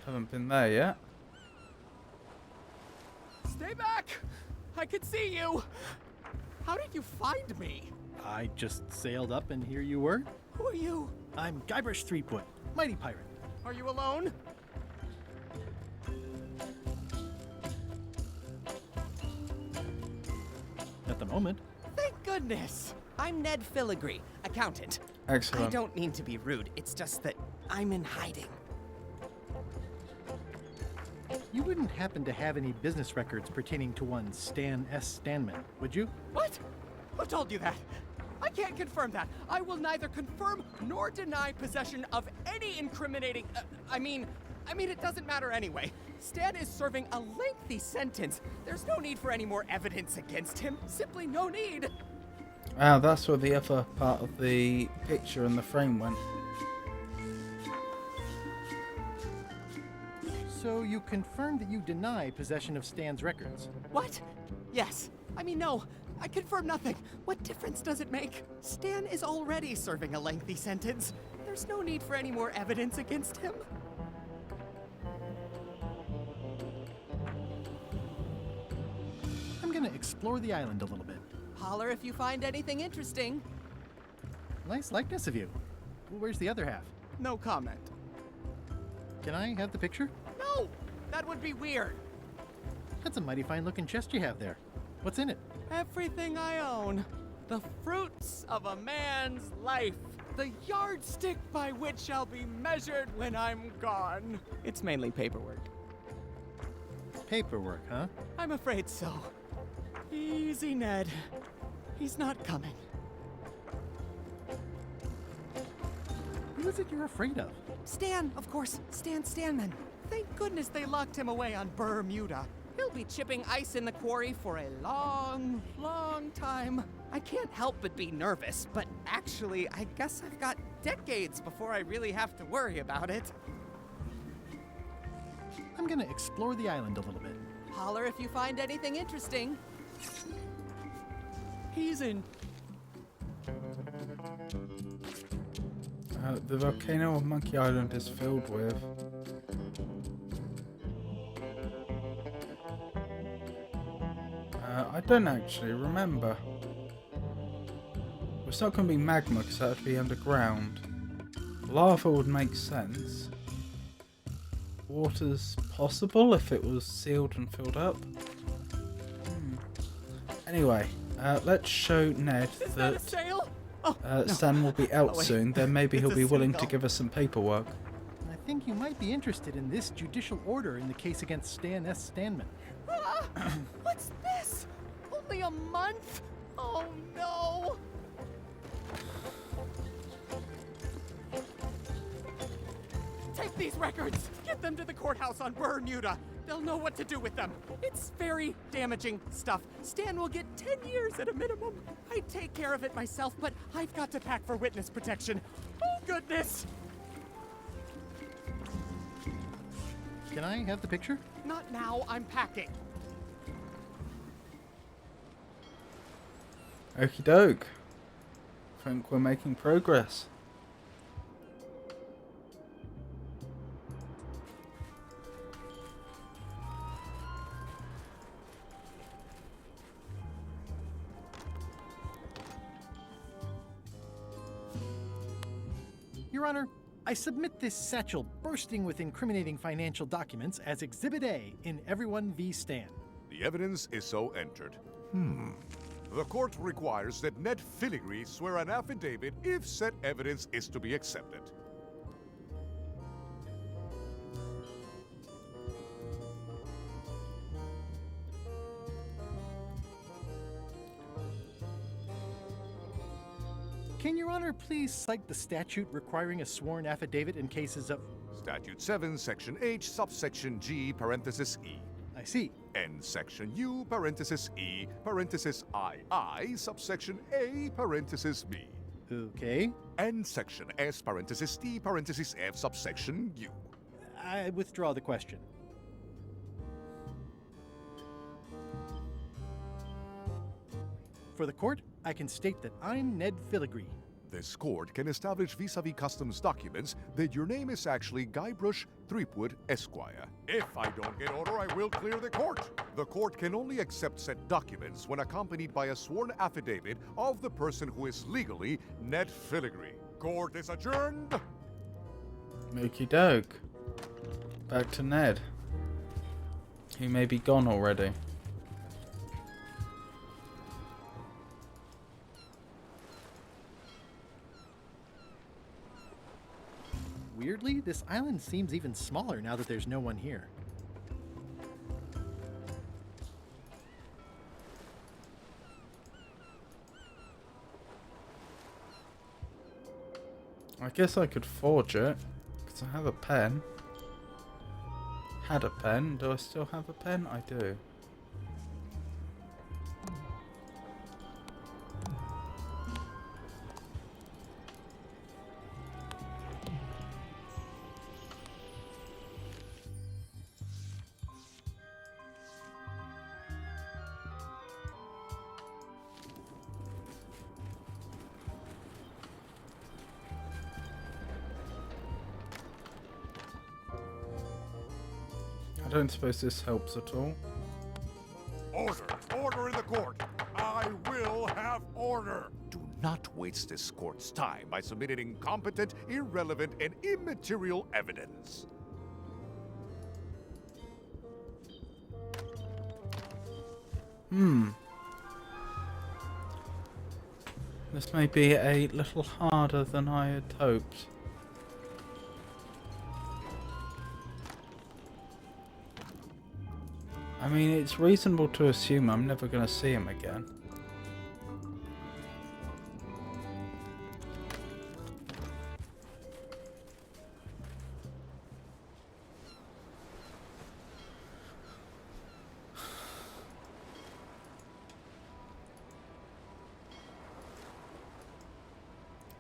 S1: Haven't been there yet.
S8: Stay back! I can see you! How did you find me?
S2: I just sailed up and here you were.
S8: Who are you?
S2: I'm Guybrush Threepwood, mighty pirate.
S8: Are you alone?
S2: At the moment.
S8: Thank goodness! I'm Ned Filigree, accountant.
S1: Excellent.
S8: I don't mean to be rude, it's just that I'm in hiding.
S2: You wouldn't happen to have any business records pertaining to one Stan S. Stanman, would you?
S8: What? Who told you that? I can't confirm that. I will neither confirm nor deny possession of any incriminating... I mean, it doesn't matter anyway. Stan is serving a lengthy sentence. There's no need for any more evidence against him. Simply no need.
S1: Ah, that's where the other part of the picture and the frame went.
S2: So you confirm that you deny possession of Stan's records?
S8: What? Yes. I mean, no. I confirm nothing. What difference does it make? Stan is already serving a lengthy sentence. There's no need for any more evidence against him.
S2: I'm gonna explore the island a little bit.
S8: Holler if you find anything interesting.
S2: Nice likeness of you. Where's the other half?
S8: No comment.
S2: Can I have the picture?
S8: No! That would be weird.
S2: That's a mighty fine looking chest you have there. What's in it?
S8: Everything I own. The fruits of a man's life. The yardstick by which I'll be measured when I'm gone. It's mainly paperwork.
S2: Paperwork, huh?
S8: I'm afraid so. Easy, Ned. He's not coming.
S2: Who is it you're afraid of?
S8: Stan, of course. Stan Stanman. Thank goodness they locked him away on Bermuda. He'll be chipping ice in the quarry for a long, long time. I can't help but be nervous, but actually, I guess I've got decades before I really have to worry about it.
S2: I'm gonna explore the island a little bit.
S8: Holler if you find anything interesting. He's in.
S1: The volcano of Monkey Island is filled with... I don't actually remember. It's not going to be magma because that would be underground. Lava would make sense. Water's possible if it was sealed and filled up. Anyway, let's show Ned that Stan will be out soon. Then maybe he'll be willing to give us some paperwork.
S2: I think you might be interested in this judicial order in the case against Stan S. Stanman.
S8: What's this? Only a month? Oh no! Take these records! Get them to the courthouse on Bermuda! They'll know what to do with them. It's very damaging stuff. Stan will get 10 years at a minimum. I'd take care of it myself, but I've got to pack for witness protection. Oh, goodness!
S2: Can I have the picture?
S8: Not now, I'm packing.
S1: Okie doke. Think we're making progress.
S2: Your Honor, I submit this satchel bursting with incriminating financial documents as Exhibit A in Everyone v. Stan.
S12: The evidence is so entered. The court requires that Ned Filigree swear an affidavit if said evidence is to be accepted.
S2: Can Your Honor please cite the statute requiring a sworn affidavit in cases of...
S12: Statute 7, Section H, subsection G, parenthesis E.
S2: I see.
S12: And Section U, parenthesis E, parenthesis II, subsection A, parenthesis B.
S2: Okay.
S12: And Section S, parenthesis T, parenthesis F, subsection U.
S2: I withdraw the question. For the court, I can state that I'm Ned Filigree.
S12: This court can establish vis-a-vis customs documents that your name is actually Guybrush Threepwood, Esquire. If I don't get order, I will clear the court. The court can only accept said documents when accompanied by a sworn affidavit of the person who is legally Ned Filigree. Court is adjourned.
S1: Mookie doke. Back to Ned. He may be gone already.
S2: Weirdly, this island seems even smaller now that there's no one here.
S1: I guess I could forge it, because I have a pen. Had a pen. Do I still have a pen? I do. I don't suppose this helps at all.
S12: Order! Order in the court! I will have order! Do not waste this court's time by submitting incompetent, irrelevant, and immaterial evidence.
S1: This may be a little harder than I had hoped. I mean, it's reasonable to assume I'm never going to see him again.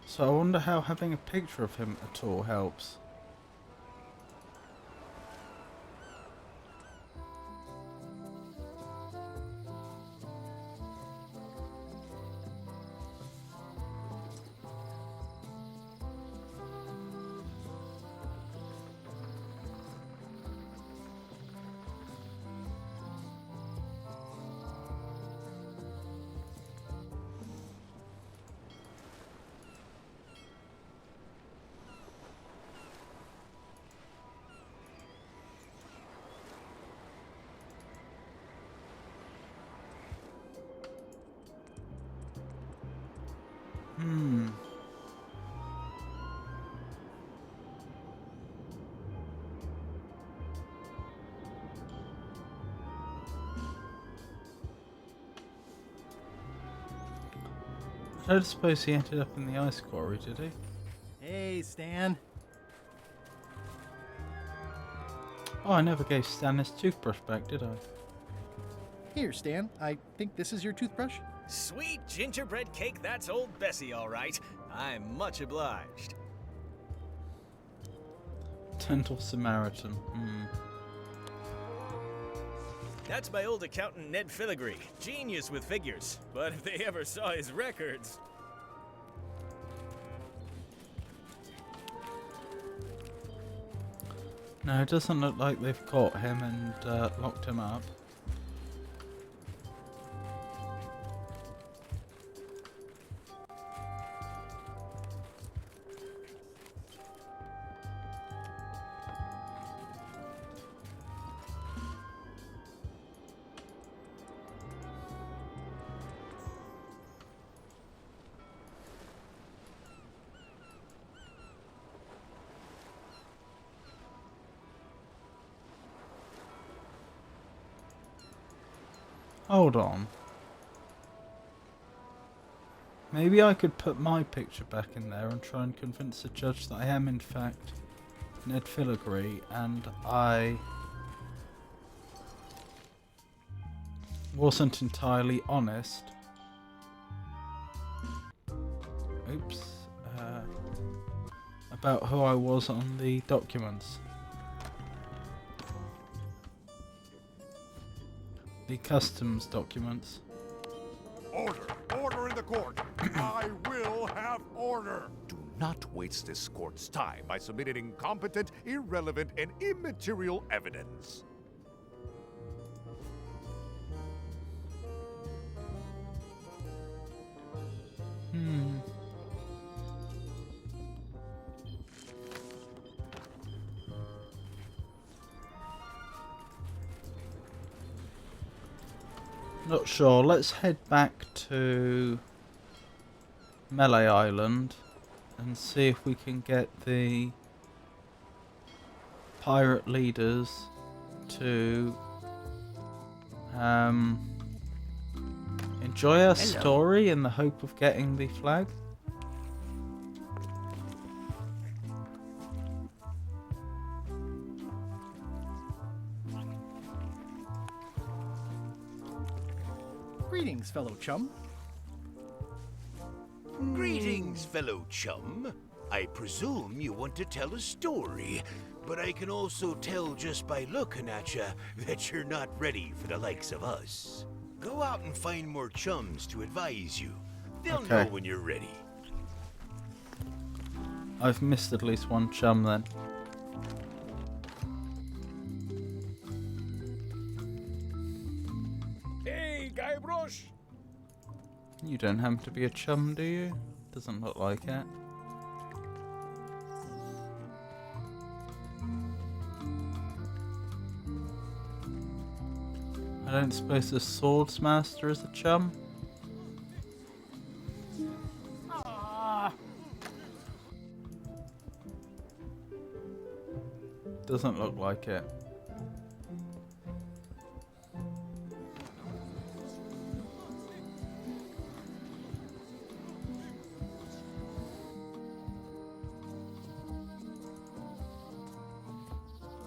S1: So I wonder how having a picture of him at all helps. I don't suppose he ended up in the ice quarry, did he?
S2: Hey, Stan.
S1: Oh, I never gave Stan his toothbrush back, did I?
S2: Here, Stan. I think this is your toothbrush.
S11: Sweet gingerbread cake, that's old Bessie, all right. I'm much obliged.
S1: Gentle Samaritan.
S11: That's my old accountant Ned Filigree, genius with figures. But if they ever saw his records...
S1: No, it doesn't look like they've caught him and locked him up. Hold on. Maybe I could put my picture back in there and try and convince the judge that I am in fact Ned Filigree, and I wasn't entirely honest. Oops. About who I was on the documents. The customs documents.
S12: Order! Order in the court! I will have order! Do not waste this court's time by submitting incompetent, irrelevant, and immaterial evidence.
S1: Not sure. Let's head back to Melee Island and see if we can get the pirate leaders to enjoy our story in the hope of getting the flag.
S2: Greetings, fellow chum.
S13: Greetings, fellow chum. I presume you want to tell a story, but I can also tell just by looking at you that you're not ready for the likes of us. Go out and find more chums to advise you. They'll know when you're ready.
S1: I've missed at least one chum then.
S5: Hey, Guybrush!
S1: You don't happen to be a chum, do you? Doesn't look like it. I don't suppose the Swordsmaster is a chum? Doesn't look like it.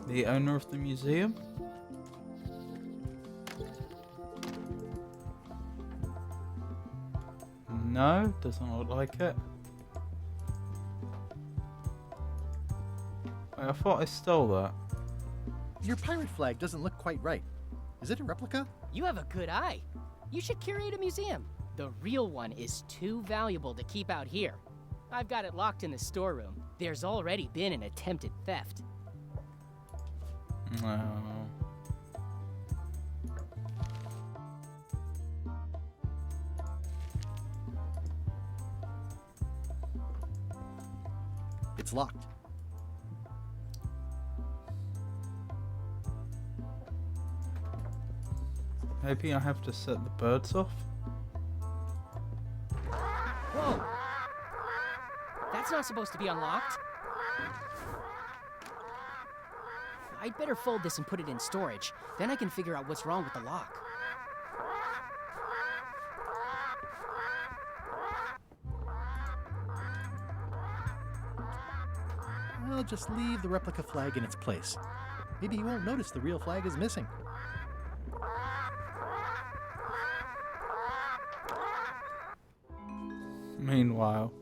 S1: The owner of the museum? No, doesn't look like it. Wait, I thought I stole that.
S2: Your pirate flag doesn't look quite right. Is it a replica?
S15: You have a good eye. You should curate a museum. The real one is too valuable to keep out here. I've got it locked in the storeroom. There's already been an attempted theft.
S1: No.
S2: It's locked.
S1: Maybe I have to set the birds off?
S15: Whoa! That's not supposed to be unlocked. I'd better fold this and put it in storage. Then I can figure out what's wrong with the lock.
S2: I'll just leave the replica flag in its place. Maybe you won't notice the real flag is missing.
S1: Meanwhile,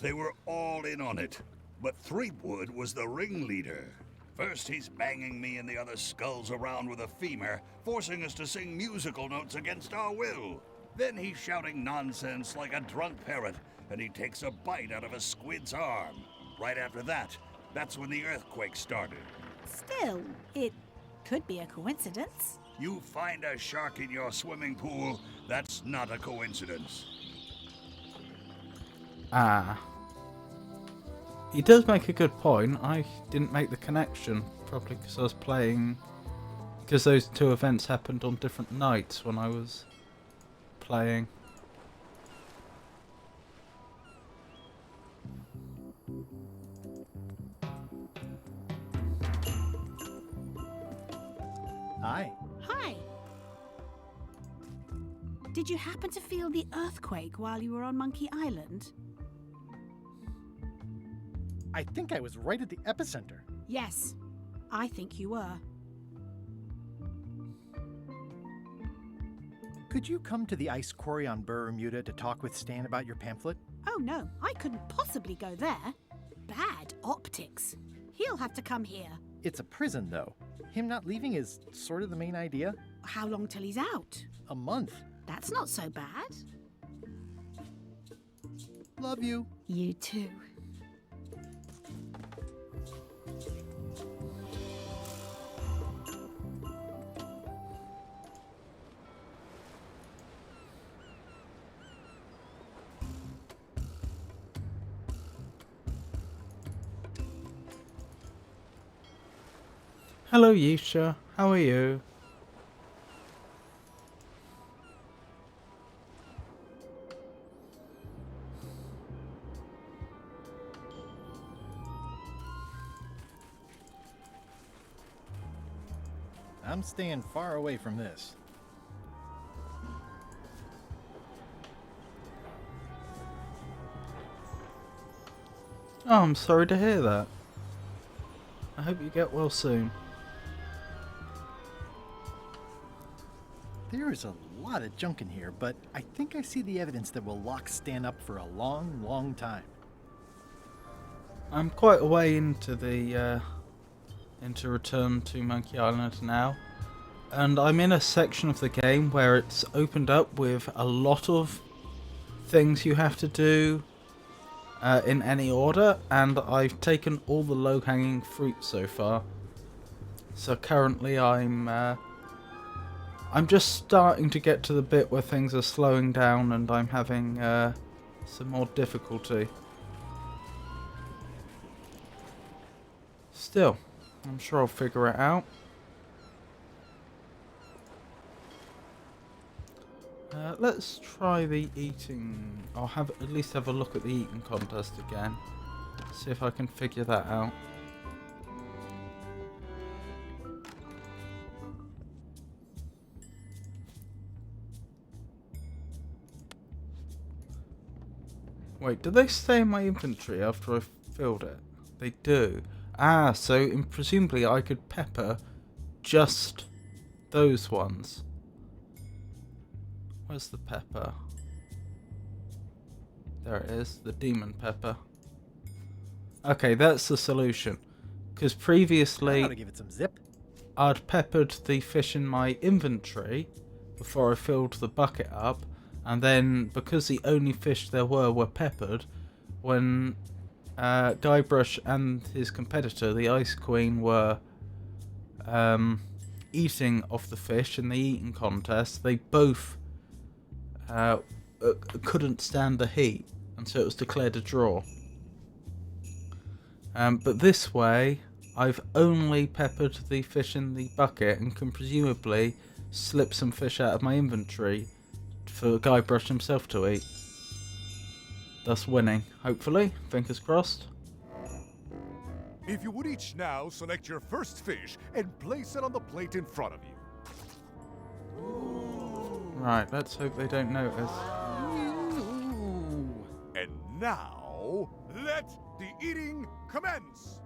S20: they were all in on it, but Threepwood was the ringleader. First he's banging me and the other skulls around with a femur, forcing us to sing musical notes against our will. Then he's shouting nonsense like a drunk parrot, and he takes a bite out of a squid's arm. Right after that, that's when the earthquake started.
S23: Still, it could be a coincidence.
S20: You find a shark in your swimming pool, that's not a coincidence.
S1: ah. He does make a good point. I didn't make the connection, probably because I was playing... Because those two events happened on different nights when I was playing.
S2: Hi.
S21: Hi. Did you happen to feel the earthquake while you were on Monkey Island?
S2: I think I was right at the epicenter.
S23: Yes, I think you were.
S2: Could you come to the ice quarry on Bermuda to talk with Stan about your pamphlet?
S23: Oh no, I couldn't possibly go there. Bad optics. He'll have to come here.
S2: It's a prison, though. Him not leaving is sort of the main idea.
S23: How long till he's out?
S2: A month.
S23: That's not so bad.
S2: Love you.
S23: You too.
S1: Hello, Yisha. How are you?
S2: I'm staying far away from this.
S1: Oh, I'm sorry to hear that. I hope you get well soon.
S2: There is a lot of junk in here, but I think I see the evidence that will lock Stan up for a long, long time.
S1: I'm quite a way into the into Return to Monkey Island now, and I'm in a section of the game where it's opened up with a lot of things you have to do in any order, and I've taken all the low-hanging fruit so far. So currently I'm just starting to get to the bit where things are slowing down and I'm having some more difficulty. Still, I'm sure I'll figure it out. Let's try the eating. I'll at least have a look at the eating contest again. See if I can figure that out. Wait, do they stay in my inventory after I've filled it? They do. Ah, so presumably I could pepper just those ones. Where's the pepper? There it is, the demon pepper. Okay, that's the solution. Because previously,
S2: I ought to give it some zip.
S1: I'd peppered the fish in my inventory before I filled the bucket up, and then because the only fish there were peppered, when Guybrush and his competitor, the Ice Queen, were eating of the fish in the eating contest, they both couldn't stand the heat, and so it was declared a draw. But this way, I've only peppered the fish in the bucket and can presumably slip some fish out of my inventory for Guybrush himself to eat. Thus winning, hopefully. Fingers crossed.
S12: If you would each now select your first fish and place it on the plate in front of you.
S1: Right, let's hope they don't notice.
S12: And now, let the eating commence!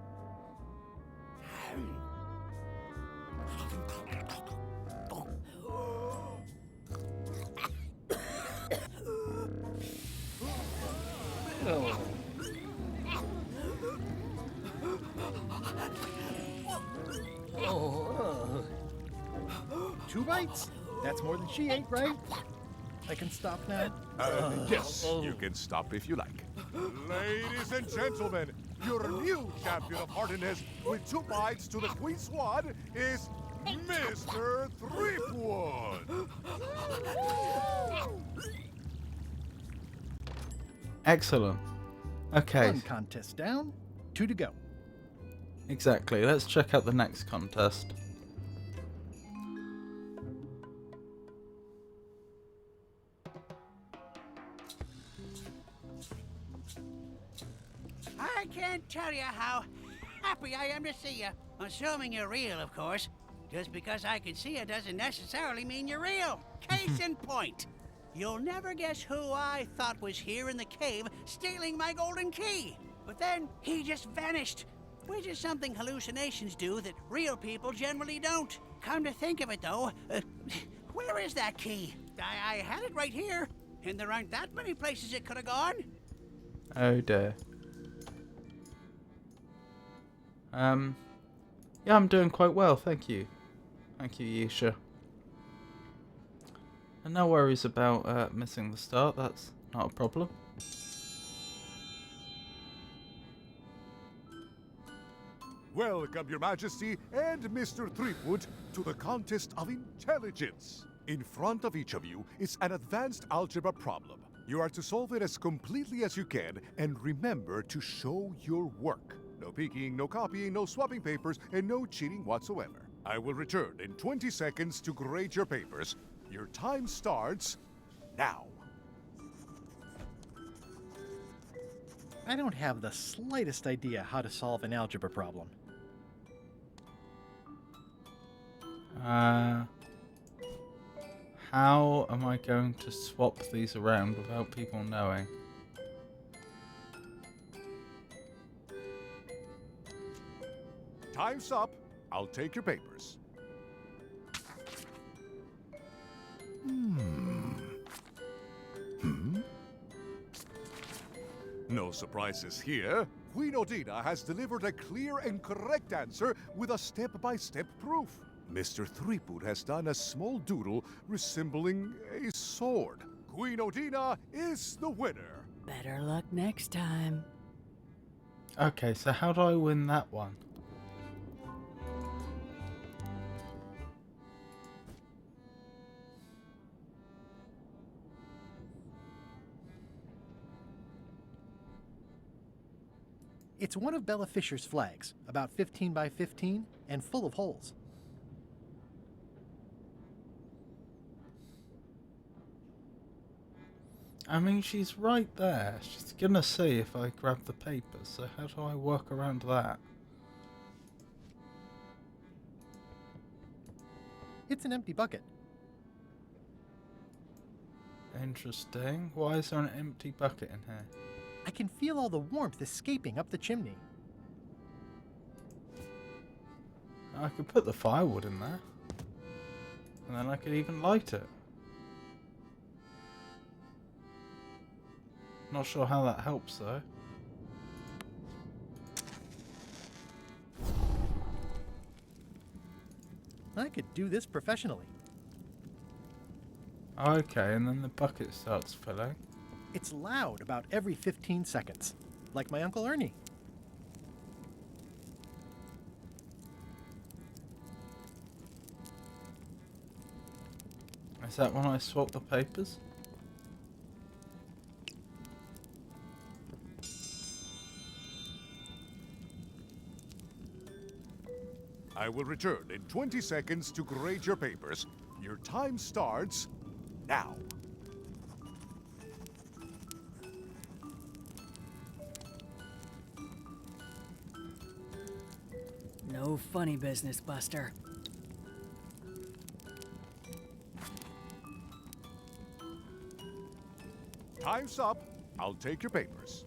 S2: Two bites? That's more than she ate, right? I can stop now?
S12: Yes, you can stop if you like. Ladies and gentlemen, your new champion of hardiness with 2 bites to the Queen Swan is Mr. Threepwood.
S1: Excellent. Okay.
S2: 1 contest down, 2 to go.
S1: Exactly. Let's check out the next contest.
S19: I can't tell you how happy I am to see you. Assuming you're real, of course. Just because I can see you doesn't necessarily mean you're real. Case in point. You'll never guess who I thought was here in the cave stealing my golden key. but then he just vanished. Which is something hallucinations do that real people generally don't. Come to think of it, though, where is that key? I had it right here, and there aren't that many places it could have gone.
S1: Oh dear. Yeah, I'm doing quite well, thank you. Thank you, Yisha. And no worries about missing the start, that's not a problem.
S12: Welcome, Your Majesty and Mr. Threepwood, to the contest of intelligence. In front of each of you is an advanced algebra problem. You are to solve it as completely as you can, and remember to show your work. No peeking, no copying, no swapping papers, and no cheating whatsoever. I will return in 20 seconds to grade your papers. Your time starts now.
S2: I don't have the slightest idea how to solve an algebra problem.
S1: How am I going to swap these around without people knowing?
S12: Time's up. I'll take your papers. No surprises here. Queen Odina has delivered a clear and correct answer with a step-by-step proof. Mr. Threepwood has done a small doodle resembling a sword. Queen Odina is the winner.
S7: Better luck next time.
S1: Okay, so how do I win that one?
S2: It's one of Bella Fisher's flags, about 15 by 15 and full of holes.
S1: I mean, she's right there. She's gonna see if I grab the paper, so how do I work around that?
S2: It's an empty bucket.
S1: Interesting. Why is there an empty bucket in here?
S2: I can feel all the warmth escaping up the chimney.
S1: I could put the firewood in there. And then I could even light it. Not sure how that helps though.
S2: I could do this professionally.
S1: Okay, and then the bucket starts filling.
S2: It's loud about every 15 seconds, like my Uncle Ernie.
S1: Is that when I swap the papers?
S12: I will return in 20 seconds to grade your papers. Your time starts now.
S7: No funny business, Buster.
S12: Time's up. I'll take your papers.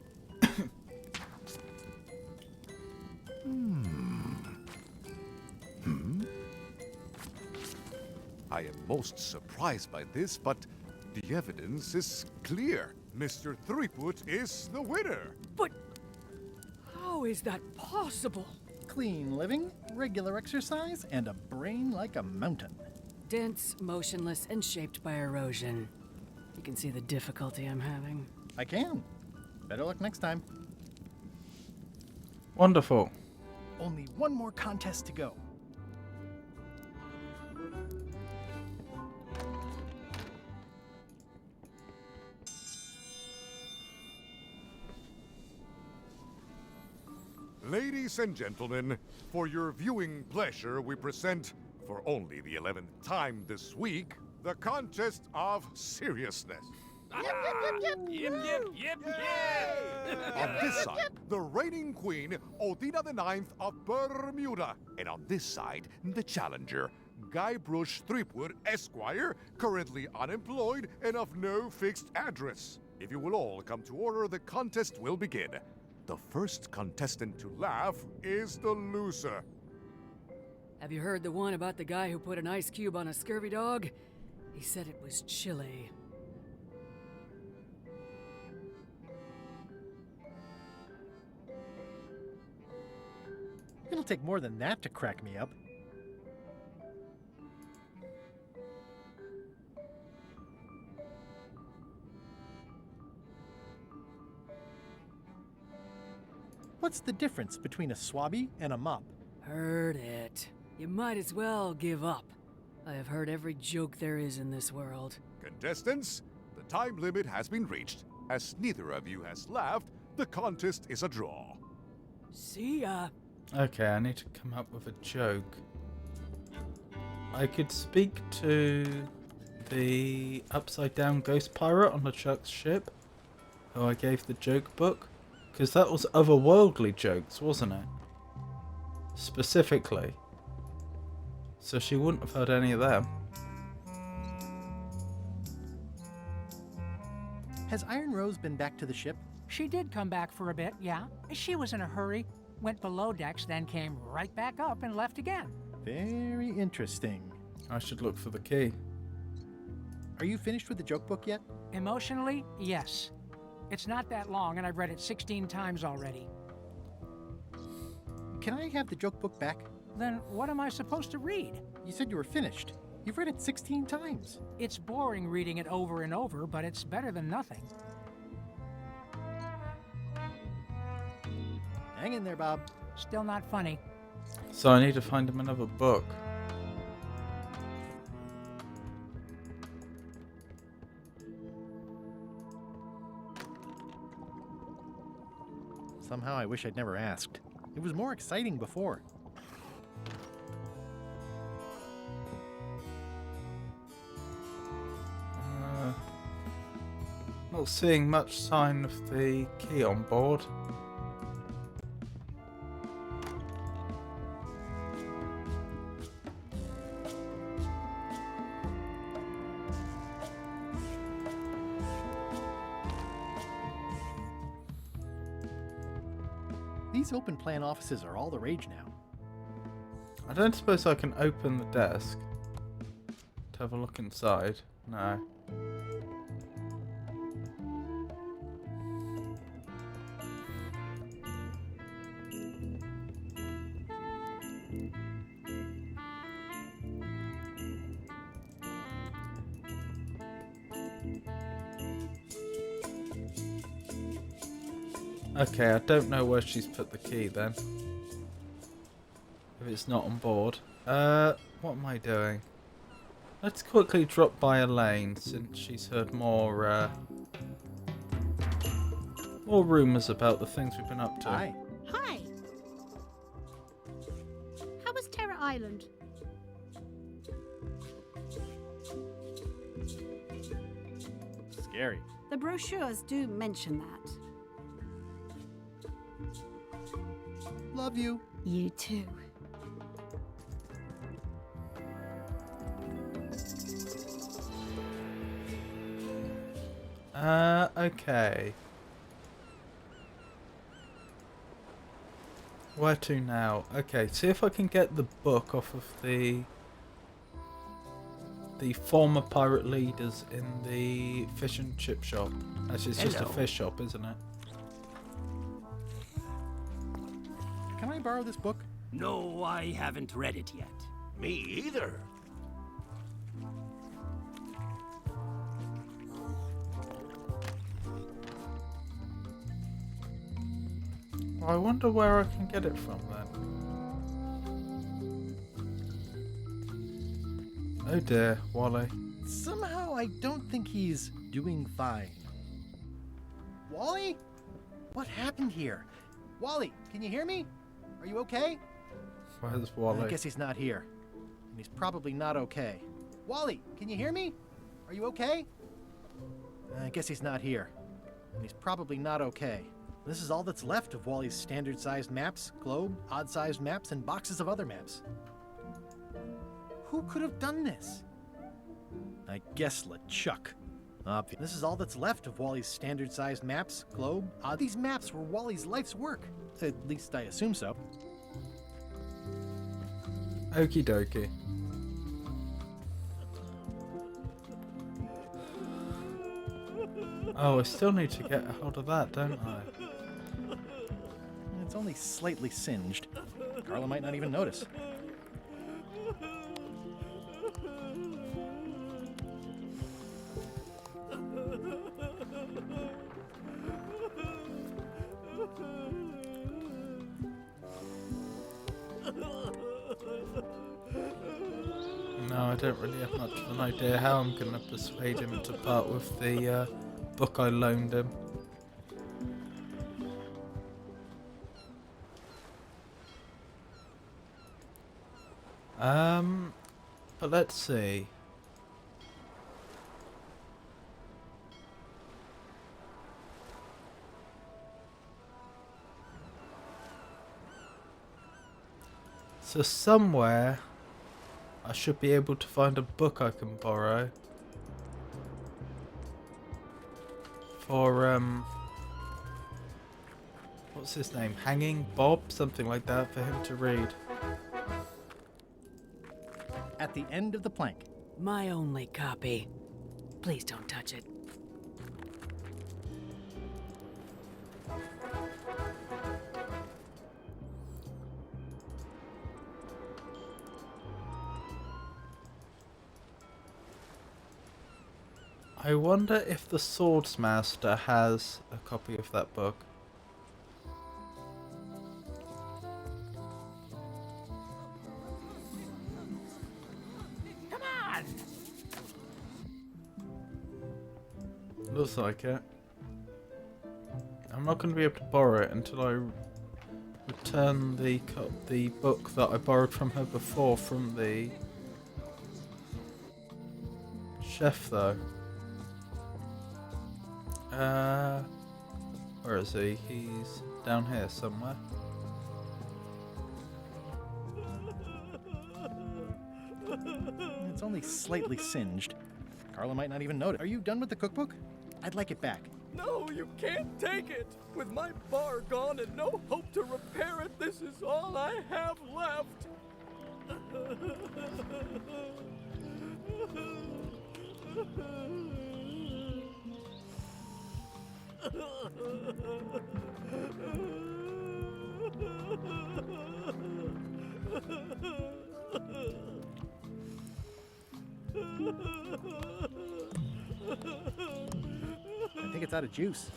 S12: I am most surprised by this, but the evidence is clear. Mr. Threepwood is the winner.
S7: But how is that possible?
S2: Clean living, regular exercise, and a brain like a mountain.
S7: Dense, motionless, and shaped by erosion. You can see the difficulty I'm having.
S2: I can. Better luck next time.
S1: Wonderful.
S2: Only one more contest to go.
S12: Ladies and gentlemen, for your viewing pleasure, we present, for only the 11th time this week, the contest of seriousness. On this side, the reigning queen, Odina IX of Bermuda. And on this side, the challenger, Guybrush Threepwood, Esquire, currently unemployed and of no fixed address. If you will all come to order, the contest will begin. The first contestant to laugh is the loser.
S7: Have you heard the one about the guy who put an ice cube on a scurvy dog? He said it was chilly.
S2: It'll take more than that to crack me up. What's the difference between a swabby and a mop?
S7: Heard it. You might as well give up. I have heard every joke there is in this world.
S12: Contestants, the time limit has been reached. As neither of you has laughed, the contest is a draw.
S7: See ya.
S1: Okay, I need to come up with a joke. I could speak to the upside down ghost pirate on the Chuck's ship, who I gave the joke book, because that was otherworldly jokes, wasn't it? Specifically. So she wouldn't have heard any of them.
S2: Has Iron Rose been back to the ship?
S21: She did come back for a bit, yeah. She was in a hurry, went below decks, then came right back up and left again.
S2: Very interesting.
S1: I should look for the key.
S2: Are you finished with the joke book yet?
S21: Emotionally, yes. It's not that long, and I've read it 16 times already.
S2: Can I have the joke book back?
S21: Then what am I supposed to read?
S2: You said you were finished. You've read it 16 times.
S21: It's boring reading it over and over, but it's better than nothing.
S2: Hang in there, Bob.
S21: Still not funny.
S1: So I need to find him another book.
S2: Somehow I wish I'd never asked. It was more exciting before.
S1: Not seeing much sign of the key on board.
S2: These open plan offices are all the rage now.
S1: I don't suppose I can open the desk to have a look inside. No. Okay, I don't know where she's put the key then. If it's not on board. What am I doing? Let's quickly drop by Elaine since she's heard more rumours about the things we've been up to.
S2: Hi.
S23: Hi. How was Terror Island?
S2: Scary.
S23: The brochures do mention that.
S2: Love you.
S23: You too.
S1: Okay. Where to now? Okay, see if I can get the book off of the former pirate leaders in the fish and chip shop. Actually, it's just a fish shop, isn't it?
S2: Can I borrow this book?
S10: No, I haven't read it yet.
S13: Me either.
S1: I wonder where I can get it from then. Oh dear, Wally.
S2: Somehow I don't think he's doing fine. Wally? What happened here? Wally, can you hear me? Are you okay?
S1: Where's Wally?
S2: I guess he's not here. And he's probably not okay. Wally, can you hear me? Are you okay? I guess he's not here. And he's probably not okay. This is all that's left of Wally's standard-sized maps, globe, odd-sized maps, and boxes of other maps. Who could have done this? I guess LeChuck. This is all that's left of Wally's standard-sized maps, globe. These maps were Wally's life's work. At least I assume so.
S1: Okie dokie. Oh, I still need to get a hold of that, don't I?
S2: It's only slightly singed. Carla might not even notice.
S1: No, I don't really have much of an idea how I'm going to persuade him to part with the book I loaned him. But let's see. So somewhere I should be able to find a book I can borrow for what's his name? Hanging Bob? Something like that for him to read.
S2: At the end of the plank.
S7: My only copy. Please don't touch it.
S1: I wonder if the Swordsmaster has a copy of that book.
S19: Come on!
S1: Looks like it. I'm not going to be able to borrow it until I return the book that I borrowed from her before from the chef, though. Where is he? He's down here somewhere.
S2: It's only slightly singed. Carla might not even notice. Are you done with the cookbook? I'd like it back.
S5: No, you can't take it! With my bar gone and no hope to repair it, this is all I have left!
S2: I think it's out of juice.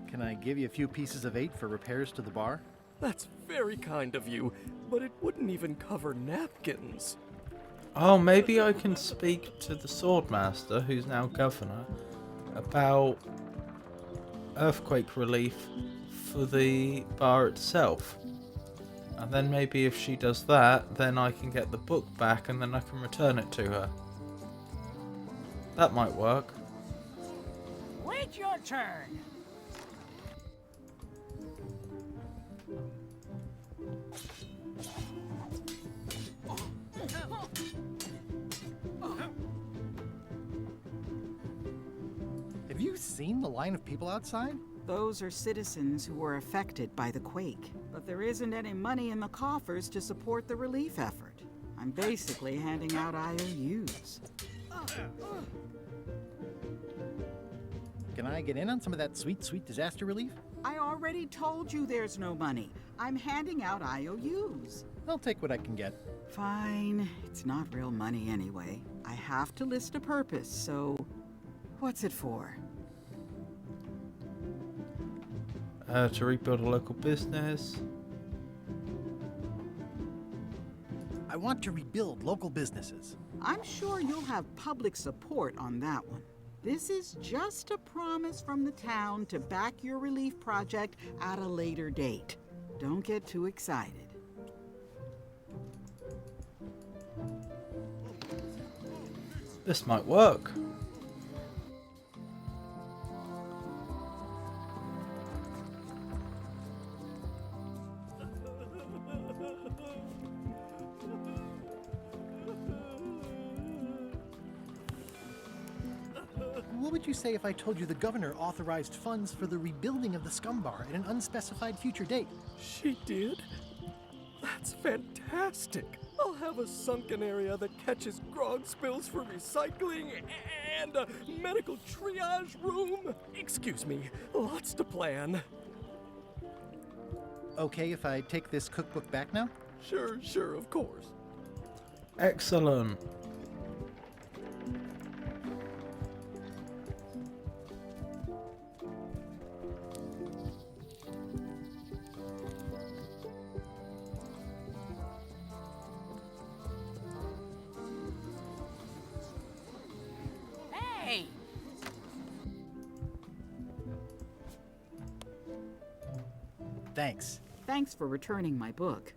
S2: Can I give you a few pieces of 8 for repairs to the bar?
S5: That's very kind of you, but it wouldn't even cover napkins.
S1: Oh, maybe I can speak to the Swordmaster, who's now governor, about earthquake relief for the bar itself. And then maybe if she does that, then I can get the book back and then I can return it to her. That might work.
S19: Wait your turn!
S2: Have you seen the line of people outside?
S14: Those are citizens who were affected by the quake. But there isn't any money in the coffers to support the relief effort. I'm basically handing out IOUs.
S2: Can I get in on some of that sweet, sweet disaster relief?
S14: I already told you there's no money. I'm handing out IOUs.
S2: I'll take what I can get.
S14: Fine. It's not real money anyway. I have to list a purpose, so what's it for?
S1: To rebuild a local business.
S2: I want to rebuild local businesses.
S14: I'm sure you'll have public support on that one. This is just a promise from the town to back your relief project at a later date. Don't get too excited.
S1: This might work.
S2: What would you say if I told you the governor authorized funds for the rebuilding of the scum bar at an unspecified future date?
S5: She did? That's fantastic. I'll have a sunken area that catches grog spills for recycling and a medical triage room. Excuse me, lots to plan.
S2: Okay if I take this cookbook back now?
S5: Sure, of course.
S1: Excellent.
S19: Hey!
S2: Thanks.
S14: Thanks for returning my book.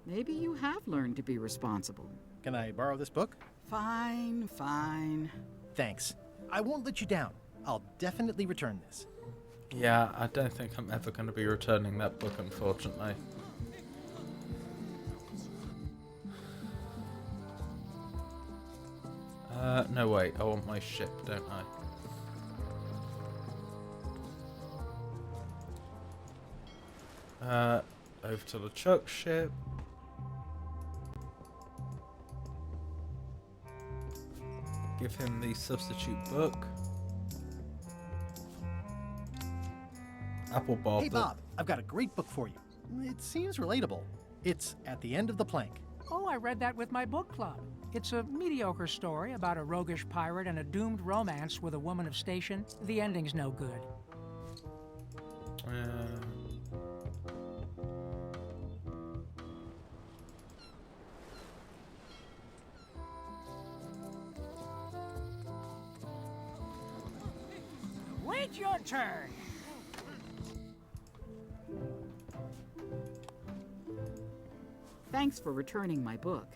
S14: Maybe you have learned to be responsible.
S2: Can I borrow this book?
S14: Fine.
S2: Thanks. I won't let you down. I'll definitely return this.
S1: Yeah, I don't think I'm ever going to be returning that book, unfortunately. No, wait, I want my ship, don't I? Over to the Chuck ship. Give him the substitute book. Apple Bob.
S2: Hey, Bob, I've got a great book for you. It seems relatable. It's At the End of the Plank.
S21: Oh, I read that with my book club. It's a mediocre story about a roguish pirate and a doomed romance with a woman of station. The ending's no good. Wait your turn.
S14: Thanks for returning my book.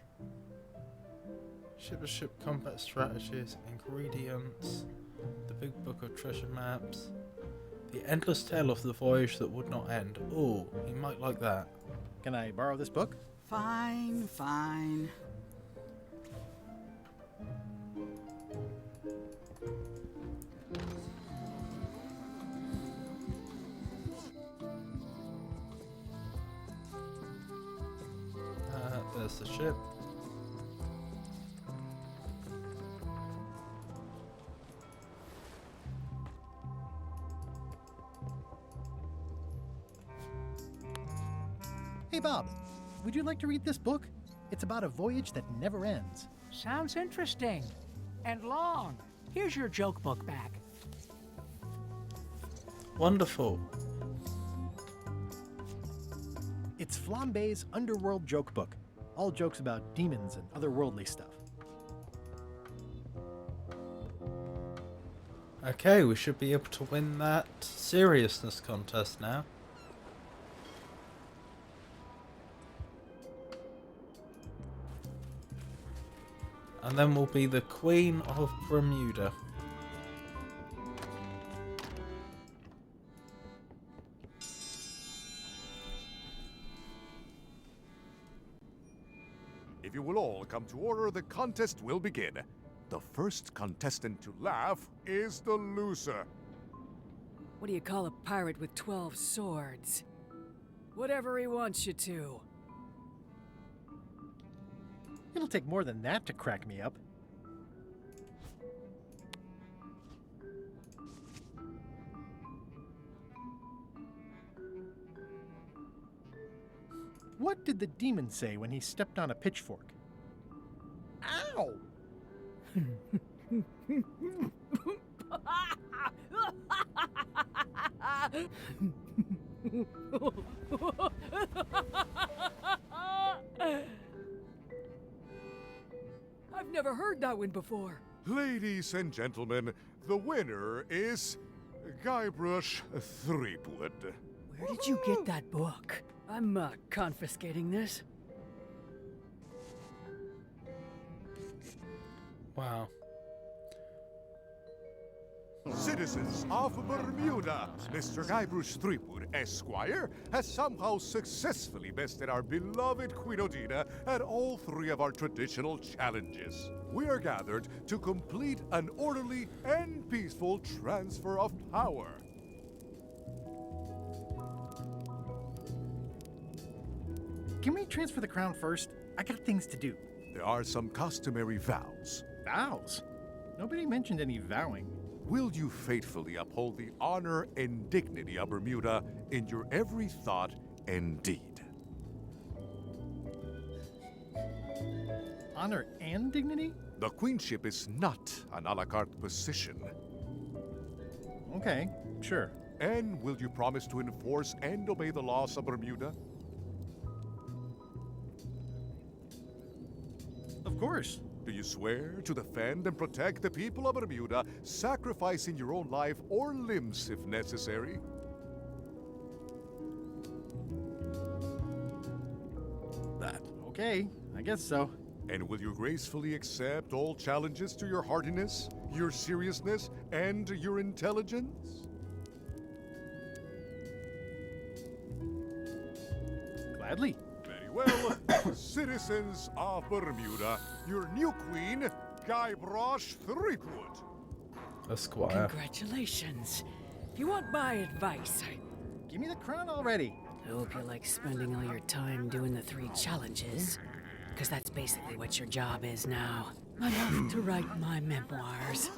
S1: Ship-to-ship combat strategies, ingredients, the big book of treasure maps, the endless tale of the voyage that would not end. Oh, he might like that.
S2: Can I borrow this book?
S14: Fine.
S1: There's the ship.
S2: Hey, Bob, would you like to read this book? It's about a voyage that never ends.
S21: Sounds interesting. And long. Here's your joke book back.
S1: Wonderful.
S2: It's Flambe's Underworld Joke Book. All jokes about demons and otherworldly stuff.
S1: Okay, we should be able to win that seriousness contest now. And then we'll be the Queen of Bermuda.
S12: If you will all come to order, the contest will begin. The first contestant to laugh is the loser.
S7: What do you call a pirate with 12 swords? Whatever he wants you to.
S2: It'll take more than that to crack me up. What did the demon say when he stepped on a pitchfork? Ow!
S7: I've never heard that one before.
S12: Ladies and gentlemen, the winner is Guybrush Threepwood.
S7: Where did you get that book? I'm confiscating this.
S1: Wow.
S12: Citizens of Bermuda, Mr. Guybrush Threepwood, Esquire, has somehow successfully bested our beloved Queen Odina at all 3 of our traditional challenges. We are gathered to complete an orderly and peaceful transfer of power.
S2: Can we transfer the crown first? I got things to do.
S12: There are some customary vows.
S2: Vows? Nobody mentioned any vowing.
S12: Will you faithfully uphold the honor and dignity of Bermuda in your every thought and deed?
S2: Honor and dignity?
S12: The queenship is not an a la carte position.
S2: Okay, sure.
S12: And will you promise to enforce and obey the laws of Bermuda?
S2: Of course.
S12: Do you swear to defend and protect the people of Bermuda, sacrificing your own life or limbs if necessary?
S2: Okay, I guess so.
S12: And will you gracefully accept all challenges to your hardiness, your seriousness, and your intelligence?
S2: Gladly.
S12: Very well. Citizens of Bermuda, your new queen, Guybrush Threepwood.
S1: Esquire.
S7: Congratulations. If you want my advice,
S2: Give me the crown already.
S7: I hope you like spending all your time doing the 3 challenges. Because that's basically what your job is now. I'm off to write my memoirs.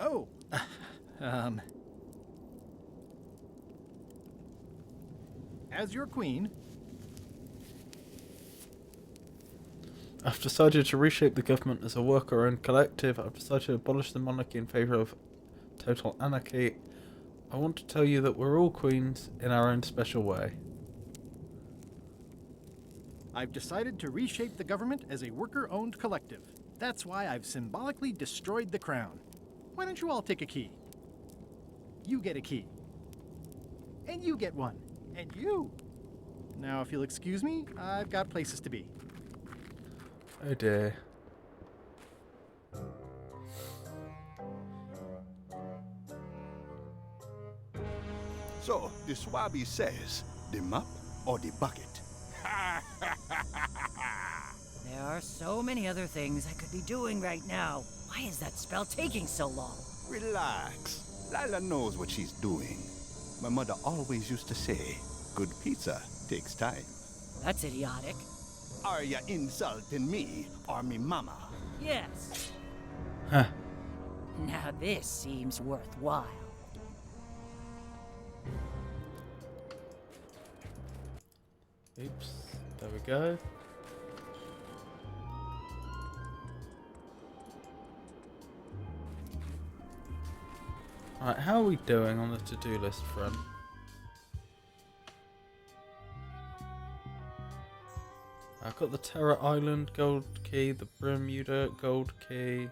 S2: Oh, as your queen,
S1: I've decided to reshape the government as a worker-owned collective. I've decided to abolish the monarchy in favour of total anarchy. I want to tell you that we're all queens in our own special way.
S2: I've decided to reshape the government as a worker-owned collective. That's why I've symbolically destroyed the crown. Why don't you all take a key? You get a key. And you get one. And you. Now, if you'll excuse me, I've got places to be.
S1: Oh dear.
S9: So, the Swabby says, the mop or the bucket?
S16: There are so many other things I could be doing right now. Why is that spell taking so long?
S9: Relax. Lila knows what she's doing. My mother always used to say, good pizza takes time.
S16: That's idiotic.
S9: Are you insulting me or me mama?
S16: Yes.
S1: Huh.
S16: Now this seems worthwhile.
S1: Oops. There we go. Alright, how are we doing on the to-do list front? I've got the Terror Island gold key, the Bermuda gold key.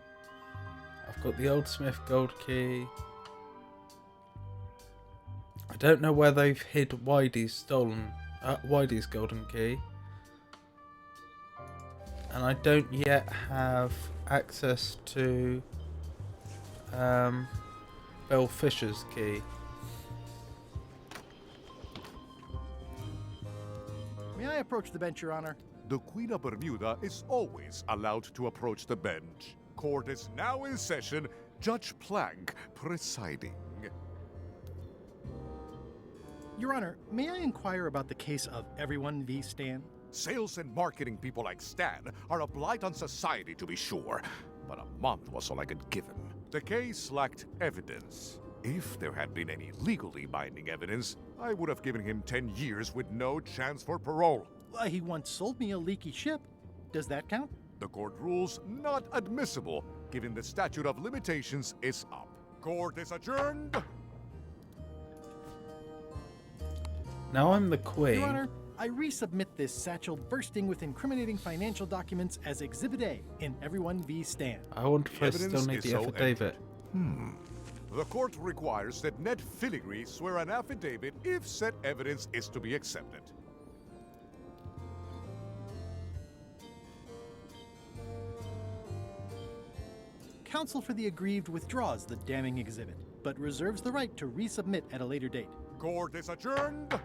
S1: I've got the Old Smith gold key. I don't know where they've hid Whitey's golden key. And I don't yet have access to Belle Fisher's key.
S2: May I approach the bench, Your Honor?
S12: The Queen of Bermuda is always allowed to approach the bench. Court is now in session. Judge Plank presiding.
S2: Your Honor, may I inquire about the case of Everyone v. Stan?
S12: Sales and marketing people like Stan are a blight on society, to be sure, but a month was all I could give him. The case lacked evidence. If there had been any legally binding evidence, I would have given him 10 years with no chance for parole.
S2: He once sold me a leaky ship. Does that count?
S12: The court rules not admissible, given the statute of limitations is up. Court is adjourned.
S1: Now I'm the queen.
S2: Your Honor, I resubmit this satchel bursting with incriminating financial documents as Exhibit A in Everyone v. Stan.
S1: I wonder if I
S12: Evidence
S1: still need
S12: is
S1: the
S12: so
S1: affidavit.
S12: The court requires that Ned Filigree swear an affidavit if said evidence is to be accepted.
S2: Counsel for the aggrieved withdraws the damning exhibit, but reserves the right to resubmit at a later date.
S12: Court is adjourned.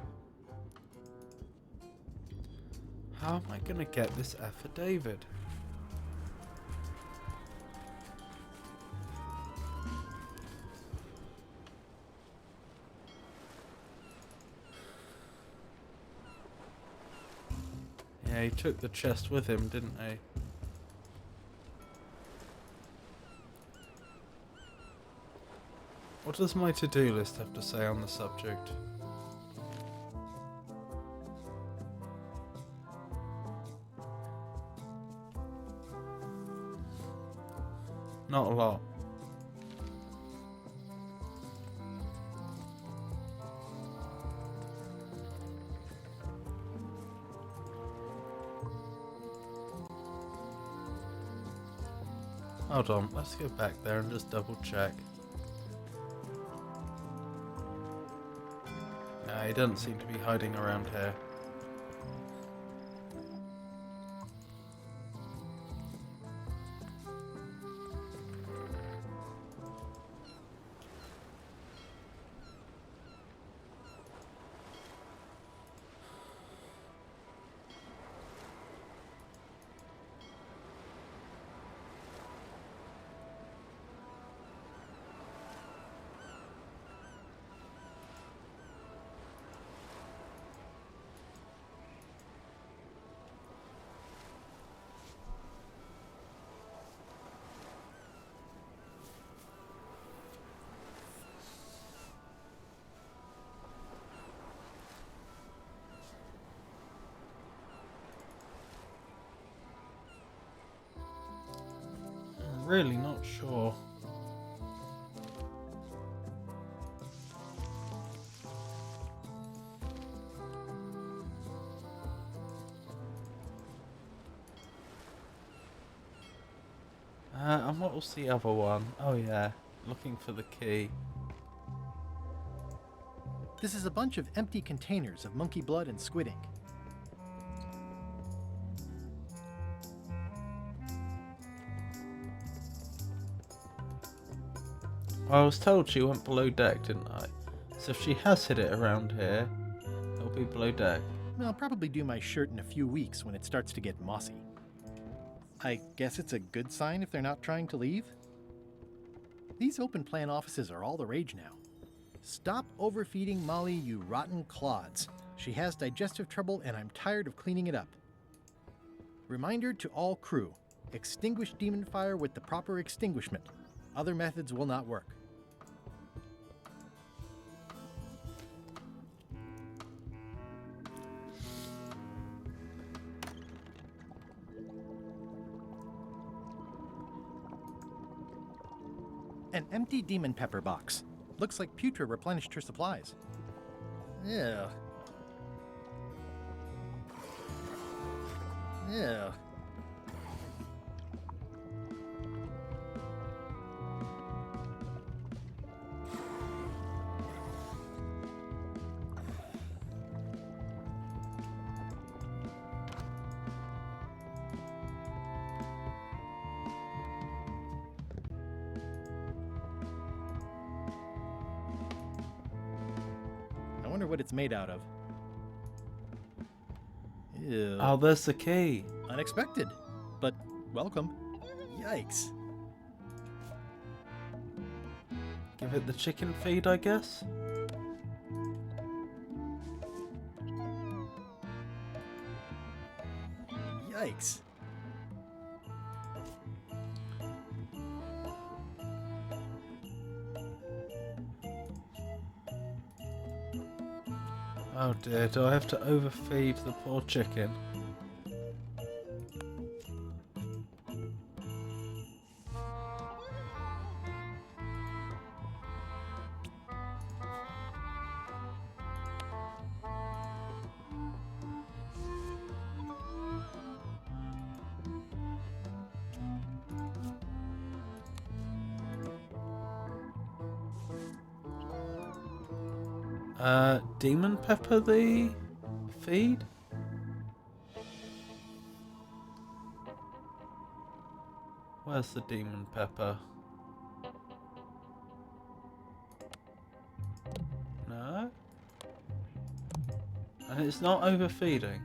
S1: How am I going to get this affidavit? Yeah, he took the chest with him, didn't he? What does my to-do list have to say on the subject? Not a lot. Hold on, let's go back there and just double check. No, he doesn't seem to be hiding around here. I'm really not sure. And what was the other one? Oh yeah, looking for the key.
S2: This is a bunch of empty containers of monkey blood and squid ink.
S1: I was told she went below deck, didn't I? So if she has hid it around here, it'll be below deck.
S2: I'll probably do my shirt in a few weeks when it starts to get mossy. I guess it's a good sign if they're not trying to leave? These open plan offices are all the rage now. Stop overfeeding Molly, you rotten clods. She has digestive trouble and I'm tired of cleaning it up. Reminder to all crew, extinguish demon fire with the proper extinguishment. Other methods will not work. An empty demon pepper box. Looks like Putra replenished her supplies. Yeah. Yeah. I wonder what it's made out of. Ew.
S1: Oh, there's the key.
S2: Unexpected, but welcome. Yikes.
S1: Give it the chicken feed, I guess?
S2: Yikes.
S1: Oh dear, do I have to overfeed the poor chicken? Demon Pepper the feed? Where's the Demon Pepper? No? And it's not overfeeding.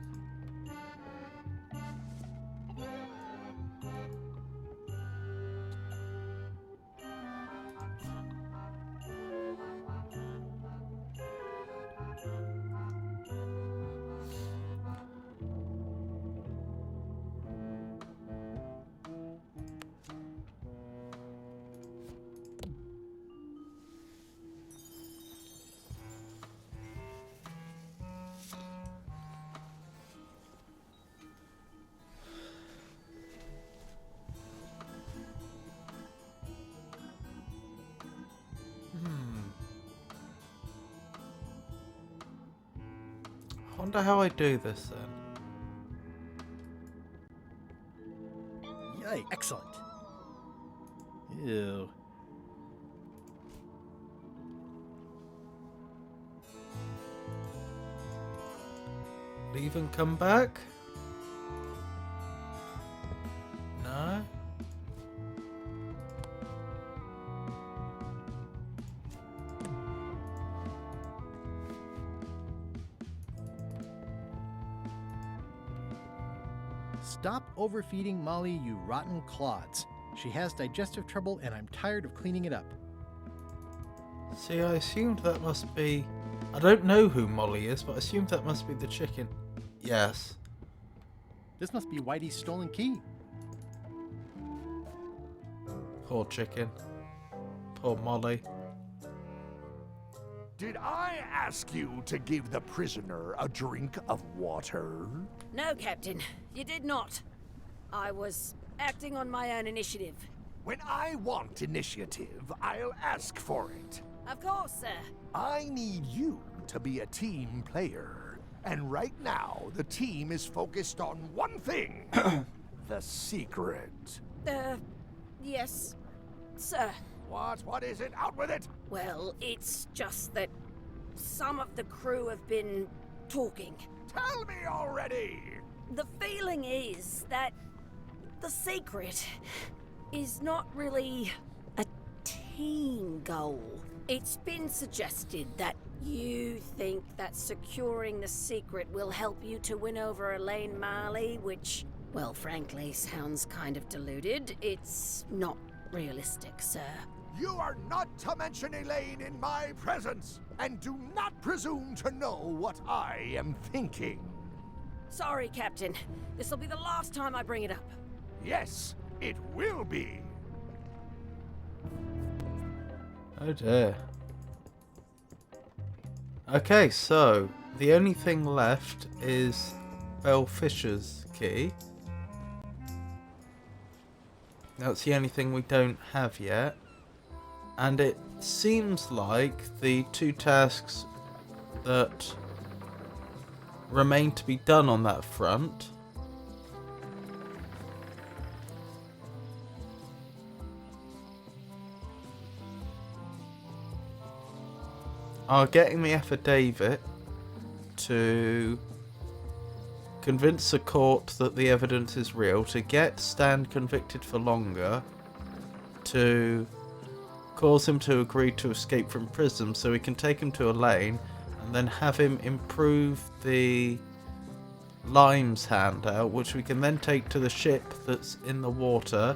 S1: I wonder how I do this then.
S2: Yikes. Excellent. Ew.
S1: Leave and come back? No?
S2: Stop overfeeding Molly, you rotten clods. She has digestive trouble and I'm tired of cleaning it up.
S1: See, I assumed that must be... I don't know who Molly is, but I assumed that must be the chicken. Yes.
S2: This must be Whitey's stolen key.
S1: Poor chicken. Poor Molly.
S12: Did I ask you to give the prisoner a drink of water?
S4: No, Captain, you did not. I was acting on my own initiative.
S12: When I want initiative, I'll ask for it.
S4: Of course, sir.
S12: I need you to be a team player. And right now, the team is focused on one thing. The secret.
S4: Yes, sir.
S12: What is it? Out with it!
S4: Well, it's just that some of the crew have been talking.
S12: Tell me already!
S4: The feeling is that the secret is not really a team goal. It's been suggested that you think that securing the secret will help you to win over Elaine Marley, which, well, frankly, sounds kind of deluded. It's not realistic, sir.
S12: You are not to mention Elaine in my presence, and do not presume to know what I am thinking.
S4: Sorry, Captain. This'll be the last time I bring it up.
S12: Yes, it will be.
S1: Oh dear. Okay, so the only thing left is Belle Fisher's key. That's the only thing we don't have yet. And it seems like the two tasks that remain to be done on that front are getting the affidavit to convince the court that the evidence is real, to get Stan convicted for longer, to cause him to agree to escape from prison so we can take him to Elaine and then have him improve the limes handout, which we can then take to the ship that's in the water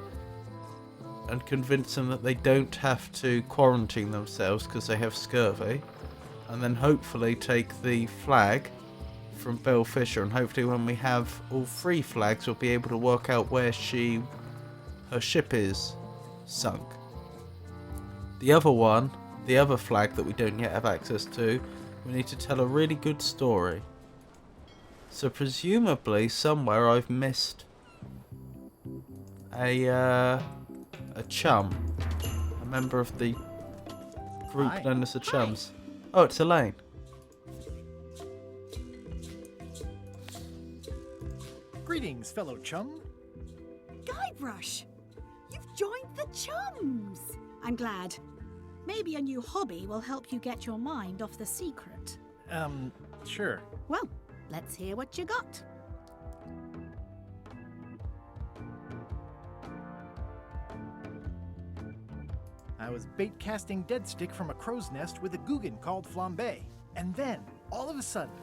S1: and convince them that they don't have to quarantine themselves because they have scurvy, and then hopefully take the flag from Belle Fisher, and hopefully when we have all three flags we'll be able to work out where her ship is sunk. The other one, the other flag that we don't yet have access to, we need to tell a really good story. So presumably somewhere I've missed a chum, a member of the group
S2: Hi.
S1: known as the Chums. Oh, it's Elaine.
S2: Greetings, fellow chum.
S23: Guybrush, you've joined the Chums. I'm glad. Maybe a new hobby will help you get your mind off the secret.
S2: Sure.
S23: Well, let's hear what you got.
S2: I was bait casting dead stick from a crow's nest with a Guggen called Flambe. And then, all of a sudden,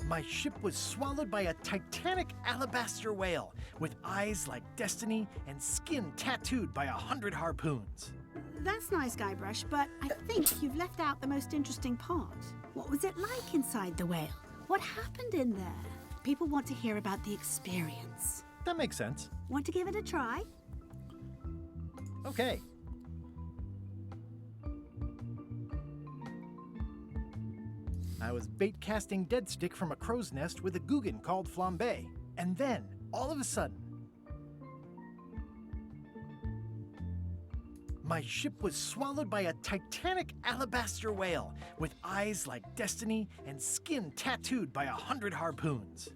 S2: my ship was swallowed by a titanic alabaster whale with eyes like destiny and skin tattooed by 100 harpoons.
S23: That's nice, Guybrush, but I think you've left out the most interesting part. What was it like inside the whale? What happened in there? People want to hear about the experience.
S2: That makes sense.
S23: Want to give it a try?
S2: Okay. I was bait casting dead stick from a crow's nest with a Guggen called Flambe. And then, all of a sudden, my ship was swallowed by a titanic alabaster whale with eyes like destiny and skin tattooed by 100 harpoons.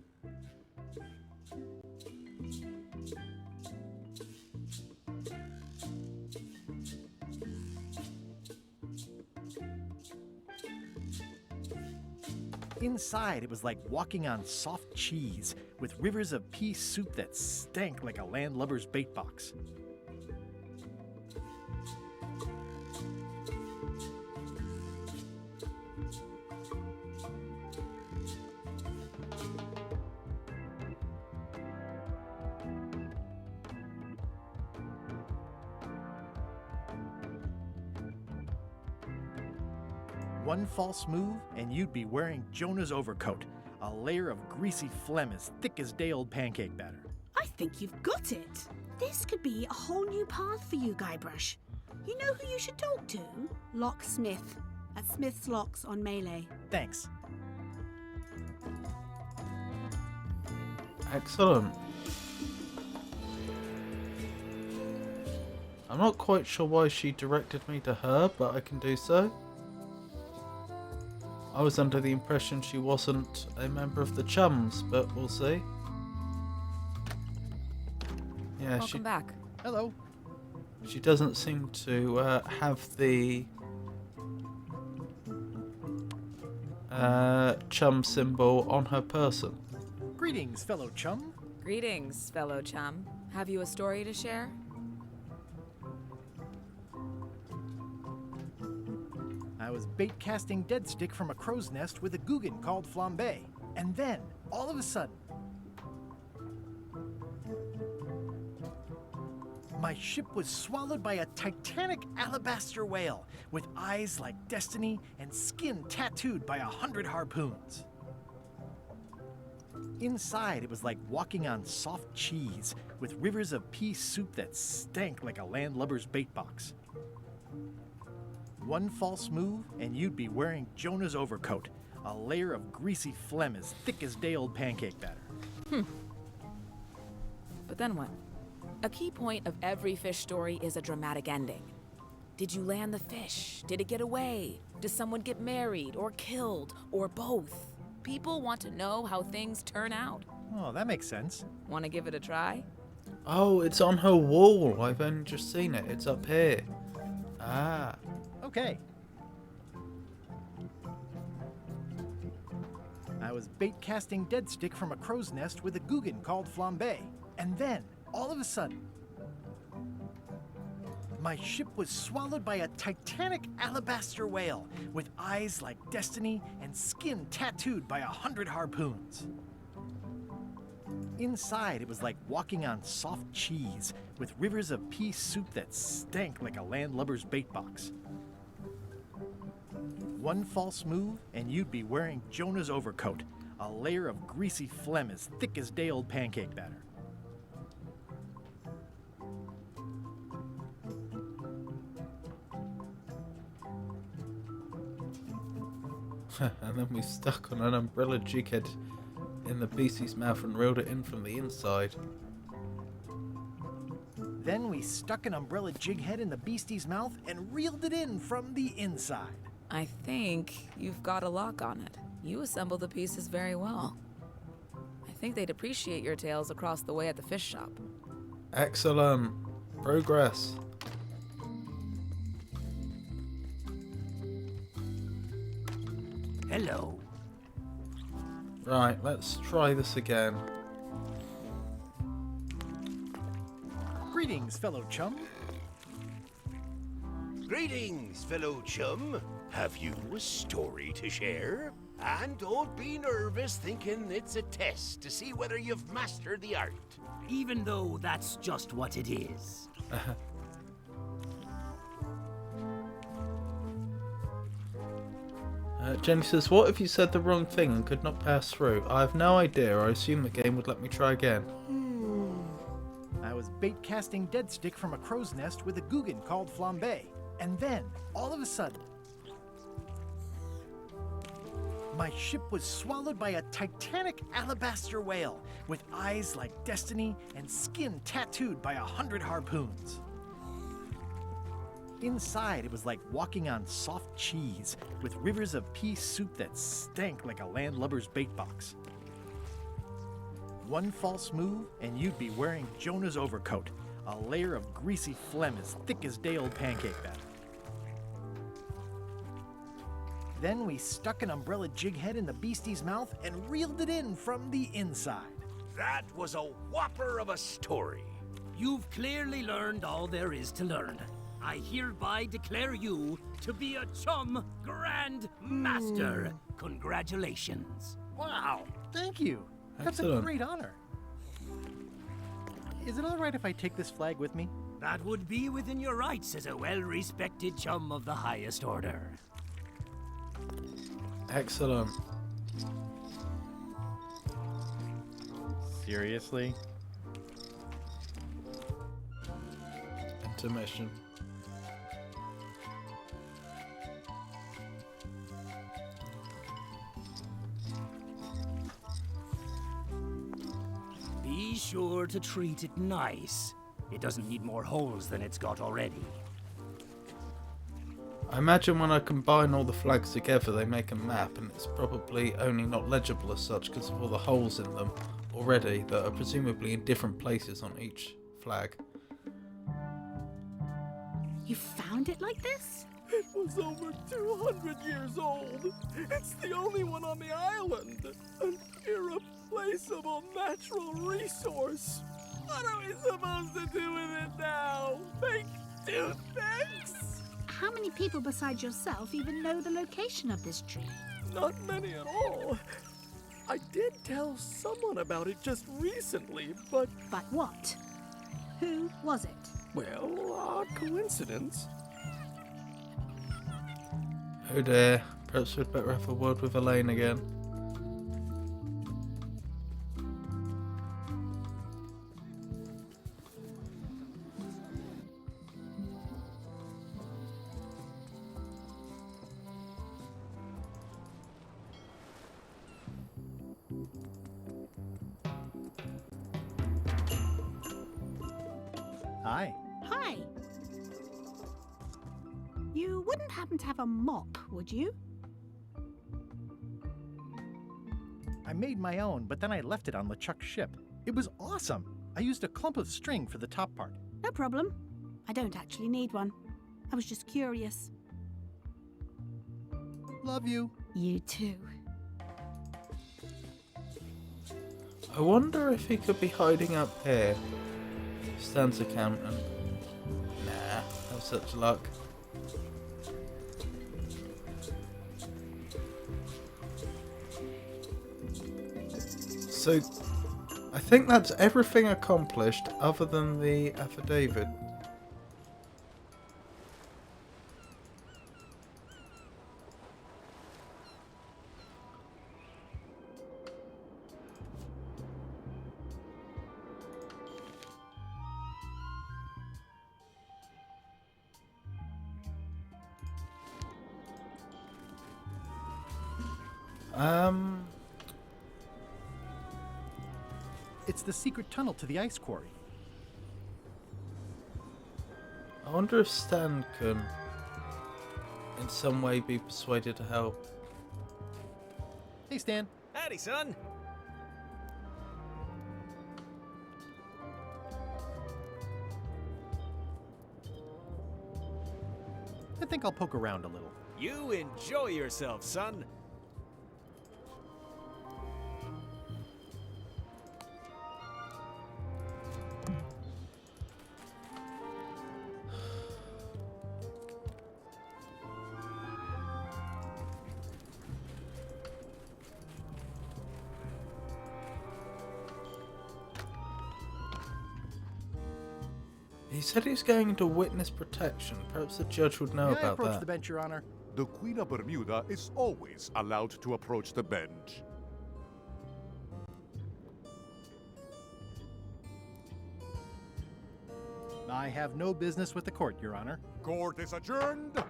S2: Inside, it was like walking on soft cheese with rivers of pea soup that stank like a landlubber's bait box. One false move, and you'd be wearing Jonah's overcoat, a layer of greasy phlegm as thick as day-old pancake batter.
S23: I think you've got it. This could be a whole new path for you, Guybrush. You know who you should talk to? Locksmith, at Smith's Locks on Melee.
S2: Thanks.
S1: Excellent. I'm not quite sure why she directed me to her, but I can do so. I was under the impression she wasn't a member of the Chums, but we'll see. Yeah,
S3: Welcome back.
S2: Hello.
S1: She doesn't seem to have the chum symbol on her person.
S2: Greetings, fellow chum.
S3: Greetings, fellow chum. Have you a story to share?
S2: I was bait casting dead stick from a crow's nest with a Guggen called Flambe. And then, all of a sudden, my ship was swallowed by a titanic alabaster whale with eyes like destiny and skin tattooed by 100 harpoons. Inside, it was like walking on soft cheese with rivers of pea soup that stank like a landlubber's bait box. One false move, and you'd be wearing Jonah's overcoat, a layer of greasy phlegm as thick as day-old pancake batter.
S3: But then what? A key point of every fish story is a dramatic ending. Did you land the fish? Did it get away? Does someone get married or killed or both? People want to know how things turn out.
S2: Oh, that makes sense.
S3: Want to give it a try?
S1: Oh, it's on her wall. I've only just seen it. It's up here. Ah.
S2: Okay. I was bait casting dead stick from a crow's nest with a Guggen called Flambe. And then, all of a sudden, my ship was swallowed by a titanic alabaster whale with eyes like destiny and skin tattooed by 100 harpoons. Inside, it was like walking on soft cheese with rivers of pea soup that stank like a landlubber's bait box. One false move, and you'd be wearing Jonah's overcoat, a layer of greasy phlegm as thick as day-old pancake batter.
S1: And then we stuck on an umbrella jig head in the beastie's mouth and reeled it in from the inside.
S2: Then we stuck an umbrella jig head in the beastie's mouth and reeled it in from the inside.
S3: I think you've got a lock on it. You assemble the pieces very well. I think they'd appreciate your tales across the way at the fish shop.
S1: Excellent. Progress.
S10: Hello.
S1: Right, let's try this again.
S2: Greetings, fellow chum.
S13: Greetings, fellow chum. Have you a story to share? And don't be nervous thinking it's a test to see whether you've mastered the art.
S10: Even though that's just what it is.
S1: Jenny says, what if you said the wrong thing and could not pass through? I have no idea. I assume the game would let me try again.
S2: I was bait casting dead stick from a crow's nest with a Guggen called Flambe. And then, all of a sudden, my ship was swallowed by a titanic alabaster whale with eyes like destiny and skin tattooed by 100 harpoons. Inside, it was like walking on soft cheese with rivers of pea soup that stank like a landlubber's bait box. One false move, and you'd be wearing Jonah's overcoat, a layer of greasy phlegm as thick as day-old pancake batter. Then we stuck an umbrella jig head in the beastie's mouth and reeled it in from the inside.
S13: That was a whopper of a story.
S10: You've clearly learned all there is to learn. I hereby declare you to be a Chum Grand Master. Congratulations.
S2: Wow, thank you. That's
S1: Excellent.
S2: a great honor. Is it all right if I take this flag with me?
S10: That would be within your rights as a well-respected chum of the highest order.
S1: Excellent.
S2: Seriously?
S1: Intermission.
S10: Be sure to treat it nice. It doesn't need more holes than it's got already.
S1: I imagine when I combine all the flags together they make a map, and it's probably only not legible as such because of all the holes in them already that are presumably in different places on each flag.
S23: You found it like this?
S5: It was over 200 years old. It's the only one on the island. An irreplaceable natural resource. What are we supposed to do with it now? Make toothpicks?
S23: How many people besides yourself even know the location of this tree?
S5: Not many at all. I did tell someone about it just recently, but...
S23: But what? Who was it?
S5: Well, odd coincidence.
S1: Oh dear, perhaps we'd better have a word with Elaine again.
S2: Hi.
S23: Hi. You wouldn't happen to have a mop, would you?
S2: I made my own, but then I left it on LeChuck's ship. It was awesome. I used a clump of string for the top part.
S23: No problem. I don't actually need one. I was just curious.
S2: Love you.
S23: You too.
S1: I wonder if he could be hiding up here. Stan's accountant. Nah, no such luck. So, I think that's everything accomplished other than the affidavit.
S2: It's the secret tunnel to the ice quarry.
S1: I wonder if Stan can in some way be persuaded to help.
S2: Hey, Stan.
S11: Howdy, son.
S2: I think I'll poke around a little.
S11: You enjoy yourself, son.
S1: He said he was going into witness protection. Perhaps the judge would know
S2: May I
S1: about
S2: approach
S1: that.
S2: the bench, Your Honor?
S12: The Queen of Bermuda is always allowed to approach the bench.
S2: I have no business with the court, Your Honor.
S12: Court is adjourned.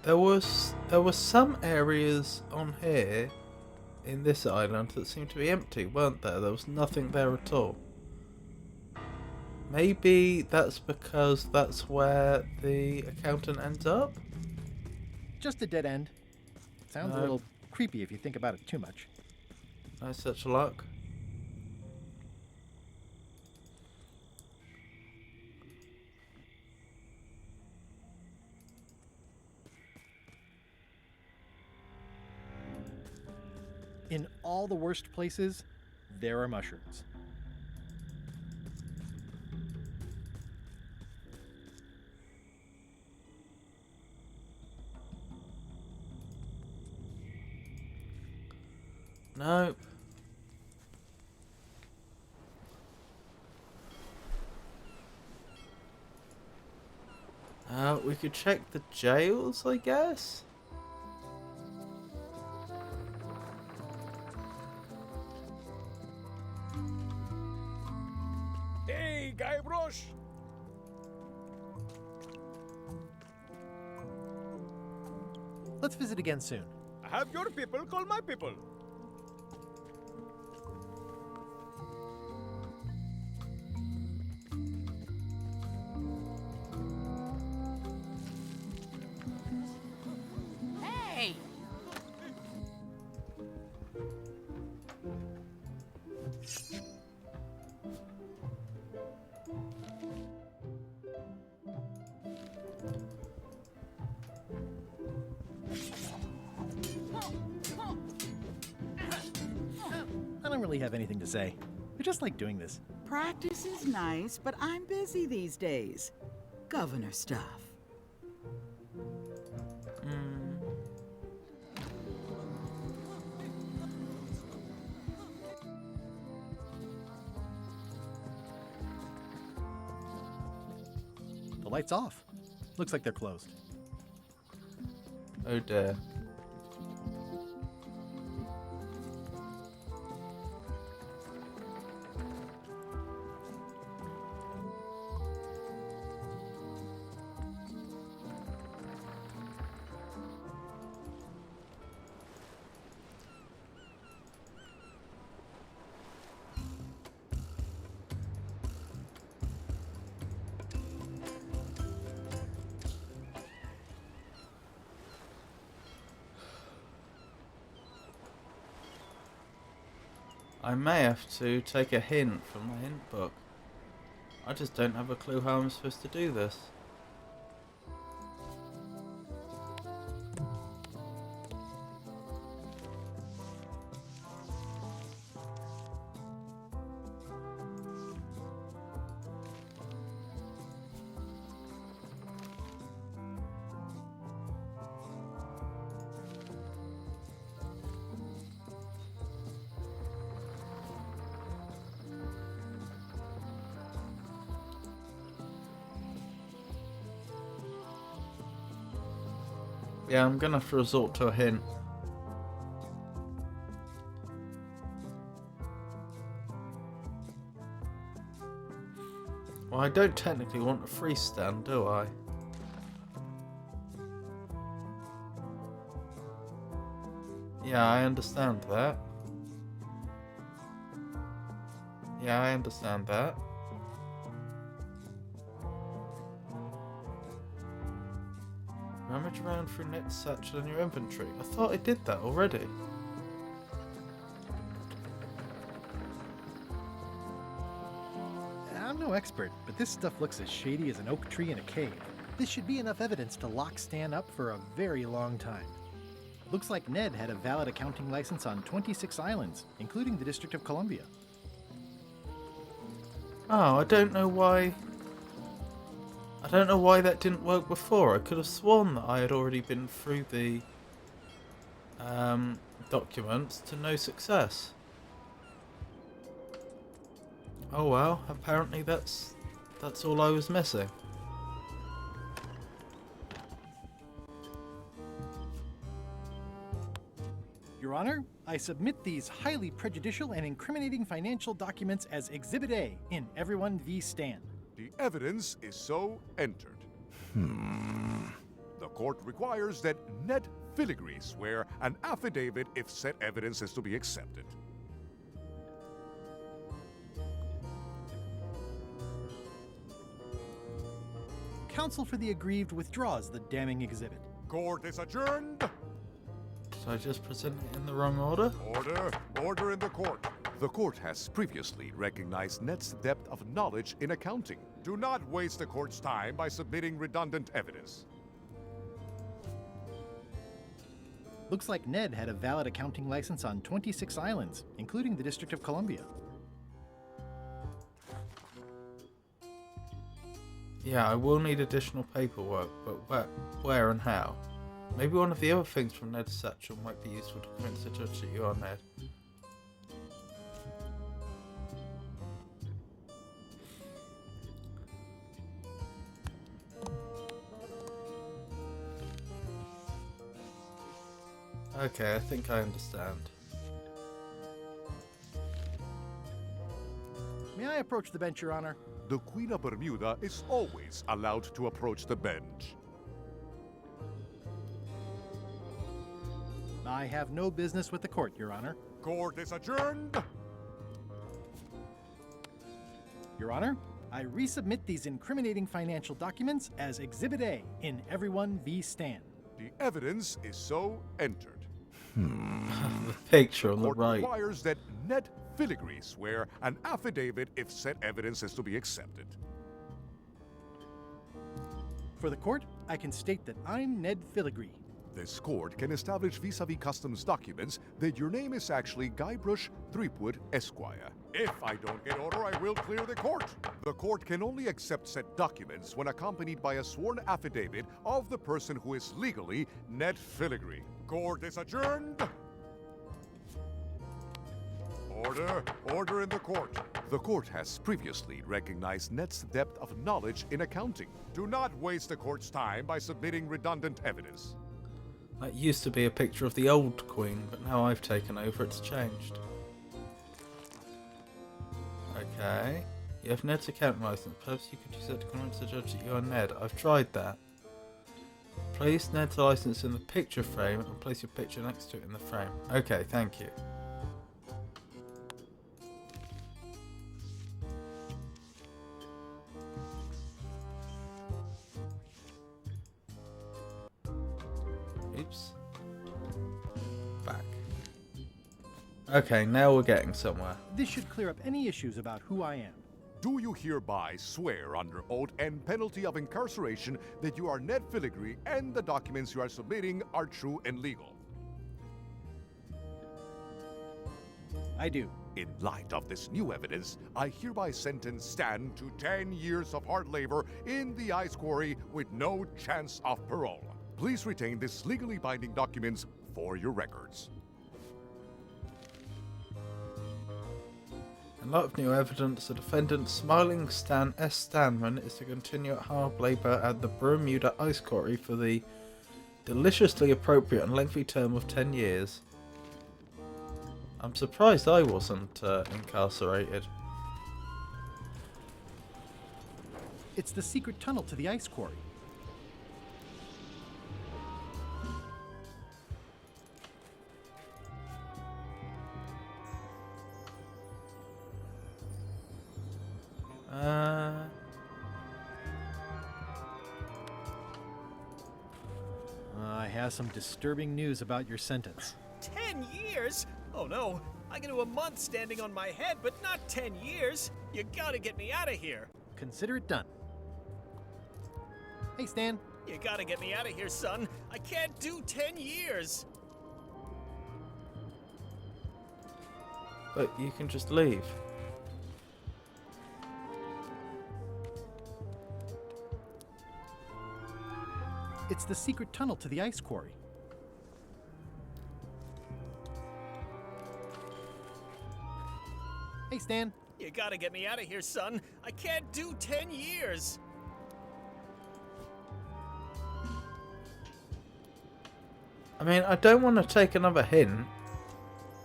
S1: There were some areas on here in this island that seemed to be empty, weren't there? There was nothing there at all. Maybe that's because that's where the accountant ends up?
S2: Just a dead end. Sounds a
S1: No.
S2: little creepy if you think about it too much.
S1: No such luck.
S2: In all the worst places, there are mushrooms.
S1: Nope. We could check the jails, I guess?
S12: Hey, Guybrush!
S2: Let's visit again soon.
S12: Have your people call my people.
S19: Hey!
S2: I don't really have anything to say. I just like doing this.
S14: Practice is nice, but I'm busy these days. Governor stuff.
S2: The light's off. Looks like they're closed.
S1: Oh dear. I may have to take a hint from my hint book. I just don't have a clue how I'm supposed to do this. Yeah, I'm gonna have to resort to a hint. Well, I don't technically want a free stand, do I? Yeah, I understand that. Yeah, I understand that. Rummage around through Net's satchel in your inventory. I thought I did that already.
S2: I'm no expert, but this stuff looks as shady as an oak tree in a cave. This should be enough evidence to lock Stan up for a very long time. Looks like Ned had a valid accounting license on 26 islands, including the District of Columbia.
S1: Oh, I don't know why. I don't know why that didn't work before. I could have sworn that I had already been through the documents to no success. Oh well, apparently that's all I was missing.
S2: Your Honor, I submit these highly prejudicial and incriminating financial documents as Exhibit A in Everyone v. Stan.
S12: The evidence is so entered. The court requires that Ned Filigree swear an affidavit if said evidence is to be accepted.
S2: Counsel for the aggrieved withdraws the damning exhibit.
S12: Court is adjourned.
S1: Did I just present it in the wrong order?
S12: Order in the court. The court has previously recognized Ned's depth of knowledge in accounting. Do not waste the court's time by submitting redundant evidence.
S2: Looks like Ned had a valid accounting license on 26 islands, including the District of Columbia.
S1: Yeah, I will need additional paperwork, but where and how? Maybe one of the other things from Ned's satchel might be useful to convince the judge that you are Ned. Okay, I think I understand.
S2: May I approach the bench, Your Honor?
S12: The Queen of Bermuda is always allowed to approach the bench.
S2: I have no business with the court, Your Honor.
S12: Court is adjourned.
S2: Your Honor, I resubmit these incriminating financial documents as Exhibit A in Everyone v. Stan.
S12: The evidence is so entered.
S1: The picture on the
S12: Court
S1: right.
S12: requires that Ned Filigree swear an affidavit if said evidence is to be accepted.
S2: For the court, I can state that I'm Ned Filigree.
S12: This court can establish vis-a-vis customs documents that your name is actually Guybrush Threepwood, Esquire. If I don't get order, I will clear the court. The court can only accept said documents when accompanied by a sworn affidavit of the person who is legally Ned Filigree. Court is adjourned. Order in the court. The court has previously recognized Ned's depth of knowledge in accounting. Do not waste the court's time by submitting redundant evidence.
S1: That used to be a picture of the old queen, but now I've taken over, it's changed. Okay. You have Ned's accounting license. Perhaps you could use that to convince the judge that you are Ned. I've tried that. Place Ned's license in the picture frame and place your picture next to it in the frame. Okay, thank you. Oops. Back. Okay, now we're getting somewhere.
S2: This should clear up any issues about who I am.
S12: Do you hereby swear under oath and penalty of incarceration that you are Ned Filigree and the documents you are submitting are true and legal?
S2: I do.
S12: In light of this new evidence, I hereby sentence Stan to 10 years of hard labor in the ice quarry with no chance of parole. Please retain this legally binding documents for your records.
S1: In light of new evidence, the defendant, Smiling Stan S. Stanman, is to continue at hard labour at the Bermuda Ice Quarry for the deliciously appropriate and lengthy term of 10 years. I'm surprised I wasn't incarcerated.
S2: It's the secret tunnel to the ice quarry. I have some disturbing news about your sentence.
S11: 10 years? Oh no, I can do a month standing on my head, but not 10 years. You gotta get me out of here.
S2: Consider it done. Hey, Stan.
S11: You gotta get me out of here, son. I can't do 10 years.
S1: But you can just leave.
S2: It's the secret tunnel to the ice quarry. Hey, Stan.
S11: You gotta get me out of here, son. I can't do 10 years.
S1: I mean, I don't want to take another hint.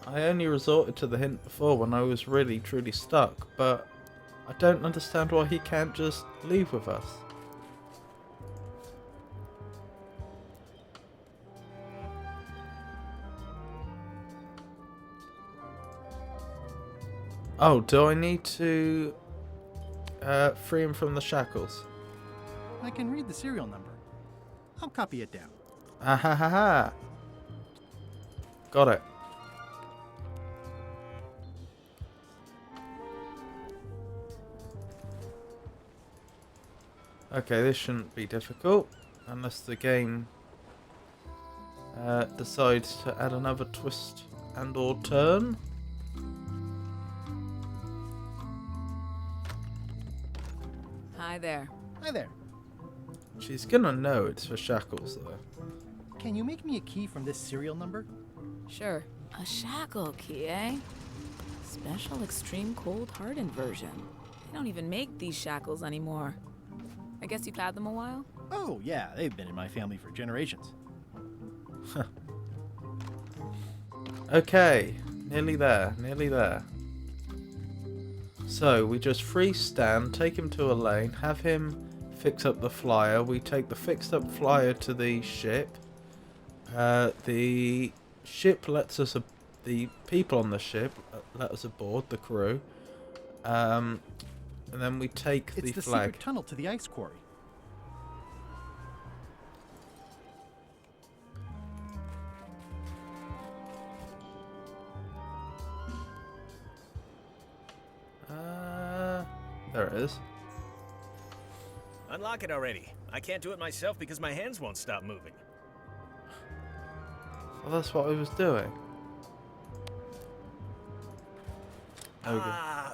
S1: I only resorted to the hint before when I was really, truly stuck, but I don't understand why he can't just leave with us. Oh, do I need to free him from the shackles?
S2: I can read the serial number. I'll copy it down.
S1: Ah ha ha ha. Got it. Okay, this shouldn't be difficult unless the game decides to add another twist and or turn.
S3: Hi there.
S2: Hi there.
S1: She's gonna know it's for shackles though.
S2: Can you make me a key from this serial number?
S3: Sure. A shackle key, eh? Special extreme cold hardened version. They don't even make these shackles anymore. I guess you've had them a while?
S2: Oh, yeah, they've been in my family for generations.
S1: Okay, nearly there, nearly there. So, we just free Stan, take him to Elaine, have him fix up the flyer. We take the fixed up flyer to the ship. The ship lets us, the people on the ship let us aboard, the crew. And then we take
S2: it's
S1: the
S2: the
S1: flag.
S2: Secret tunnel to the ice quarry.
S1: There it is.
S11: Unlock it already. I can't do it myself because my hands won't stop moving.
S1: Well, that's what I was doing.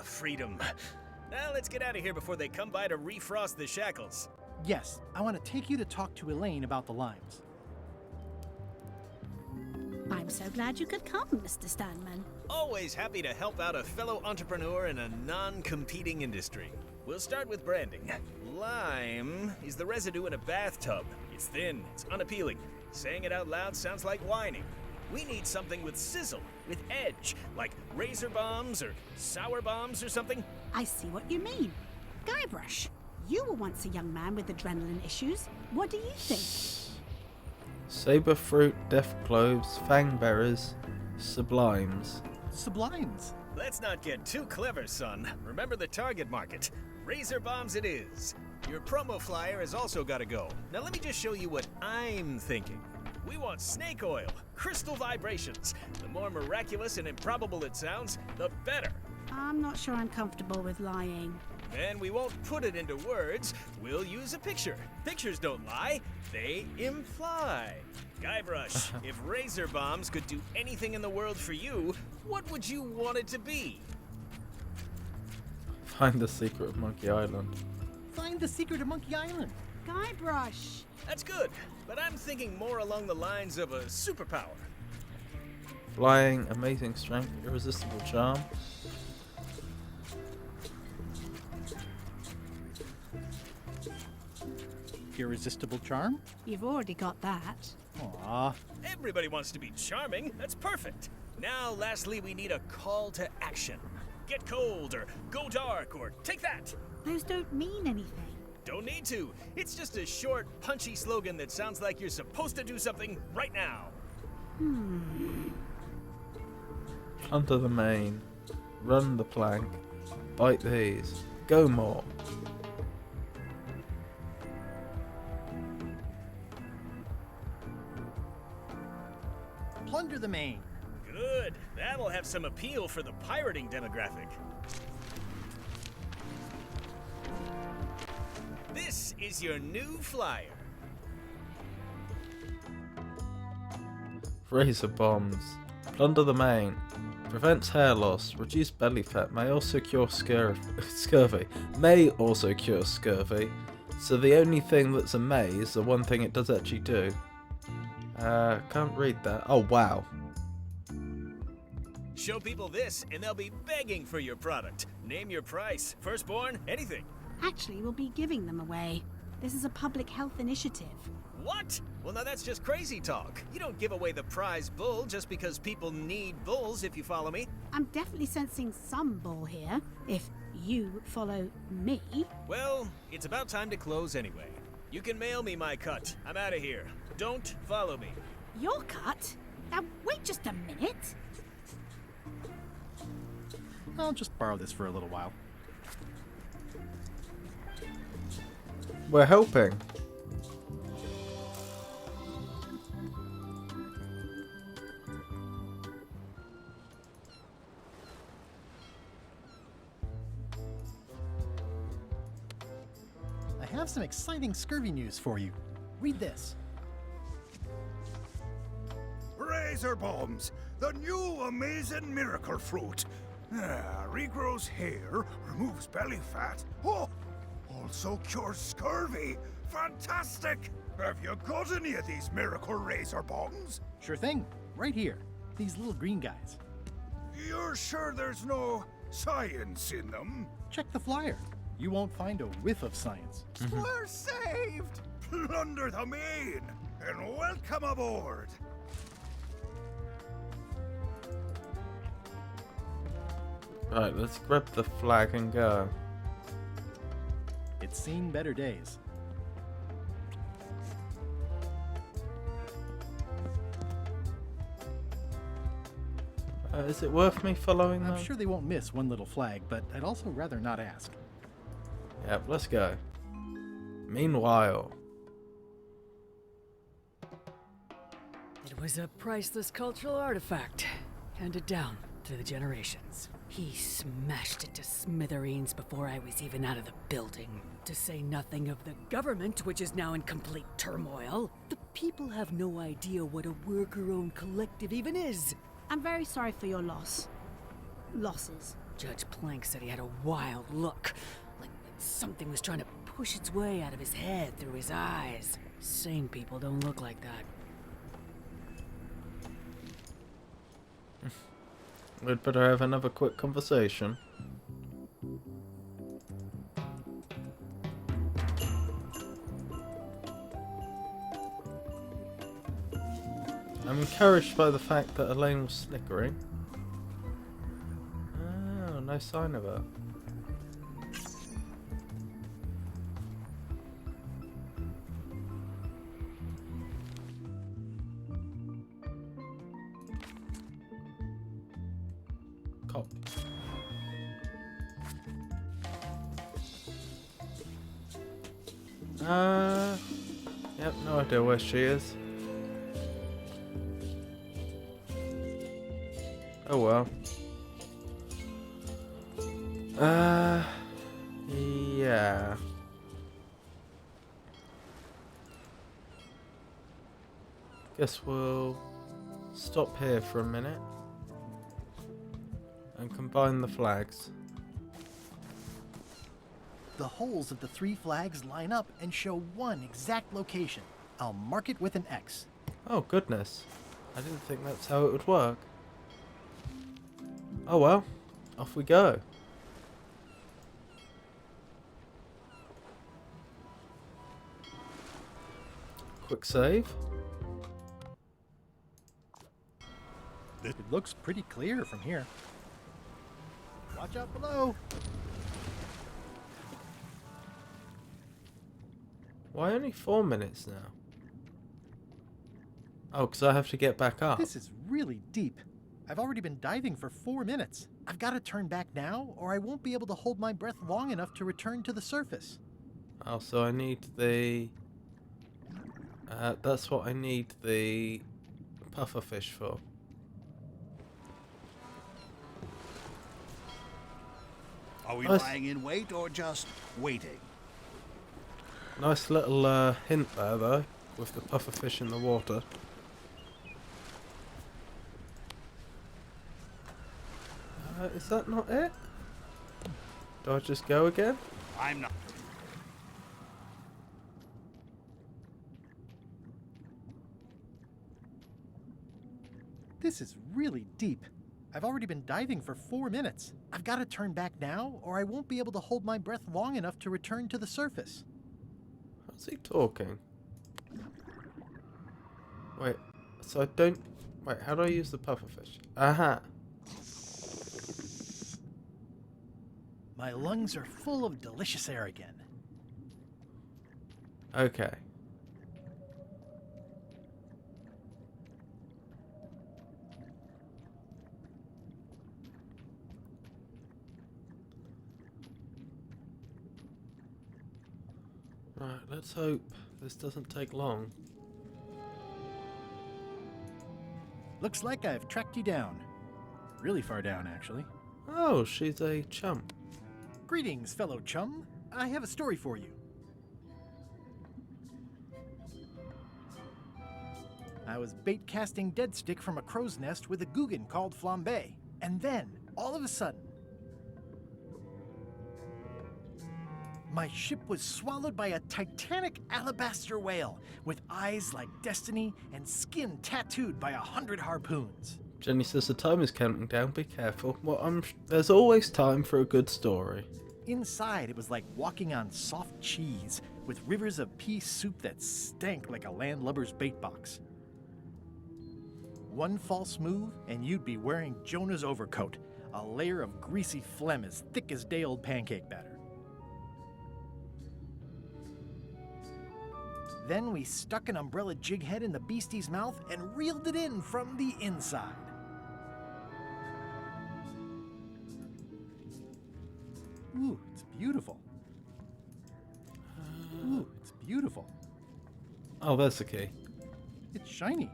S11: Freedom. Now let's get out of here before they come by to refrost the shackles.
S2: Yes, I want to take you to talk to Elaine about the limes.
S23: I'm so glad you could come, Mr. Stanman.
S11: Always happy to help out a fellow entrepreneur in a non-competing industry. We'll start with branding. Lime is the residue in a bathtub. It's thin, it's unappealing. Saying it out loud sounds like whining. We need something with sizzle, with edge, like razor bombs or sour bombs or something.
S23: I see what you mean. Guybrush, you were once a young man with adrenaline issues. What do you think?
S1: Saber fruit, death cloves, fangberries, sublimes.
S2: Sublimes?
S11: Let's not get too clever, son. Remember the target market. Razor bombs it is. Your promo flyer has also got to go. Now let me just show you what I'm thinking. We want snake oil, crystal vibrations. The more miraculous and improbable it sounds, the better.
S23: I'm not sure I'm comfortable with lying.
S11: Then we won't put it into words. We'll use a picture. Pictures don't lie, they imply. Guybrush, if razor bombs could do anything in the world for you, what would you want it to be?
S1: Find the secret of Monkey Island.
S2: Find the secret of Monkey Island.
S23: Guybrush.
S11: That's good, but I'm thinking more along the lines of a superpower.
S1: Flying, amazing strength, irresistible charm.
S2: Irresistible charm?
S23: You've already got that.
S2: Aww.
S11: Everybody wants to be charming. That's perfect. Now, lastly, we need a call to action. Get cold, or go dark, or take that.
S23: Those don't mean anything.
S11: Don't need to. It's just a short, punchy slogan that sounds like you're supposed to do something right now.
S1: Under the main. Run the plank. Bite these. Go more.
S2: Plunder the main.
S11: Good. That'll have some appeal for the pirating demographic. This is your new flyer.
S1: Razor bombs. Plunder the main. Prevents hair loss. Reduce belly fat. May also cure scurvy. May also cure scurvy. So the only thing that's a maze, the one thing it does actually do. Can't read that. Oh, wow.
S11: Show people this, and they'll be begging for your product. Name your price. Firstborn, anything.
S23: Actually, we'll be giving them away. This is a public health initiative.
S11: What? Well, now that's just crazy talk. You don't give away the prize bull just because people need bulls, if you follow me.
S23: I'm definitely sensing some bull here, if you follow me.
S11: Well, it's about time to close anyway. You can mail me my cut. I'm out of here. Don't follow me.
S23: Your cut? Now, wait just a minute.
S2: I'll just borrow this for a little while.
S1: We're helping.
S2: I have some exciting scurvy news for you. Read this.
S20: Razor bombs, the new amazing miracle fruit. Regrows hair, removes belly fat. Oh, also cures scurvy. Fantastic! Have you got any of these miracle razor bombs?
S2: Sure thing. Right here. These little green guys.
S20: You're sure there's no science in them?
S2: Check the flyer. You won't find a whiff of science.
S20: We're saved! Plunder the main, and welcome aboard!
S1: Right, let's grab the flag and go.
S2: It's seen better days.
S1: Is it worth me following them?
S2: I'm sure they won't miss one little flag, but I'd also rather not ask.
S1: Yep, let's go. Meanwhile.
S7: It was a priceless cultural artifact, handed down through the generations. He smashed it to smithereens before I was even out of the building. To say nothing of the government, which is now in complete turmoil. The people have no idea what a worker-owned collective even is.
S23: I'm very sorry for your loss. Losses.
S7: Judge Plank said he had a wild look, like something was trying to push its way out of his head through his eyes. Sane people don't look like that.
S1: We'd better have another quick conversation. I'm encouraged by the fact that Elaine was snickering. Oh, no sign of her. Cop. Yep, no idea where she is. Oh well. Yeah. Guess we'll stop here for a minute and combine the flags.
S2: The holes of the 3 flags line up and show one exact location. I'll mark it with an X.
S1: Oh goodness. I didn't think that's how it would work. Oh well, off we go. Quick save.
S2: It looks pretty clear from here. Watch out below.
S1: Why only 4 minutes now? Oh, because I have to get back up.
S2: This is really deep. I've already been diving for 4 minutes. I've got to turn back now, or I won't be able to hold my breath long enough to return to the surface.
S1: Oh, so I need the... that's what I need the pufferfish for.
S20: Are we
S1: Nice.
S20: lying in wait or just waiting?
S1: Nice little hint there, though, with the pufferfish in the water. Is that not it? Do I just go again?
S20: I'm not.
S2: This is really deep. I've already been diving for 4 minutes. I've got to turn back now, or I won't be able to hold my breath long enough to return to the surface.
S1: How's he talking? Wait, so I don't... Wait, how do I use the pufferfish? Aha!
S2: My lungs are full of delicious air again.
S1: Okay. Right, let's hope this doesn't take long.
S2: Looks like I've tracked you down. Really far down, actually.
S1: Oh, she's a chum.
S2: Greetings, fellow chum. I have a story for you. I was bait casting dead stick from a crow's nest with a Guggen called Flambe. And then, all of a sudden, my ship was swallowed by a titanic alabaster whale with eyes like destiny and skin tattooed by 100 harpoons.
S1: Jenny says the time is counting down, be careful. Well, there's always time for a good story.
S2: Inside, it was like walking on soft cheese with rivers of pea soup that stank like a landlubber's bait box. One false move, and you'd be wearing Jonah's overcoat, a layer of greasy phlegm as thick as day-old pancake batter. Then we stuck an umbrella jig head in the beastie's mouth and reeled it in from the inside. Ooh, it's beautiful. Ooh, it's beautiful.
S1: Oh, that's the key.
S2: It's shiny.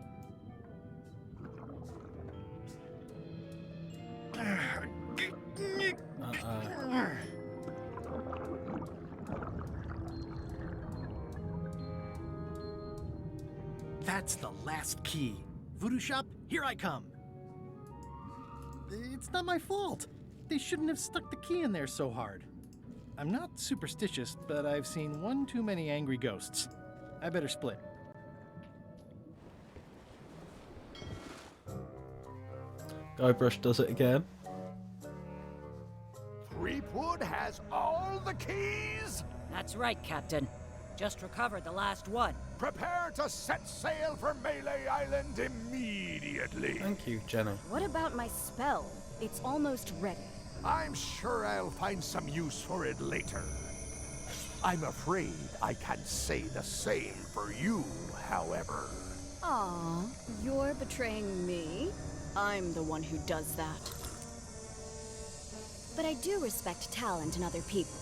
S2: That's the last key. Voodoo shop, here I come. It's not my fault. They shouldn't have stuck the key in there so hard. I'm not superstitious, but I've seen one too many angry ghosts. I better split.
S1: Guybrush does it again.
S12: Creepwood has all the keys?
S16: That's right, Captain. Just recovered the last one.
S12: Prepare to set sail for Melee Island immediately.
S1: Thank you, Jenna.
S17: What about my spell? It's almost ready.
S12: I'm sure I'll find some use for it later. I'm afraid I can't say the same for you, however.
S17: Aw, you're betraying me? I'm the one who does that. But I do respect talent in other people.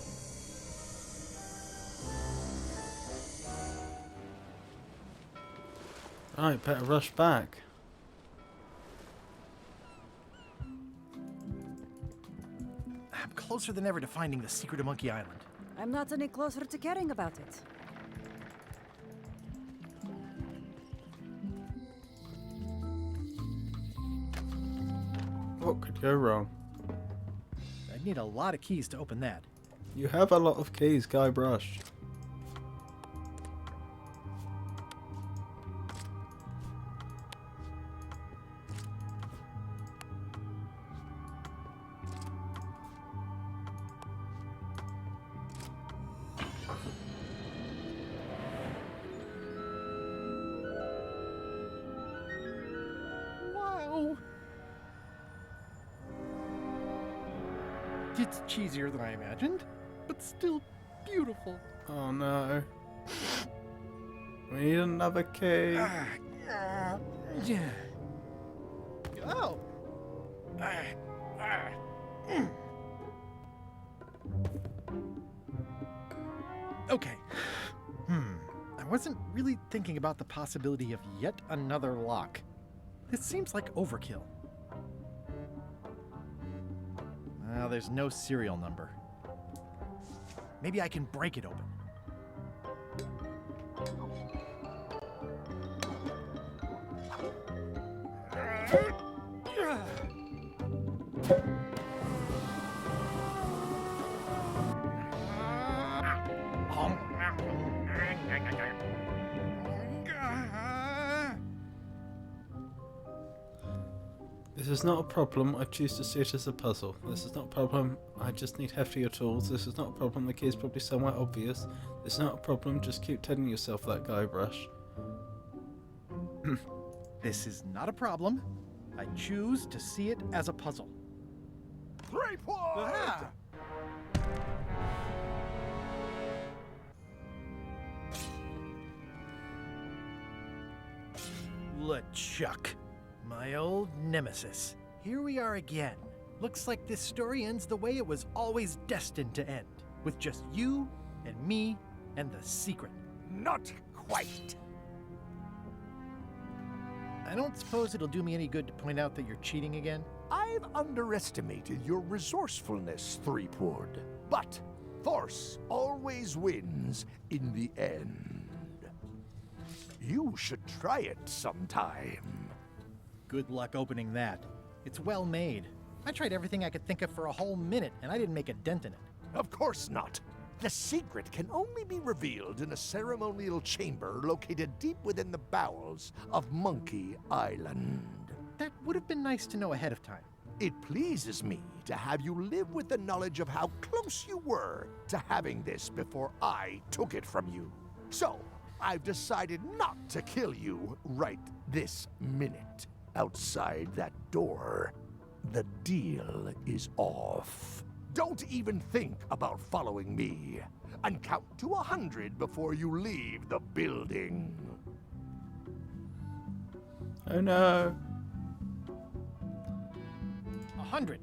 S1: Right, better rush back.
S2: I'm closer than ever to finding the secret of Monkey Island.
S16: I'm not any closer to caring about it.
S1: What could go wrong?
S2: I'd need a lot of keys to open that.
S1: You have a lot of keys, Guybrush.
S2: Wow. It's cheesier than I imagined, but still beautiful.
S1: Oh no. We need another key.
S2: Yeah. Oh. Okay. I wasn't really thinking about the possibility of yet another lock. This seems like overkill. Well, there's no serial number. Maybe I can break it open.
S1: This is not a problem. I choose to see it as a puzzle. This is not a problem. I just need heftier tools. This is not a problem. The key is probably somewhere obvious. This is not a problem. Just keep telling yourself that, Guybrush.
S2: This is not a problem. I choose to see it as a puzzle.
S12: 3 points!
S2: LeChuck, my old nemesis. Here we are again. Looks like this story ends the way it was always destined to end, with just you and me and the secret.
S12: Not quite.
S2: I don't suppose it'll do me any good to point out that you're cheating again?
S12: I've underestimated your resourcefulness, Threepwood. But force always wins in the end. You should try it sometime.
S2: Good luck opening that. It's well made. I tried everything I could think of for a whole minute, and I didn't make a dent in it.
S12: Of course not. The secret can only be revealed in a ceremonial chamber located deep within the bowels of Monkey Island.
S2: That would have been nice to know ahead of time.
S12: It pleases me to have you live with the knowledge of how close you were to having this before I took it from you. So, I've decided not to kill you right this minute. Outside that door, the deal is off. Don't even think about following me, and count to 100 before you leave the building.
S1: Oh no.
S2: 100.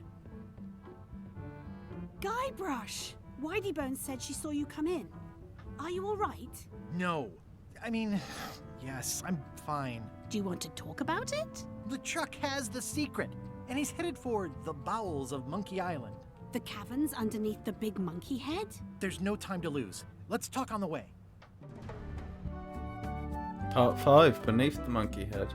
S23: Guybrush! Whiteybones said she saw you come in. Are you all right?
S2: No. I mean, yes, I'm fine.
S23: Do you want to talk about it?
S2: LeChuck has the secret, and he's headed for the bowels of Monkey Island.
S23: The caverns underneath the big monkey head?
S2: There's no time to lose. Let's talk on the way.
S1: Part 5, Beneath the Monkey Head.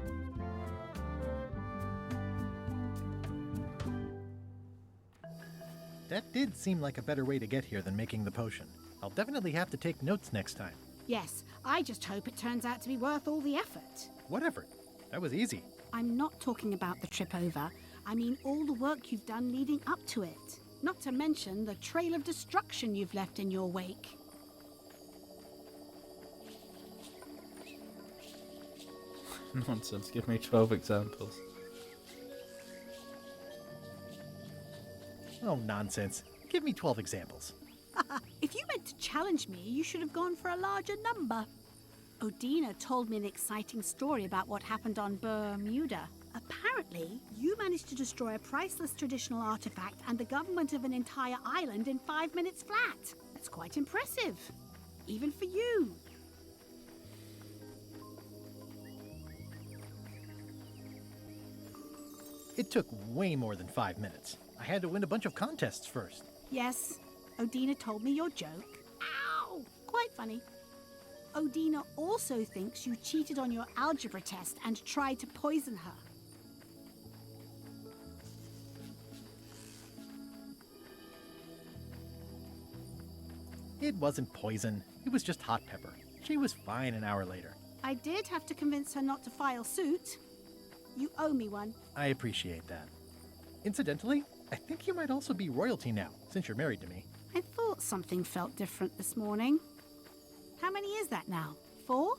S2: That did seem like a better way to get here than making the potion. I'll definitely have to take notes next time.
S23: Yes, I just hope it turns out to be worth all the effort.
S2: What effort? That was easy.
S23: I'm not talking about the trip over. I mean all the work you've done leading up to it. Not to mention the trail of destruction you've left in your wake.
S1: Nonsense, give me 12 examples.
S2: Oh, nonsense. Give me 12 examples.
S23: If you meant to challenge me, you should have gone for a larger number. Odina told me an exciting story about what happened on Bermuda. Apparently, you managed to destroy a priceless traditional artifact and the government of an entire island in 5 minutes flat. That's quite impressive. Even for you.
S2: It took way more than 5 minutes. I had to win a bunch of contests first.
S23: Yes, Odina told me your joke. Ow! Quite funny. Odina also thinks you cheated on your algebra test and tried to poison her.
S2: It wasn't poison. It was just hot pepper. She was fine an hour later.
S23: I did have to convince her not to file suit. You owe me one.
S2: I appreciate that. Incidentally, I think you might also be royalty now, since you're married to me.
S23: I thought something felt different this morning. How many is that now? 4?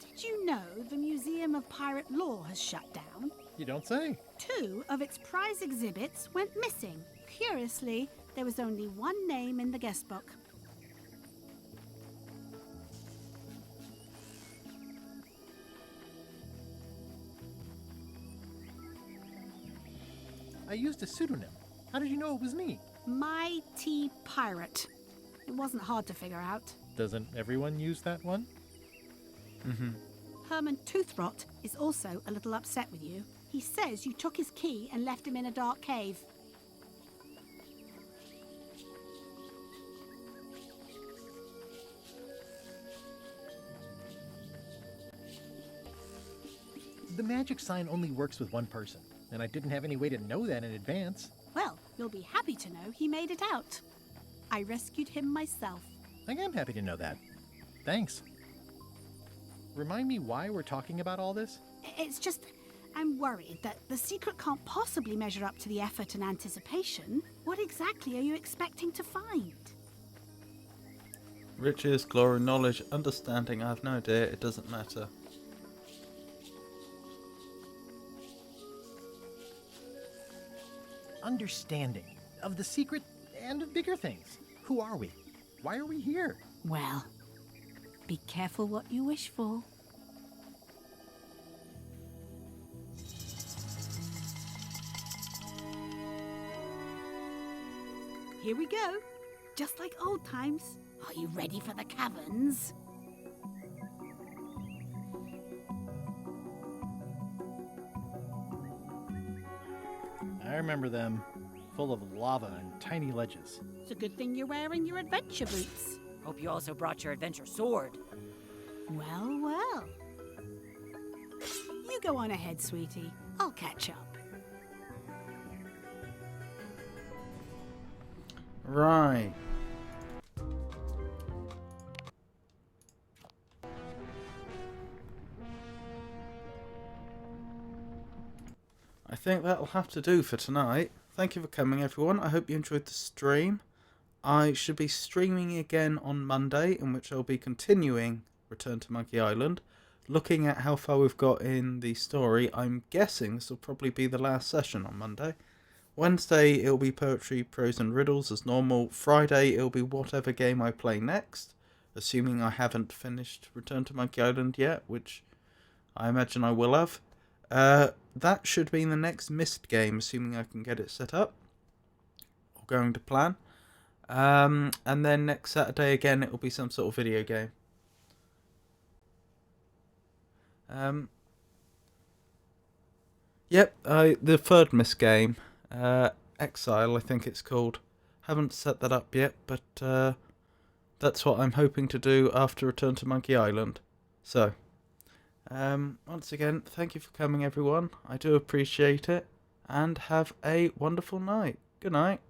S23: Did you know the Museum of Pirate Lore has shut down?
S2: You don't say.
S23: 2 of its prize exhibits went missing. Curiously, there was only one name in the guest book.
S2: I used a pseudonym. How did you know it was me?
S23: Mighty Pirate. It wasn't hard to figure out.
S2: Doesn't everyone use that one?
S1: Mm-hmm.
S23: Herman Toothrot is also a little upset with you. He says you took his key and left him in a dark cave.
S2: The magic sign only works with one person, and I didn't have any way to know that in advance.
S23: Well, you'll be happy to know he made it out. I rescued him myself.
S2: I am happy to know that. Thanks. Remind me why we're talking about all this?
S23: It's just, I'm worried that the secret can't possibly measure up to the effort and anticipation. What exactly are you expecting to find?
S1: Riches, glory, knowledge, understanding, I have no idea, it doesn't matter.
S2: Understanding of the secret and of bigger things. Who are we? Why are we here?
S23: Well, be careful what you wish for. Here we go. Just like old times. Are you ready for the caverns?
S2: I remember them. Full of lava and tiny ledges.
S23: It's a good thing you're wearing your adventure boots.
S16: Hope you also brought your adventure sword.
S23: Well, well. You go on ahead, sweetie. I'll catch up.
S1: Right. I think that'll have to do for tonight. Thank you for coming, everyone. I hope you enjoyed the stream. I should be streaming again on Monday, in which I'll be continuing Return to Monkey Island. Looking at how far we've got in the story, I'm guessing this will probably be the last session on Monday. Wednesday, it'll be poetry, prose and riddles as normal. Friday, it'll be whatever game I play next, assuming I haven't finished Return to Monkey Island yet, which I imagine I will have. That should be the next Myst game, assuming I can get it set up. Or going to plan. And then next Saturday again, it will be some sort of video game. Yep, the third Myst game, Exile, I think it's called. Haven't set that up yet, but that's what I'm hoping to do after Return to Monkey Island. So, once again, thank you for coming, everyone. I do appreciate it, and have a wonderful night. Good night.